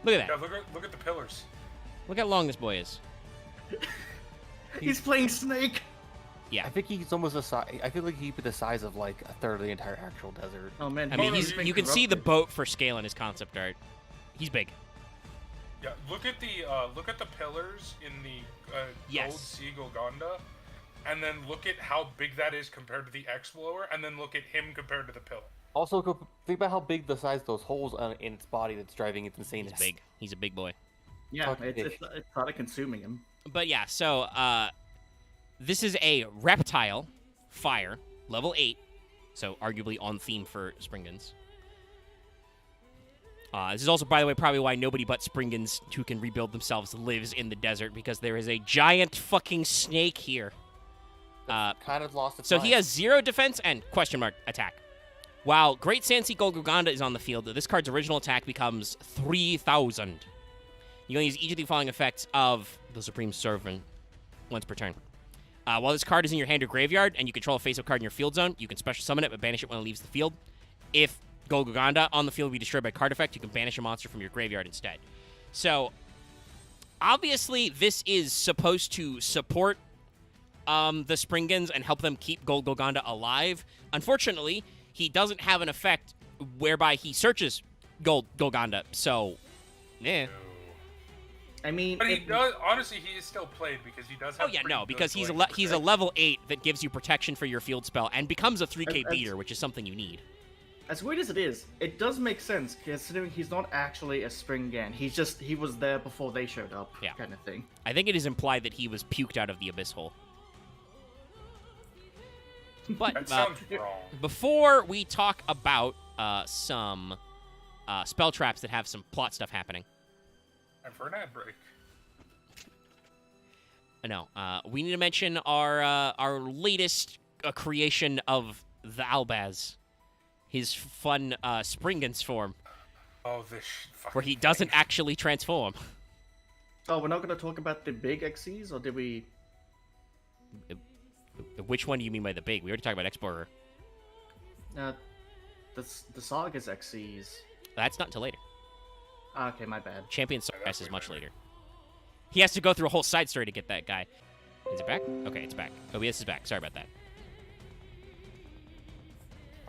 Look at Yeah, that. look at the pillars. Look how long this boy is. He's playing Snake! Yeah. I think he's almost the size. I feel like he'd be the size of like a third of the entire actual desert. Oh man, I mean, no, he's been you can see the corrupted. boat for scale in his concept art. He's big. Yeah, look at the pillars in the Yes. Gold Sea Golgonda, and then look at how big that is compared to the X-Blower, and then look at him compared to the pillar. Also, think about how big the size of those holes in its body that's driving its insaneness. He's big. He's a big boy. Yeah, fucking it's started consuming him. But yeah, so this is a reptile fire. level 8, so arguably on theme for Springans. This is also, by the way, probably why nobody but Springans who can rebuild themselves lives in the desert, because there is a giant fucking snake here. Kind of lost its So mind. he has 0 defense and question mark attack. While Great Sansi Golgoganda is on the field, this card's original attack becomes 3,000. You can use each of the following effects of the Supreme Servant once per turn. While this card is in your hand or graveyard, and you control a face-up card in your field zone, you can special summon it but banish it when it leaves the field. If Golgoganda on the field will be destroyed by card effect, you can banish a monster from your graveyard instead. So, obviously, this is supposed to support the Springans and help them keep Golgoganda alive. Unfortunately, he doesn't have an effect whereby he searches Golganda, so, yeah. I mean, But he does. Honestly, he is still played because he does have. Oh yeah, pretty no, good, because he's like, he's a level 8 that gives you protection for your field spell and becomes a 3K beater, which is something you need. as weird as it is, it does make sense considering he's not actually a Springan. He was there before they showed up, Yeah. kind of thing. I think it is implied that he was puked out of the abyss hole. But That sounds wrong. before we talk about some spell traps that have some plot stuff happening, And for an ad break. no, we need to mention our latest creation of the Albaz, his fun Springans form, Oh, this. where he doesn't actually transform. Oh, we're not going to talk about the big XCs, or did we? Which one do you mean by the big? We already talked about Explorer. The Saga's XCs. That's not until later. Okay, my bad. Champion that's Sargeras is way much better. later. He has to go through a whole side story to get that guy. Is it back? Okay, it's back. OBS is back. Sorry about that.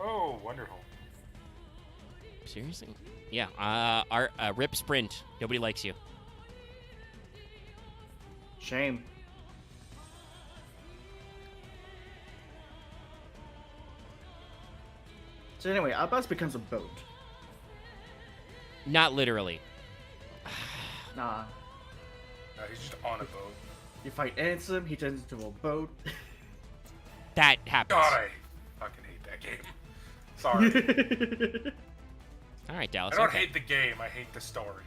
Oh, wonderful. Seriously? Yeah, our Rip Sprint. Nobody likes you. Shame. So anyway, Albaz becomes a boat. Not literally. Nah. He's just on a boat. You fight Ansem, he turns into a boat. That happens. God, I fucking hate that game. Sorry. All right, Dallas. I don't okay. hate the game. I hate the story.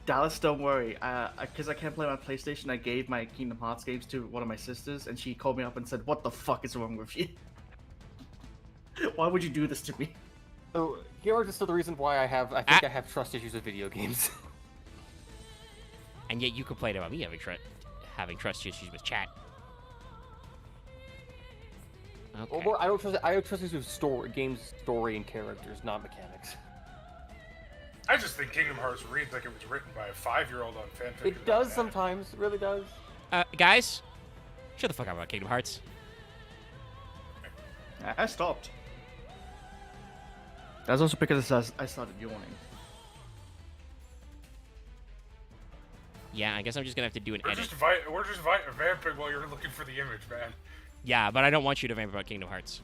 Dallas, don't worry. Because I can't play my PlayStation, I gave my Kingdom Hearts games to one of my sisters, and she called me up and said, "What the fuck is wrong with you? Why would you do this to me?" So here are just the reason why I have trust issues with video games. And yet you complain about me having trust issues with chat. Okay. Well, I have trust issues with story and characters, not mechanics. I just think Kingdom Hearts reads like it was written by a 5-year-old on fanfiction. It does sometimes, it really does. Guys, shut the fuck up about Kingdom Hearts. I stopped. That's also because I started yawning. Yeah, I guess I'm just gonna have to do an We're edit. just vamping while you're looking for the image, man. Yeah, but I don't want you to vamp about Kingdom Hearts.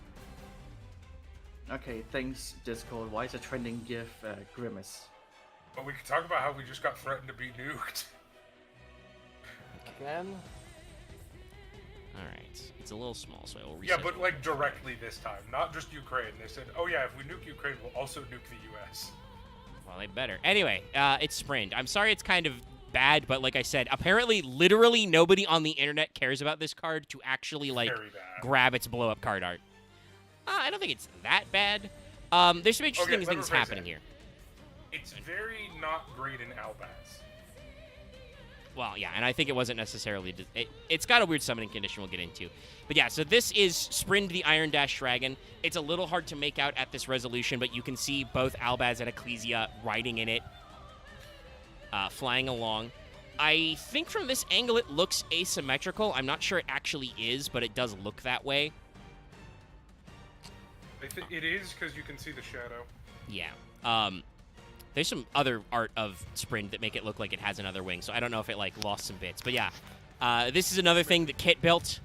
Okay, thanks, Discord. Why is a trending GIF Grimace? But we can talk about how we just got threatened to be nuked. Again? Alright. It's a little small, so I will Yeah, resize but it. like directly this time, not just Ukraine. They said, "Oh yeah, if we nuke Ukraine, we'll also nuke the U.S." Well, they better. Anyway, it's Sprint. I'm sorry it's kind of bad, but like I said, apparently literally nobody on the internet cares about this card to actually, like, Very bad. grab its blow-up card art. I don't think it's that bad. There's some interesting let me things rephrase happening that. here. It's very not great in Albaz. Well, yeah, and I think it wasn't necessarily... It's got a weird summoning condition we'll get into. But yeah, so this is Sprind the Iron Dash Dragon. It's a little hard to make out at this resolution, but you can see both Albaz and Ecclesia riding in it, flying along. I think from this angle it looks asymmetrical. I'm not sure it actually is, but it does look that way. It is because you can see the shadow. Yeah. There's some other art of Sprind that make it look like it has another wing, so I don't know if it, like, lost some bits. But yeah, this is another thing that Kit built.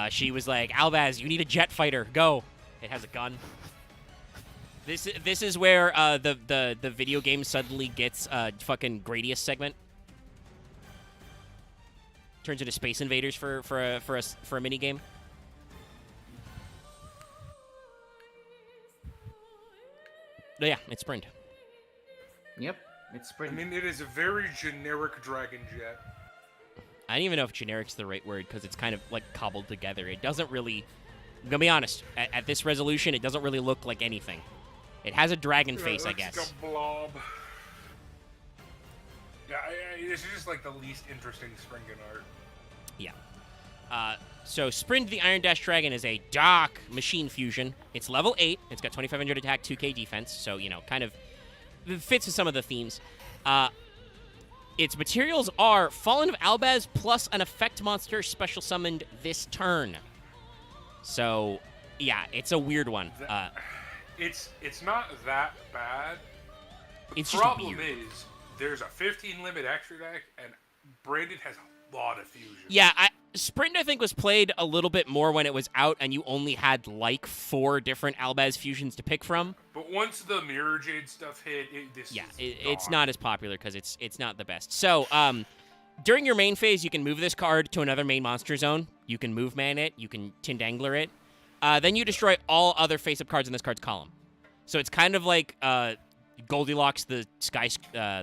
She was like, Albaz, you need a jet fighter. Go. It has a gun. This is where the video game suddenly gets a fucking Gradius segment. Turns into Space Invaders for a mini game. Yeah, it's Sprint. Yep, it's I spring. mean, it is a very generic Dragon Jet. I don't even know if generic's the right word because it's kind of like cobbled together. It doesn't really. I'm gonna be honest. At this resolution, it doesn't really look like anything. It has a dragon face, I It looks guess. like a blob. Yeah, it's just like the least interesting Springen art. Yeah. So Sprint the Iron Dash Dragon is a dark machine fusion. It's level 8. It's got 2500 attack, 2k defense. So, you know, kind of it fits with some of the themes. Its materials are Fallen of Albaz plus an effect monster special summoned this turn. So, yeah, it's a weird one. It's not that bad. The It's just problem weird. is there's a 15 limit extra deck, and Branded has a lot of fusion. Yeah, Sprint, I think, was played a little bit more when it was out, and you only had, like, 4 different Albaz fusions to pick from. But once the Mirror Jade stuff hit, It's gone. not as popular because it's not the best. So, during your main phase, you can move this card to another main monster zone. You can move man it. You can Tindangler it. Then you destroy all other face-up cards in this card's column. So it's kind of like Goldilocks, the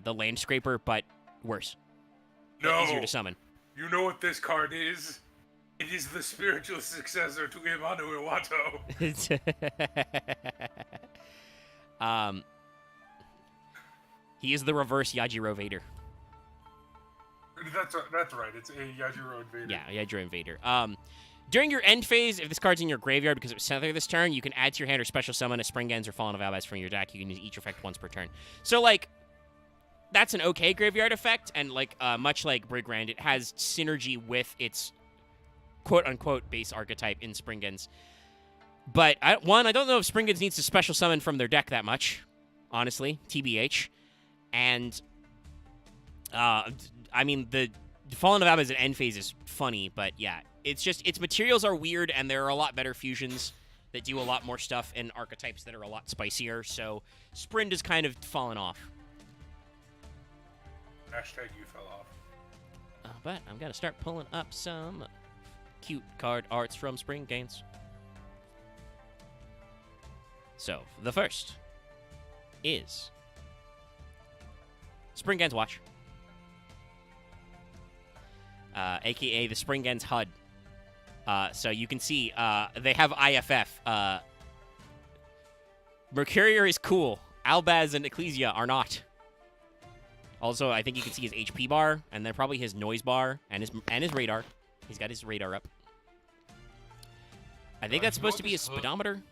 land scraper, but worse. No, Easier to summon. you know what this card is? It is the spiritual successor to Imanu Iwato. He is the reverse Yajiro Vader. That's right. It's a Yajiro Invader. Yeah, Yajiro Vader. During your end phase, if this card's in your graveyard because it was sent there this turn, you can add to your hand or special summon a Springens or Fallen of Albaz from your deck. You can use each effect once per turn. So, like, that's an okay graveyard effect, and, like, much like Brigand, it has synergy with its quote-unquote base archetype in Springens. But, I don't know if Springens needs to special summon from their deck that much, honestly, TBH. And, I mean, the Fallen of Albaz at end phase is funny, but, yeah. It's just, its materials are weird, and there are a lot better fusions that do a lot more stuff and archetypes that are a lot spicier, so Sprint has kind of fallen off. Hashtag you fell off. But I'm going to start pulling up some cute card arts from Spring Gains. So, the first is Spring Gains Watch, a.k.a. the Spring Gains HUD. So you can see they have IFF. Mercurier is cool. Albaz and Ecclesia are not. Also, I think you can see his HP bar, and then probably his noise bar, and his radar. He's got his radar up. I think that's supposed to be a speedometer.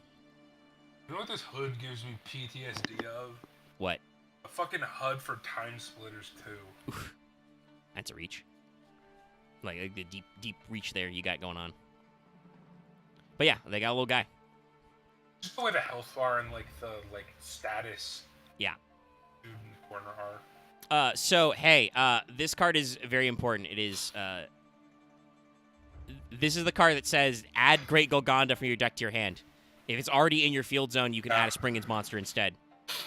You know what this hood gives me PTSD of? What? A fucking HUD for Time Splitters 2. That's a reach. Like the deep reach there you got going on. But yeah, they got a little guy. Just the way the health bar and like the status. Yeah. In the corner are. So hey, this card is very important. It is this is the card that says add Great Golgonda from your deck to your hand. If it's already in your field zone, you can add a Springens monster instead.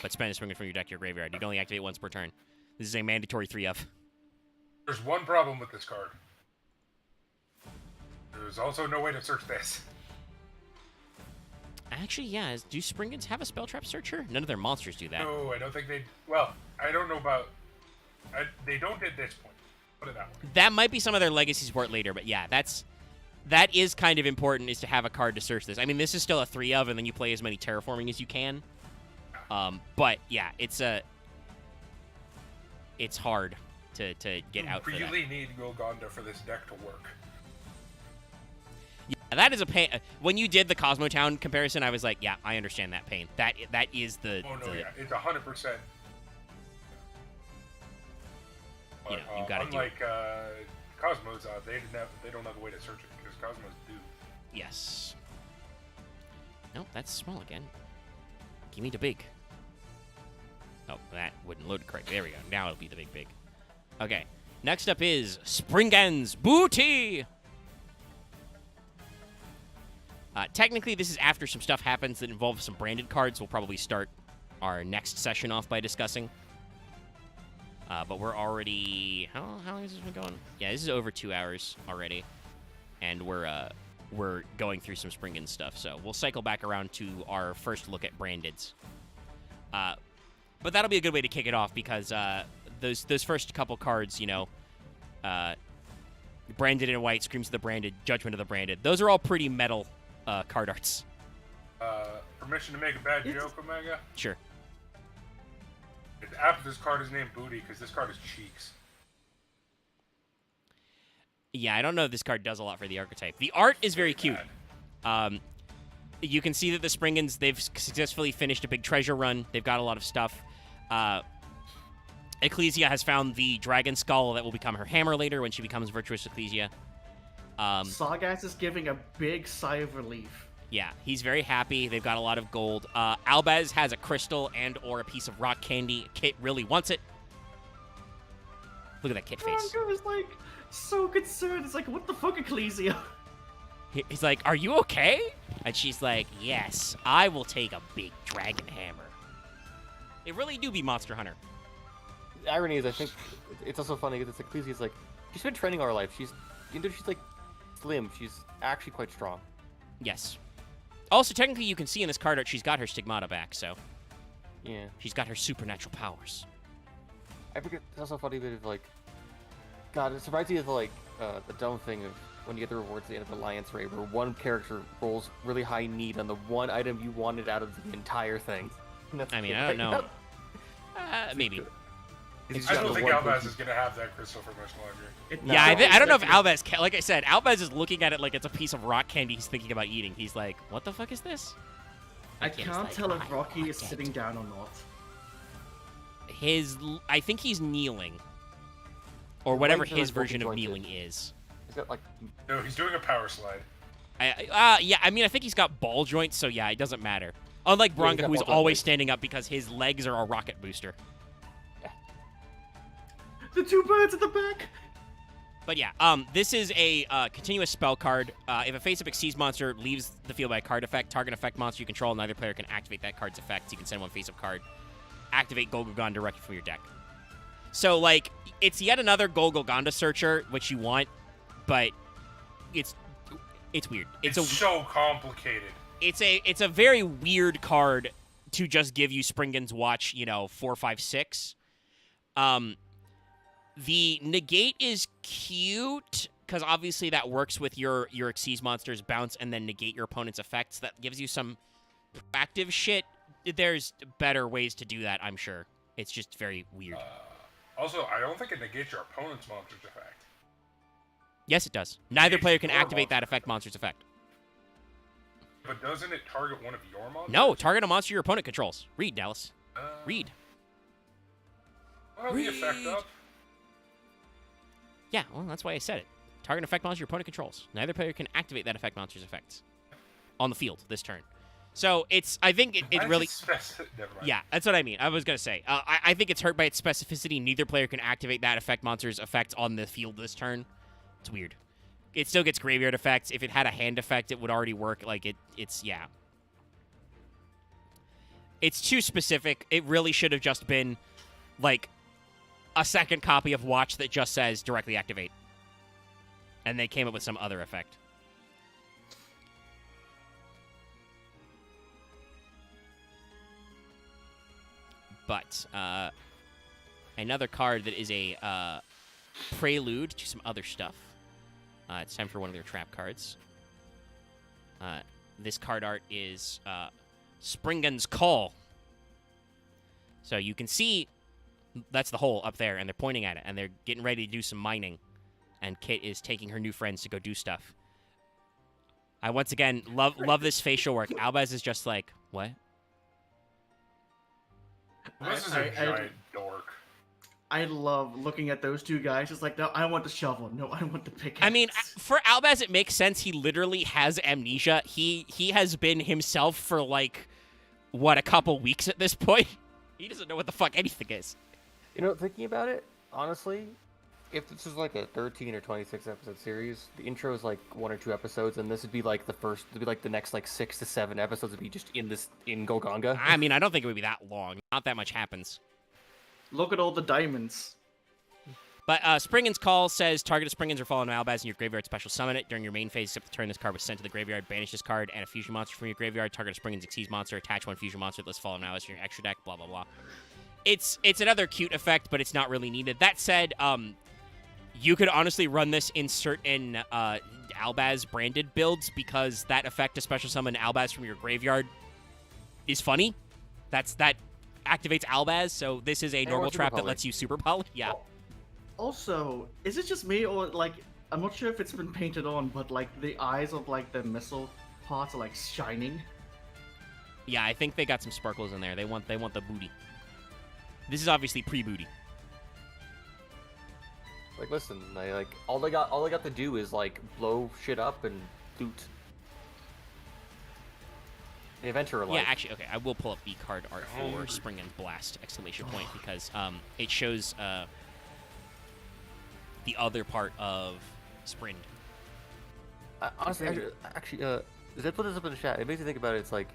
But spend a Springens from your deck to your graveyard. You can only activate once per turn. This is a mandatory 3-of. There's one problem with this card. There's also no way to search this. Actually, yeah. Do Springens have a spell trap searcher? None of their monsters do that. No, I don't think they. Well, I don't know about. They don't at this point. Put it that way. That might be some of their legacy support later, but yeah, that is kind of important, is to have a card to search this. I mean, this is still a 3-of, and then you play as many terraforming as you can. But yeah, it's hard to get out for that. You really need Golgonda for this deck to work. Yeah, that is a pain. When you did the Cosmotown comparison, I was like, yeah, I understand that pain. That is the. Oh no, yeah, it's 100%. You know, you gotta do it. Unlike Cosmos, they don't have a way to search it because Cosmos do. Yes. Nope, that's small again. Give me the big. Oh, that wouldn't load correctly. There we go. Now it'll be the big. Okay. Next up is Springens Booty. Technically, this is after some stuff happens that involves some branded cards. We'll probably start our next session off by discussing. But we're already... How long has this been going? Yeah, this is over 2 hours already. And we're going through some Springens stuff. So we'll cycle back around to our first look at brandeds. But that'll be a good way to kick it off because those first couple cards, Branded in White, Screams of the Branded, Judgment of the Branded. Those are all pretty metal card arts. Permission to make a bad joke, Omega? Sure. After this card is named Booty, because this card is Cheeks. Yeah, I don't know if this card does a lot for the archetype. The art is very cute. You can see that the Springans, they've successfully finished a big treasure run. They've got a lot of stuff. Ecclesia has found the dragon skull that will become her hammer later when she becomes Virtuous Ecclesia. Sargas is giving a big sigh of relief. Yeah, he's very happy. They've got a lot of gold. Albaz has a crystal and or a piece of rock candy. Kit really wants it. Look at that Kit face. Bronco is like so concerned. It's like, what the fuck, Ecclesia? He's like, are you okay? And she's like, yes, I will take a big dragon hammer. They really do be Monster Hunter. The irony is, I think it's also funny because Ecclesia's like, she's been training all her life. She's like slim. She's actually quite strong. Yes. Also, technically, you can see in this card art she's got her stigmata back, so Yeah. she's got her supernatural powers. I forget. It's also funny that it's like, God, it surprises you with the dumb thing of when you get the rewards at the end of Alliance Raid, where one character rolls really high need on the one item you wanted out of the entire thing. I mean, I don't know. Maybe. I don't think Albaz is going to have that crystal for much longer. Yeah, I don't know if Albaz can. Like I said, Albaz is looking at it like it's a piece of rock candy he's thinking about eating. He's like, what the fuck is this? I can't tell if Rocky is sitting down or not. I think he's kneeling. Or whatever legs are, his like, version of jointed. kneeling is. He's got No, he's doing a power slide. Yeah, I mean, I think he's got ball joints, so yeah, it doesn't matter. Unlike he's Bronco, got who's ball always joints. standing up because his legs are a rocket booster. The two birds at the back. But yeah, this is a continuous spell card. If a face-up Exceeds monster leaves the field by a card effect, target effect monster you control, neither player can activate that card's effects. You can send one face-up card. Activate Golgogon directly from your deck. So, like, it's yet another Golgoganda searcher, which you want, but it's weird. It's so complicated. It's a very weird card to just give you Springan's Watch, 4, 5, 6. The negate is cute because obviously that works with your Xyz monster's bounce and then negate your opponent's effects. That gives you some proactive shit. There's better ways to do that, I'm sure. It's just very weird. Also, I don't think it negates your opponent's monster's effect. Yes, it does. Neither Negates player can your activate that monster. effect monster's effect. But doesn't it target one of your monsters? No, target a monster your opponent controls. Read, Dallas. Read. Well, the effect up. Yeah, well, that's why I said it. Target an effect monster your opponent controls. Neither player can activate that effect monster's effects on the field this turn. So I think it really... Never mind. Yeah, that's what I mean. I was going to say. I think it's hurt by its specificity. Neither player can activate that effect monster's effects on the field this turn. It's weird. It still gets graveyard effects. If it had a hand effect, it would already work. Like, yeah. It's too specific. It really should have just been, like, a second copy of Watch that just says directly activate. And they came up with some other effect. But another card that is a prelude to some other stuff. It's time for one of their trap cards. This card art is Springan's Call. So you can see that's the hole up there, and they're pointing at it, and they're getting ready to do some mining. And Kit is taking her new friends to go do stuff. I once again love this facial work. Albaz is just like, what? This is a giant dork. I love looking at those two guys. It's like, no, I want the shovel. No, I want the pickaxe. I mean, for Albaz, it makes sense. He literally has amnesia. He has been himself for, like, a couple weeks at this point? He doesn't know what the fuck anything is. Thinking about it, honestly, if this was like a 13 or 26 episode series, the intro is like 1 or 2 episodes, and this would be like the next like 6 to 7 episodes would be just in Golganga. I mean, I don't think it would be that long. Not that much happens. Look at all the diamonds. But Springen's Call says target a Springens or Fallen Albaz in your graveyard, special summon it. During your main phase, except the turn this card was sent to the graveyard, banish this card and a fusion monster from your graveyard. Target a Springens Exceeds monster, attach one fusion monster to this Fallen Albaz to your extra deck, blah, blah, blah. It's another cute effect, but it's not really needed. That said, you could honestly run this in certain Albaz branded builds because that effect to special summon Albaz from your graveyard is funny. That activates Albaz, so this is a normal trap that lets you super poly. Yeah. Also, is it just me or like I'm not sure if it's been painted on, but like the eyes of like the missile parts are like shining. Yeah, I think they got some sparkles in there. They want the booty. This is obviously pre-booty. Like, listen, all they got to do is like blow shit up and loot. The adventure life. Yeah, actually, okay, I will pull up the card art for Spring and Blast ! Because it shows the other part of Sprint. Honestly, as I put this up in the chat, it makes me think about it. It's like,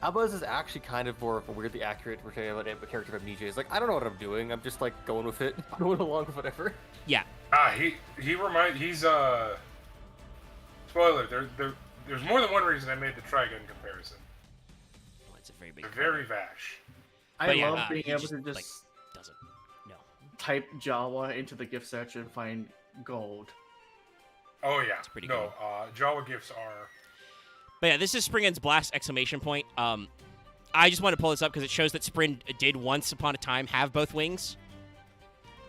Albaz is actually kind of more of a weirdly accurate portrayal of a character of Amnesia. It's like, I don't know what I'm doing. I'm just like going with it, going along with whatever. Yeah. He's spoiler. There's more than one reason I made the Trigun comparison. Well, it's a very big. They're very vash. I love being able to just like, doesn't. No. Type Jawa into the gift search and find gold. Oh yeah. It's pretty no, Jawa gifts are. But yeah, this is Springen's Blast ! I just want to pull this up because it shows that Spring did once upon a time have both wings.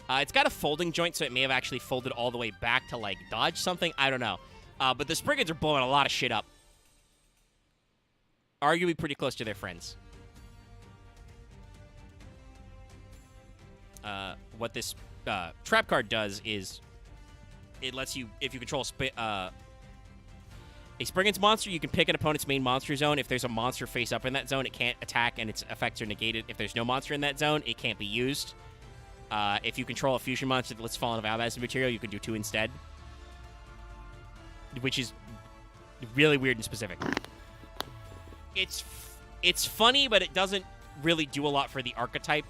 It's got a folding joint, so it may have actually folded all the way back to, like, dodge something. I don't know. But the Springens are blowing a lot of shit up. Arguably pretty close to their friends. What this trap card does is it lets you, if you control a Springens monster, you can pick an opponent's main monster zone. If there's a monster face up in that zone, it can't attack and its effects are negated. If there's no monster in that zone, it can't be used. If you control a fusion monster that lets Fallen of Albaz material, you can do 2 instead. Which is really weird and specific. It's funny, but it doesn't really do a lot for the archetype.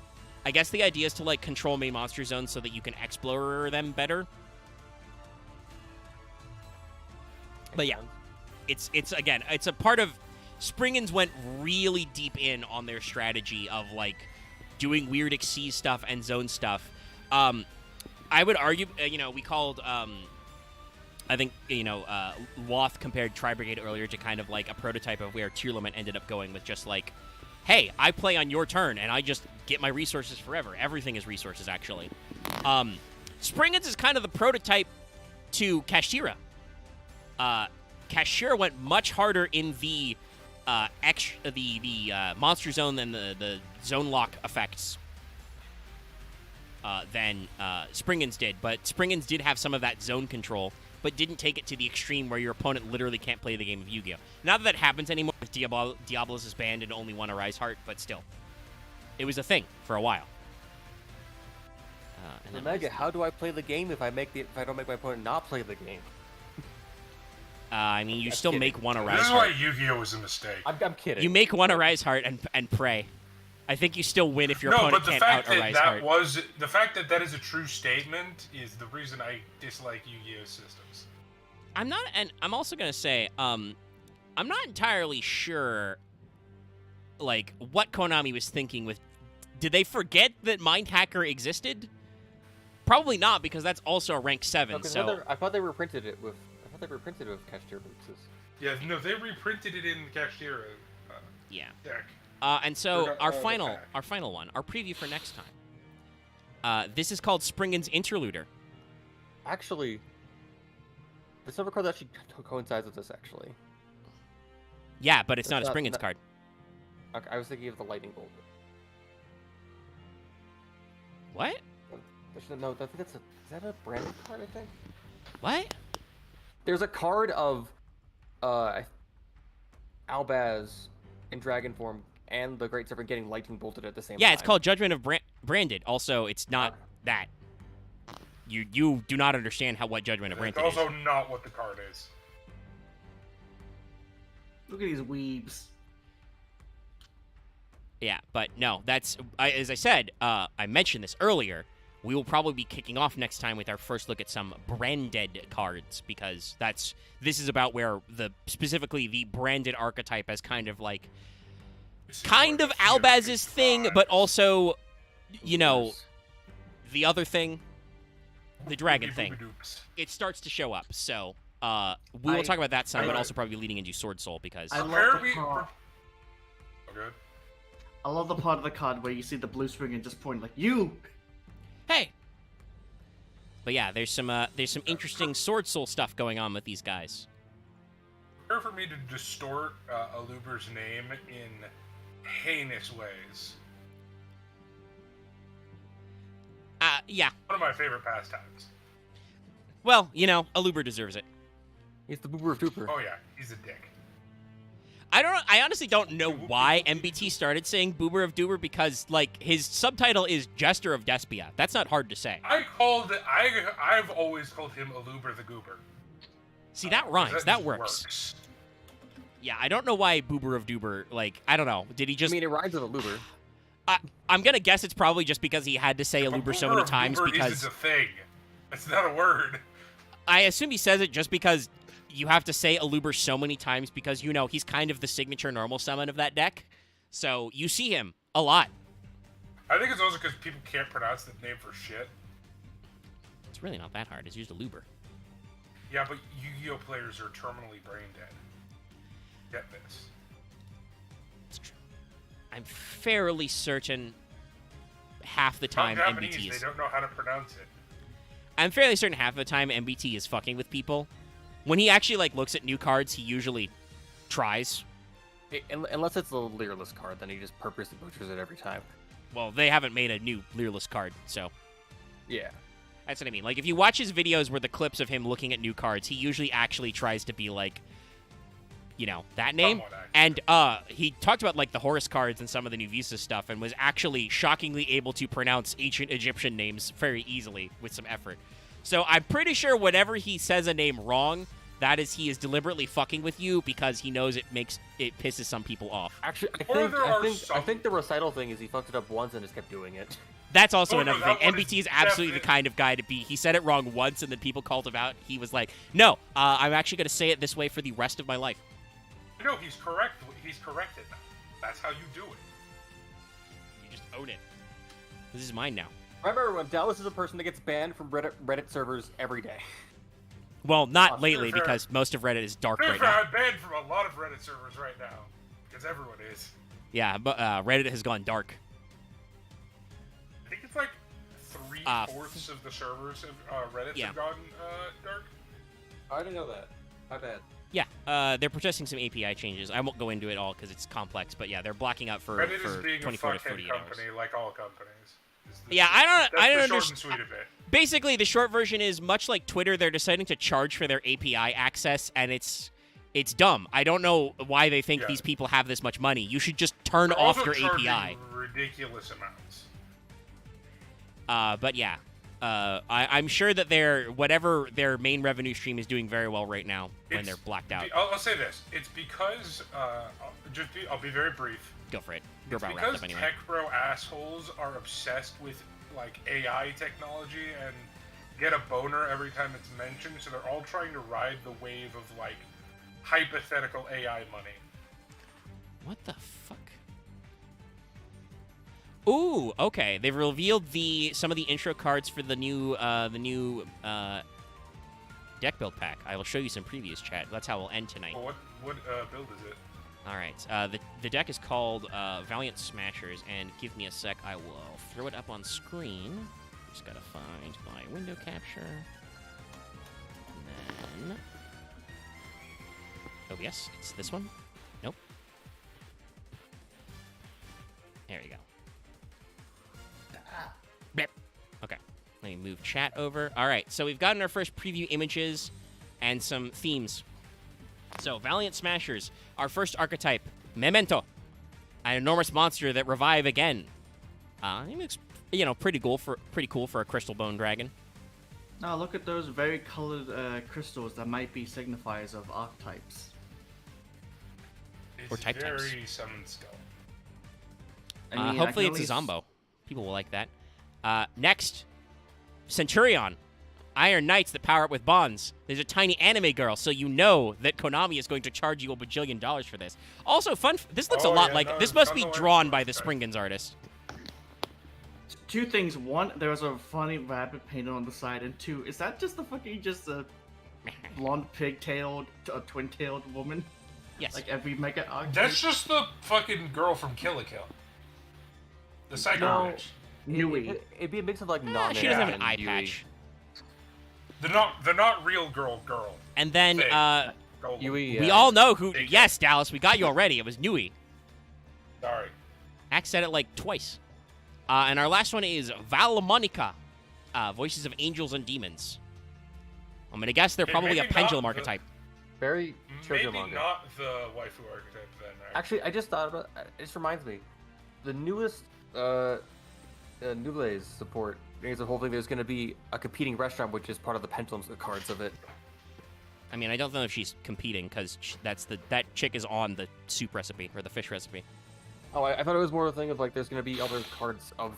I guess the idea is to like control main monster zones so that you can explore them better. But yeah. It's again, it's a part of Springens went really deep in on their strategy of like doing weird Xyz stuff and zone stuff. I would argue, we called I think, Loth compared Tri-Brigade earlier to kind of like a prototype of where Tier Lament ended up going with just like, hey, I play on your turn and I just get my resources forever. Everything is resources, actually. Springens is kind of the prototype to Kashtira. Kashtira went much harder in the monster zone than the zone lock effects than Springens did. But Springens did have some of that zone control, but didn't take it to the extreme where your opponent literally can't play the game of Yu-Gi-Oh! Not that happens anymore with Diablos is banned and only one Arise Heart, but still. It was a thing for a while. Mega, how do I play the game if I don't make my opponent not play the game? I mean, you still make one Arise This is Heart. why Yu-Gi-Oh! Was a mistake. I'm kidding. You make one Arise Heart and pray. I think you still win if your opponent can't out Arise Heart. The fact that is a true statement is the reason I dislike Yu-Gi-Oh! Systems. I'm also gonna say, I'm not entirely sure, like, what Konami was thinking with. Did they forget that Mind Hacker existed? Probably not, because that's also a rank 7. No, so I thought they reprinted it with. Kashtira boxes. Yeah, no, they reprinted it in the Kashtira deck. And so our final one, our preview for next time. This is called Springens Interluder. Actually, the silver card actually coincides with this. Actually. Yeah, but it's not a Springens card. Okay, I was thinking of the lightning bolt. What? No, I think is that a branded card? I think. What? There's a card of Albaz in dragon form and the Great Serpent getting lightning bolted at the same time. Yeah, it's called Judgment of Branded. Also, it's not that. You do not understand what Judgment of Branded is. It's also not what the card is. Look at these weebs. Yeah, but no, that's as I said. I mentioned this earlier. we will probably be kicking off next time with our first look at some branded cards, because this is about where specifically the branded archetype as kind of like Albaz's thing, but also, you know, the other thing, the dragon thing. It starts to show up. So we will talk about that some, but also probably leading into Sword Soul, because I love the part of the card where you see the blue spring and just point like, you! Hey! But yeah, there's some interesting Sword Soul stuff going on with these guys. Prepare for me to distort Aluber's name in heinous ways. Yeah. One of my favorite pastimes. Well, you know, Aluber deserves it. He's the boober of duper. Oh yeah, he's a dick. I honestly don't know why MBT started saying Boober of Doober, because, like, his subtitle is Jester of Despia. That's not hard to say. I've always called him Aluber the Goober. See, that rhymes. That works. Yeah, I don't know why Boober of Doober, like, I don't know. Did he just... I mean, it rhymes with Aluber. I'm gonna guess it's probably just because he had to say Aluber so many times, because... It's a thing. It's not a word. I assume he says it just because you have to say Aluber so many times, because, you know, he's kind of the signature normal summon of that deck. So you see him a lot. I think it's also because people can't pronounce the name for shit. It's really not that hard. It's used Aluber. Yeah, but Yu-Gi-Oh! Players are terminally brain dead. Get this. It's true. I'm fairly certain half the time Japanese, MBT is... They don't know how to pronounce it. I'm fairly certain half the time MBT is fucking with people. When he actually, like, looks at new cards, he usually tries. Unless it's a Leerless card, then he just purposely butchers it every time. Well, they haven't made a new Leerless card, so... Yeah. That's what I mean. Like, if you watch his videos where the clips of him looking at new cards, he usually actually tries to be, like, you know, that name. And he talked about, like, the Horus cards and some of the new Visa stuff, and was actually shockingly able to pronounce ancient Egyptian names very easily with some effort. So I'm pretty sure whenever he says a name wrong, that is he is deliberately fucking with you, because he knows it pisses some people off. Actually, I think the recital thing is he fucked it up once and just kept doing it. That's also another thing. MBT is absolutely the kind of guy to be. He said it wrong once, and then people called him out. He was like, no, I'm actually going to say it this way for the rest of my life. No, he's correct. He's corrected now. That's how you do it. You just own it. This is mine now. Remember, everyone, Dallas is a person that gets banned from Reddit servers every day. Well, not lately, because most of Reddit is dark right now. I'm banned from a lot of Reddit servers right now, because everyone is. Yeah, but Reddit has gone dark. I think it's like 3/4 of the servers of Reddit have gone dark. I didn't know that. My bad. Yeah, they're protesting some API changes. I won't go into it all because it's complex, but yeah, they're blocking out for Reddit is being 24 a to 48 company, hours. like all companies. Yeah, I don't understand. Short and sweet of it. Basically, the short version is much like Twitter. They're deciding to charge for their API access, and it's dumb. I don't know why they think these people have this much money. You should just turn off your API. Ridiculous amounts. But yeah, I'm sure that whatever their main revenue stream is doing very well right now when they're blacked out. I'll say this: it's because I'll be very brief. Go for it. You're about because wrapped up anyway. tech bro assholes are obsessed with like AI technology and get a boner every time it's mentioned, so they're all trying to ride the wave of like hypothetical AI money. What the fuck? Ooh, okay. They've revealed some of the intro cards for the new deck build pack. I will show you some previews, chat. That's how we'll end tonight. Well, what build is it? All right. The deck is called Valiant Smashers, and give me a sec. I will throw it up on screen. Just gotta find my window capture. And then OBS. It's this one. Nope. There you go. Blip. Okay. Let me move chat over. All right. So we've gotten our first preview images and some themes. So, Valiant Smashers, our first archetype, Memento, an enormous monster that revive again. It looks, pretty cool for a crystal bone dragon. Now look at those very colored crystals that might be signifiers of archetypes. Or type types. Very summon skill. Hopefully it's a Zombo. People will like that. Next, Centurion. Iron Knights that power up with bonds. There's a tiny anime girl, so you know that Konami is going to charge you $1 bajillion for this. Also, this looks a lot like... this must be drawn by the Springans artist. Two things. One, there was a funny rabbit painted on the side, and two, is that just a blonde pigtailed, twin-tailed woman? Yes. Like every mega arcade? That's just the fucking girl from Kill la Kill. The psycho bitch. Nui. It'd be a mix of like non. She doesn't have an eye patch. The not real girl. And then, Go. Yui, we all know who... Big Yes, Dallas, we got you already. It was Nui. Sorry. Axe said it like twice. And our last one is Valmonica. Voices of Angels and Demons. I'm going to guess they're Okay, probably a maybe pendulum not archetype. very shoujo Maybe manga. not the waifu archetype then. Right? Actually, I just thought about it. Just reminds me, the newest Nuble's support. There's a whole thing. There's going to be a competing restaurant, which is part of the pendulum cards of it. I mean, I don't know if she's competing, because that chick is on the soup recipe, or the fish recipe. Oh, I thought it was more a thing of like there's going to be other cards of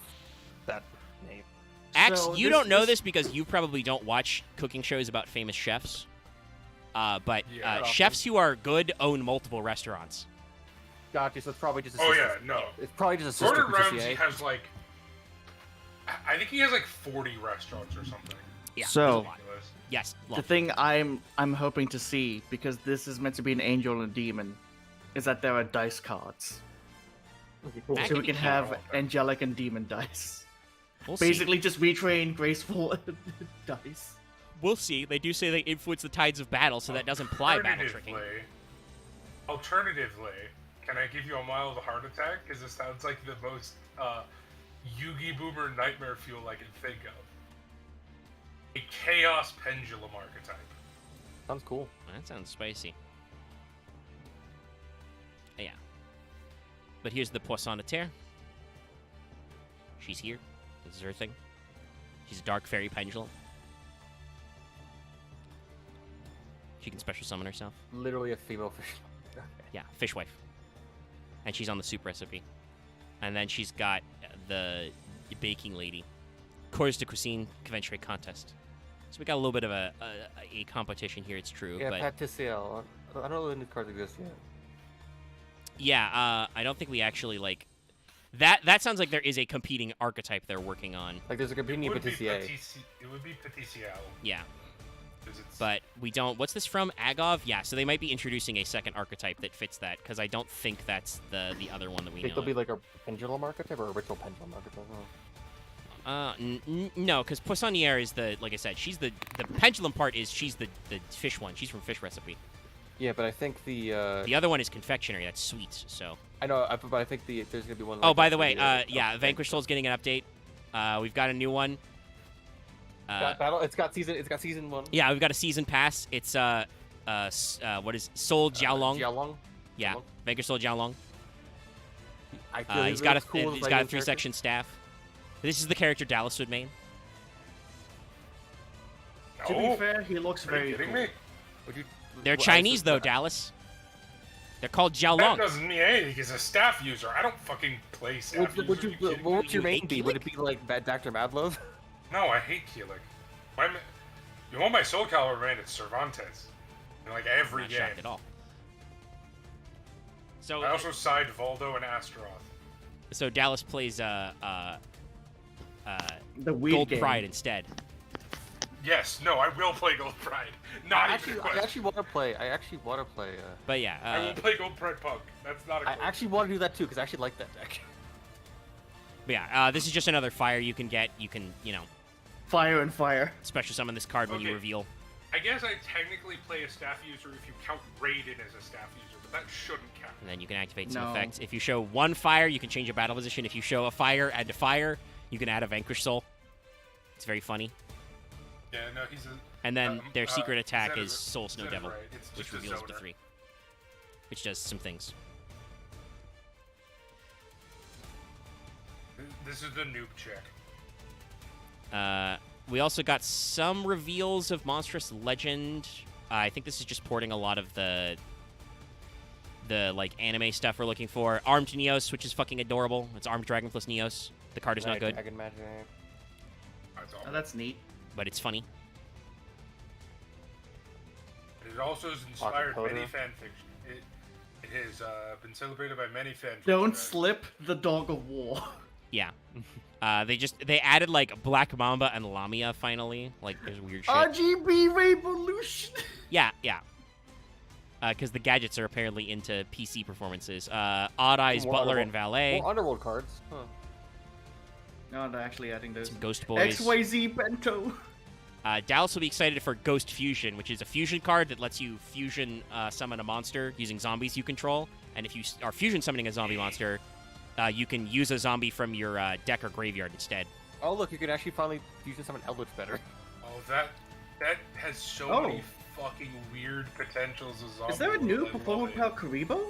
that name. Axe, So you this- don't know this- this because you probably don't watch cooking shows about famous chefs. But Yeah. chefs who are good own multiple restaurants. Gotcha. So it's probably just. A Oh sister- yeah, no. It's probably just a sister Gordon from Ramsay CCA. has like, I think he has like 40 restaurants or something. Yeah, So- there's a lot. Ridiculous. Yes. The lot. thing I'm hoping to see, because this is meant to be an angel and a demon, is that there are dice cards. That So could we be can cool. have angelic and demon dice. We'll see. Basically, just retrain graceful dice. We'll see. They do say they influence the tides of battle, so that does imply battle tricking. Alternatively, can I give you a mild heart attack? Because it sounds like the most Yugi Boomer nightmare fuel I can think of. A chaos pendulum archetype. Sounds cool. That sounds spicy. Yeah. But here's the Poisson de Terre. She's here. This is her thing. She's a dark fairy pendulum. She can special summon herself. Literally a female fish. Yeah, fishwife. And she's on the soup recipe. And then she's got the baking lady. Cours de Cuisine Convention Contest. So we got a little bit of a competition here, it's true. Yeah, but Patissiel. I don't know if the new cards exist yet. yeah, I don't think we actually, like... That sounds like there is a competing archetype they're working on. Like there's a competing Patissier. It would be Paticial. Yeah. 'Cause it's, But we don't... What's this from? Agov? Yeah, so they might be introducing a second archetype that fits that, because I don't think that's the other one that we I think know there'll be of. like a pendulum archetype or a ritual pendulum archetype. No, because Poissonniere is the... Like I said, she's the pendulum part is... She's the fish one. She's from Fish Recipe. Yeah, but I think the The other one is confectionery. That's sweet, so... I know, but I think there's gonna be one. Oh, like by that the for way, the, yeah, Vanquish Soul's getting an update. We've got a new one. Battle. It's got season 1. Yeah, we've got a season pass. It's what is Soul Jiaolong? Jiaolong. Yeah, Jiaolong. Vanquish Soul Jiaolong. I feel He's got a cool he's got a 3-section staff. This is the character Dallas would main. To No. be fair, he looks Are you very kidding cool. me? They're Chinese though, Dallas. They're called That Jiaolong. doesn't mean anything. He's a staff user. I don't fucking play staff What user. Are you kidding me? would your You main hate be? Would it Keelik? be like Dr. Madlove? No, I hate Keelik. You want my Soul Calibur man? It's Cervantes. In like every Not game. shocked at all. So I also side Voldo and Astaroth. so Dallas plays The weed Gold game. Pride instead. Yes, no, I will play Gold Pride. Not even a I question. actually want to play. But yeah, I will play Gold Pride Punk. That's not a I question. actually want to do that too because I actually like that deck. but yeah, this is just another fire you can get. You can, Fire and fire. special summon this card when you Okay. reveal. I guess I technically play a staff user if you count Raiden as a staff user, but that shouldn't count. And then you can activate some No. effects. If you show one fire, you can change your battle position. If you show a fire, add to fire, you can add a Vanquish Soul. It's very funny. Yeah, no, he's a. And then their secret attack Zen is Soul Snow Zen Devil, right. It's which just a reveals up to zoner. 3. Which does some things. This is the noob chick. We also got some reveals of Monstrous Legend. I think this is just porting a lot of the like anime stuff we're looking for. Armed Neos, which is fucking adorable. It's Armed Dragon plus Neos. The card is not good. Dragon Magic. I That's all. Oh, that's neat. but it's funny. It also has inspired Dakota. many fan fiction. It has been celebrated by many fan fiction. Don't writers. slip the dog of war. Yeah. They added like Black Mamba and Lamia finally. Like there's weird shit. RGB Revolution. Yeah. Because the gadgets are apparently into PC performances. Odd Eyes, More Butler, Underworld- and Valet. More Underworld cards. Huh. No, they're actually adding those. Some Ghost Boys. XYZ Bento. Dallas will be excited for Ghost Fusion, which is a fusion card that lets you fusion summon a monster using zombies you control. And if you are fusion summoning a zombie monster, you can use a zombie from your deck or graveyard instead. Oh, look, you can actually finally fusion summon Eldritch better. Oh, that has so Oh. many fucking weird potentials as zombie. Is there a new world. I Performance love it. Power Karibo?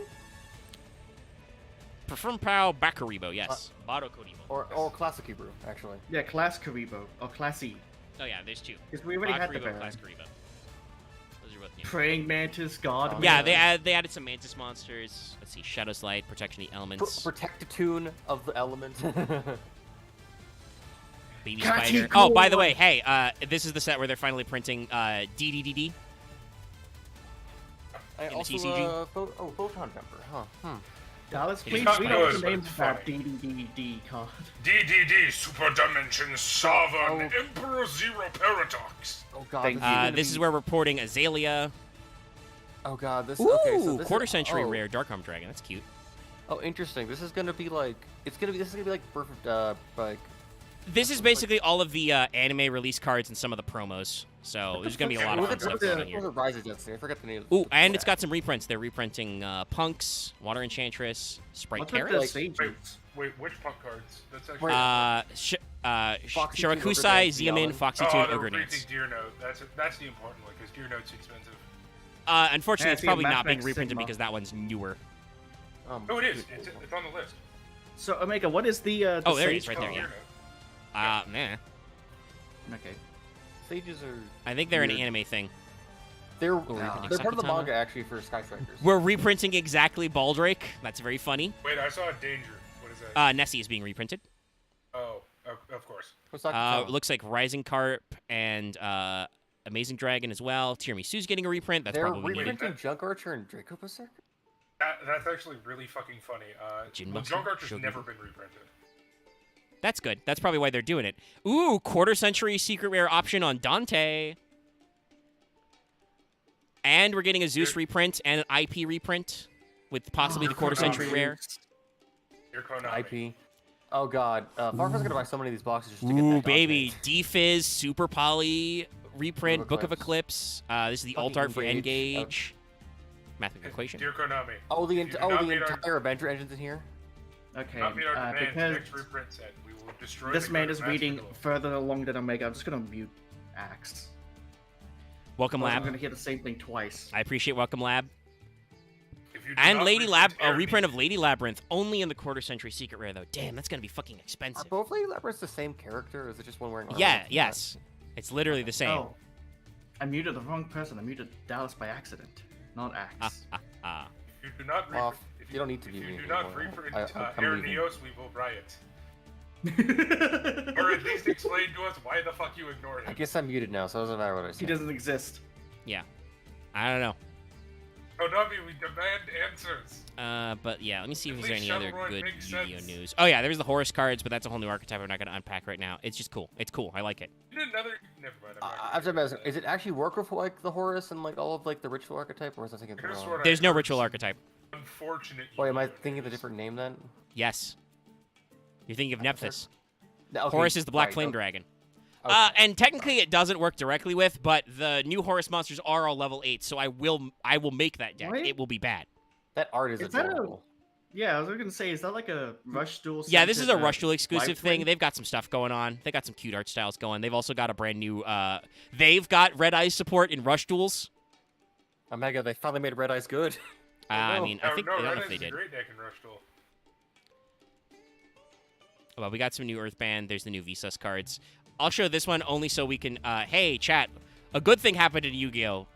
Perform Pow Bakaribo, yes. Bado Kodibo. Or Classic Hebrew, actually. Yeah, Class Karibo. Or Classy. Oh yeah, there's two. Because we already had the Bakaribo, Baron. Class Karibo. Those are both new. Praying Mantis, God. Oh, Yeah, Mother. they added some Mantis monsters. Let's see, Shadow's Light, Protection of the Elements, Protectatune of the elements. Baby Catty Spider. Oh, by the Core. way, hey, this is the set where they're finally printing DDDD. I In the also, TCG? Photon Jumper, huh? Dallas, It's please not read good, out the but name it's of that funny. DDD card. DDD Super Dimension Sovereign Oh. Emperor Zero Paradox. Oh god, Thank this is gonna This be- is where we're porting Azalea. Oh god, this. Ooh, Okay, so this quarter is, century oh, rare Dark Arm Dragon. That's cute. Oh, interesting. This is gonna be like. This is gonna be like perfect. Like. This is basically all of the anime release cards and some of the promos. So there's gonna be a lot of What fun was stuff it? going on What here. was it? Rise Against? I forget the name. Ooh, and it's got some reprints. They're reprinting Punks, Water Enchantress, Sprite What's with Carrot. the stages? Wait, which punk cards? That's actually. Foxy Tune, Shirakusai, Ogre Ziamin, Dance, Foxy oh, Tune, they're Ogre reprinting Dance. Deer Note. That's the important one because Deer Note's expensive. Unfortunately, Yeah, it's see, probably Mass not being Effect reprinted Sigma. because that one's newer. Oh, it is. It's on the list. So, Omega, what is the Oh, there it sage is, right card? there, yeah. Deer Note. Nah. Okay. Sages are. I think they're an Weird. anime thing. They're reprinting they're part of the Sakatana. manga actually for Sky Strikers. We're reprinting exactly Baldrake. That's very funny. Wait, I saw a Danger. What is that? Nessie is being reprinted. Oh, of course. What's that? Looks like Rising Carp and Amazing Dragon as well. Tiramisu's getting a reprint. That's They're probably needed. reprinting Junk Archer and Draco Berserker. That's actually really fucking funny. Jinbutsu, Junk Archer's Shogun. never been reprinted. That's good. That's probably why they're doing it. Ooh, quarter century secret rare option on Dante. And we're getting a Zeus reprint and an IP reprint with possibly the quarter century rare. Your Konami. IP. Oh god, Farfetch's gonna buy so many of these boxes just to get Ooh, that baby. content. D-Fizz, Super Poly, reprint, Book Book of of Eclipse. This is the Fucking alt art for Engage. Engage. Mathematical equation. Dear Konami. Oh, the if you do oh not the meet our- entire Avenger engine's in here. Okay. Not meet our demands, Because next reprint set. We will destroy this the man code is of reading Master Duel. further along than Omega, I'm just gonna mute Axe. Welcome I'm Lab. gonna hear the same thing twice. I appreciate Welcome Lab. If you do And not Lady Lab, reprint a reprint of Lady Labyrinth, only in the quarter century secret rare though. Damn, that's gonna be fucking Are expensive. both Lady Labyrinths the same character, or is it just one wearing armor? Yeah, yes. It's literally the same. Oh. I muted the wrong person. I muted Dallas by accident, not Axe. If you do not Well, reprint, if you don't need to if be you me do not anymore. reprint I'm Air leaving. Neos, we will riot. Or at least explain to us why the fuck you ignored I him. guess I'm muted now, so it doesn't matter what I say. He doesn't exist. Yeah. I don't know. Konami, we demand answers. But yeah, let me see if At there's any least other Shadowrun good makes Yu-Gi-Oh sense. news. Oh yeah, there's the Horus cards, but that's a whole new archetype I'm not gonna unpack right now. It's just cool. It's cool. I like it. You did another. Never mind. I'm not I'm gonna just asking, is it actually work with like the Horus and like all of like the ritual archetype, or is that thinking Here's wrong? what I There's no heard. ritual archetype. Unfortunate. Wait, am I Yu-Gi-Oh thinking of a news. different name then? Yes. You're thinking of Nephthys. No, okay, Horus is the Black right, Flame okay. Dragon. Okay. And technically it doesn't work directly with, but the new Horus monsters are all level 8, so I will make that deck. What? It will be bad. That art is Is that a- adorable. Yeah, I was gonna say, is that like a Rush Duel? Yeah, this is a centered, Rush Duel exclusive live thing. twin? They've got some stuff going on. They got some cute art styles going. They've also got a brand new they've got Red Eyes support in Rush Duels. Omega, they finally made Red Eyes good. I no. mean, I think I no, don't know Red if Eyes they is a did. great deck in Rush Duel. Well, we got some new Earthband. There's the new Visas cards. I'll show this one only so we can. Hey, chat. A good thing happened in Yu-Gi-Oh.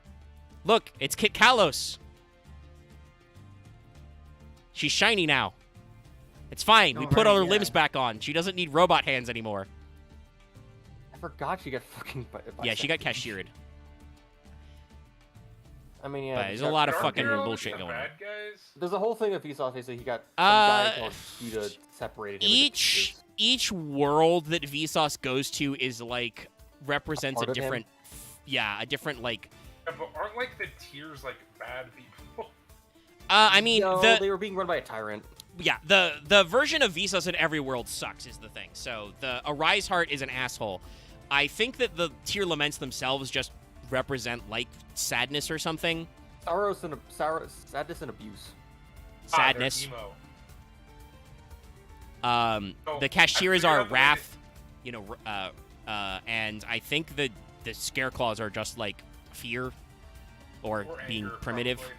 Look, it's Kit Kalos. She's shiny now. It's fine. We put all her Alright, limbs yeah. back on. She doesn't need robot hands anymore. I forgot she got fucking. Yeah, she got cashiered. I mean, yeah. But there's a lot of Aren't fucking there always bullshit the going on. bad guys? There's a whole thing of Vsauce. Basically, he got some guy called Cheetah separated him. into pieces. Each world that Vsauce goes to is like represents a part of him? different, a different like. Yeah, but aren't like the tiers like bad people? I mean No, the they were being run by a tyrant. the version of Vsauce in every world sucks is the thing. So the Arise Heart is an asshole. I think that the tier laments themselves just represent like sadness or something. Sadness and abuse. Sadness. Emo. The cashiers are wrath, and I think the Scareclaws are just like fear or being anger, primitive. probably.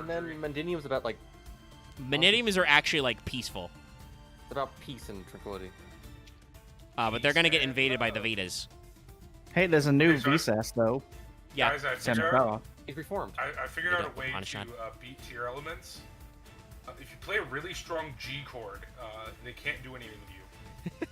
And then Savagery. Mandinium's about like Maniniums are actually like peaceful, it's about peace and tranquility. but they're gonna get invaded by the Vedas. Hey, there's a new Hey, sorry. VSAS though. Yeah, Guys, I figured out, Samsara. He's reformed. I figured out a way Punish to shot. beat tier elements. If you play a really strong G chord, they can't do anything with you.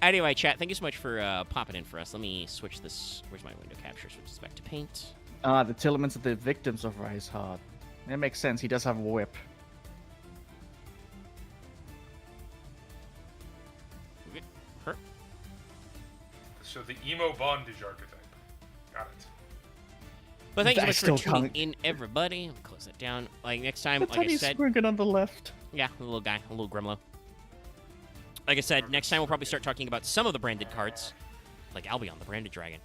Anyway, chat, thank you so much for popping in for us. Let me switch this. Where's my window capture? Switch this back to paint. The Tillemans are the victims of Rise Heart. That makes sense. He does have a whip. Okay, her. So the emo bondage archetype. Got it. But thank you so I much still for tuning can't- in, everybody. I'll close that down. Like next time, The like I tiny said, squirkin on the left. yeah, a little guy, a little Grimlow. Like I said, next time we'll probably start talking about some of the branded cards, like Albion, the branded dragon,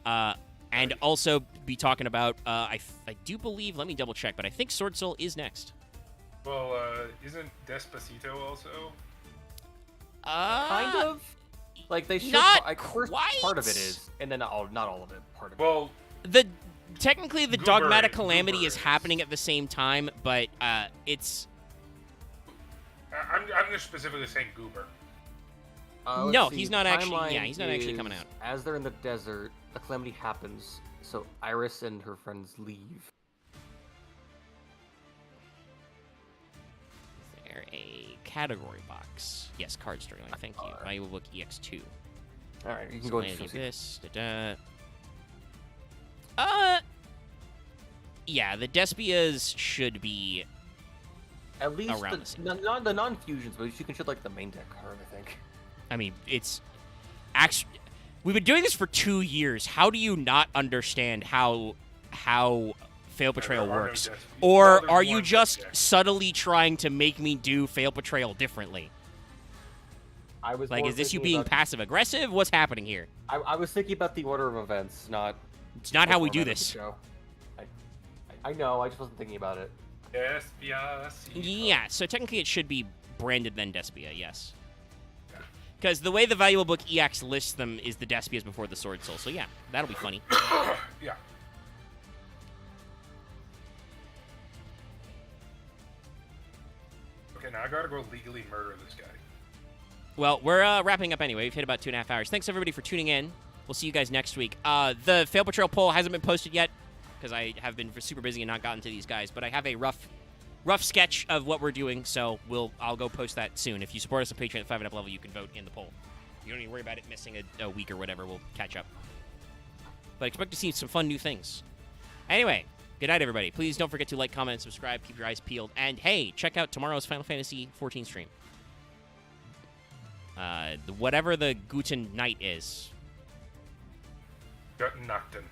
and also be talking about. I do believe. Let me double check, but I think Sword Soul is next. Well, isn't Despacito also? Kind of. Like they should. not Like, first quite. part of it is, and then not all of it. Part of it. Well, Technically the Goober Dogmatic is- Calamity Goober is is. happening at the same time, but it's I'm just specifically saying Goober. Let's no, see, he's the not actually- timeline yeah, he's not actually coming is out. As they're in the desert, a calamity happens, so Iris and her friends leave. is there a category box? Yes, card storyline. Thank you. Valuable book EX2. All right, you can So go land and of see. this. Yeah, the Despias should be. At least around the the, same not the non-fusions, but you can shoot like the main deck card, I think. I mean, it's actually. We've been doing this for 2 years. How do you not understand how Fail Portrayal There are no works? Despias. Or Well, there's are you one just deck. subtly trying to make me do Fail Portrayal differently? I was Like, more is this you thinking being about- passive aggressive? What's happening here? I was thinking about the order of events, not. It's not the how we do format of the this. show. I know. I just wasn't thinking about it. Despiacito. Yeah, so technically it should be branded then Despia, yes. Because the way the Valuable Book EX lists them is the Despias before the Sword Soul. So yeah, that'll be funny. Yeah. Okay, now I gotta go legally murder this guy. Well, we're wrapping up anyway. We've hit about 2.5 hours. Thanks everybody for tuning in. We'll see you guys next week. The Fail Portrayal poll hasn't been posted yet because I have been super busy and not gotten to these guys. But I have a rough sketch of what we're doing, so I'll go post that soon. If you support us on Patreon at 5 level, you can vote in the poll. You don't need to worry about it missing a week or whatever. We'll catch up. But expect to see some fun new things. Anyway, good night, everybody. Please don't forget to like, comment, and subscribe. Keep your eyes peeled. And hey, check out tomorrow's Final Fantasy 14 stream. Whatever the Guten Night is. Guten Nachten.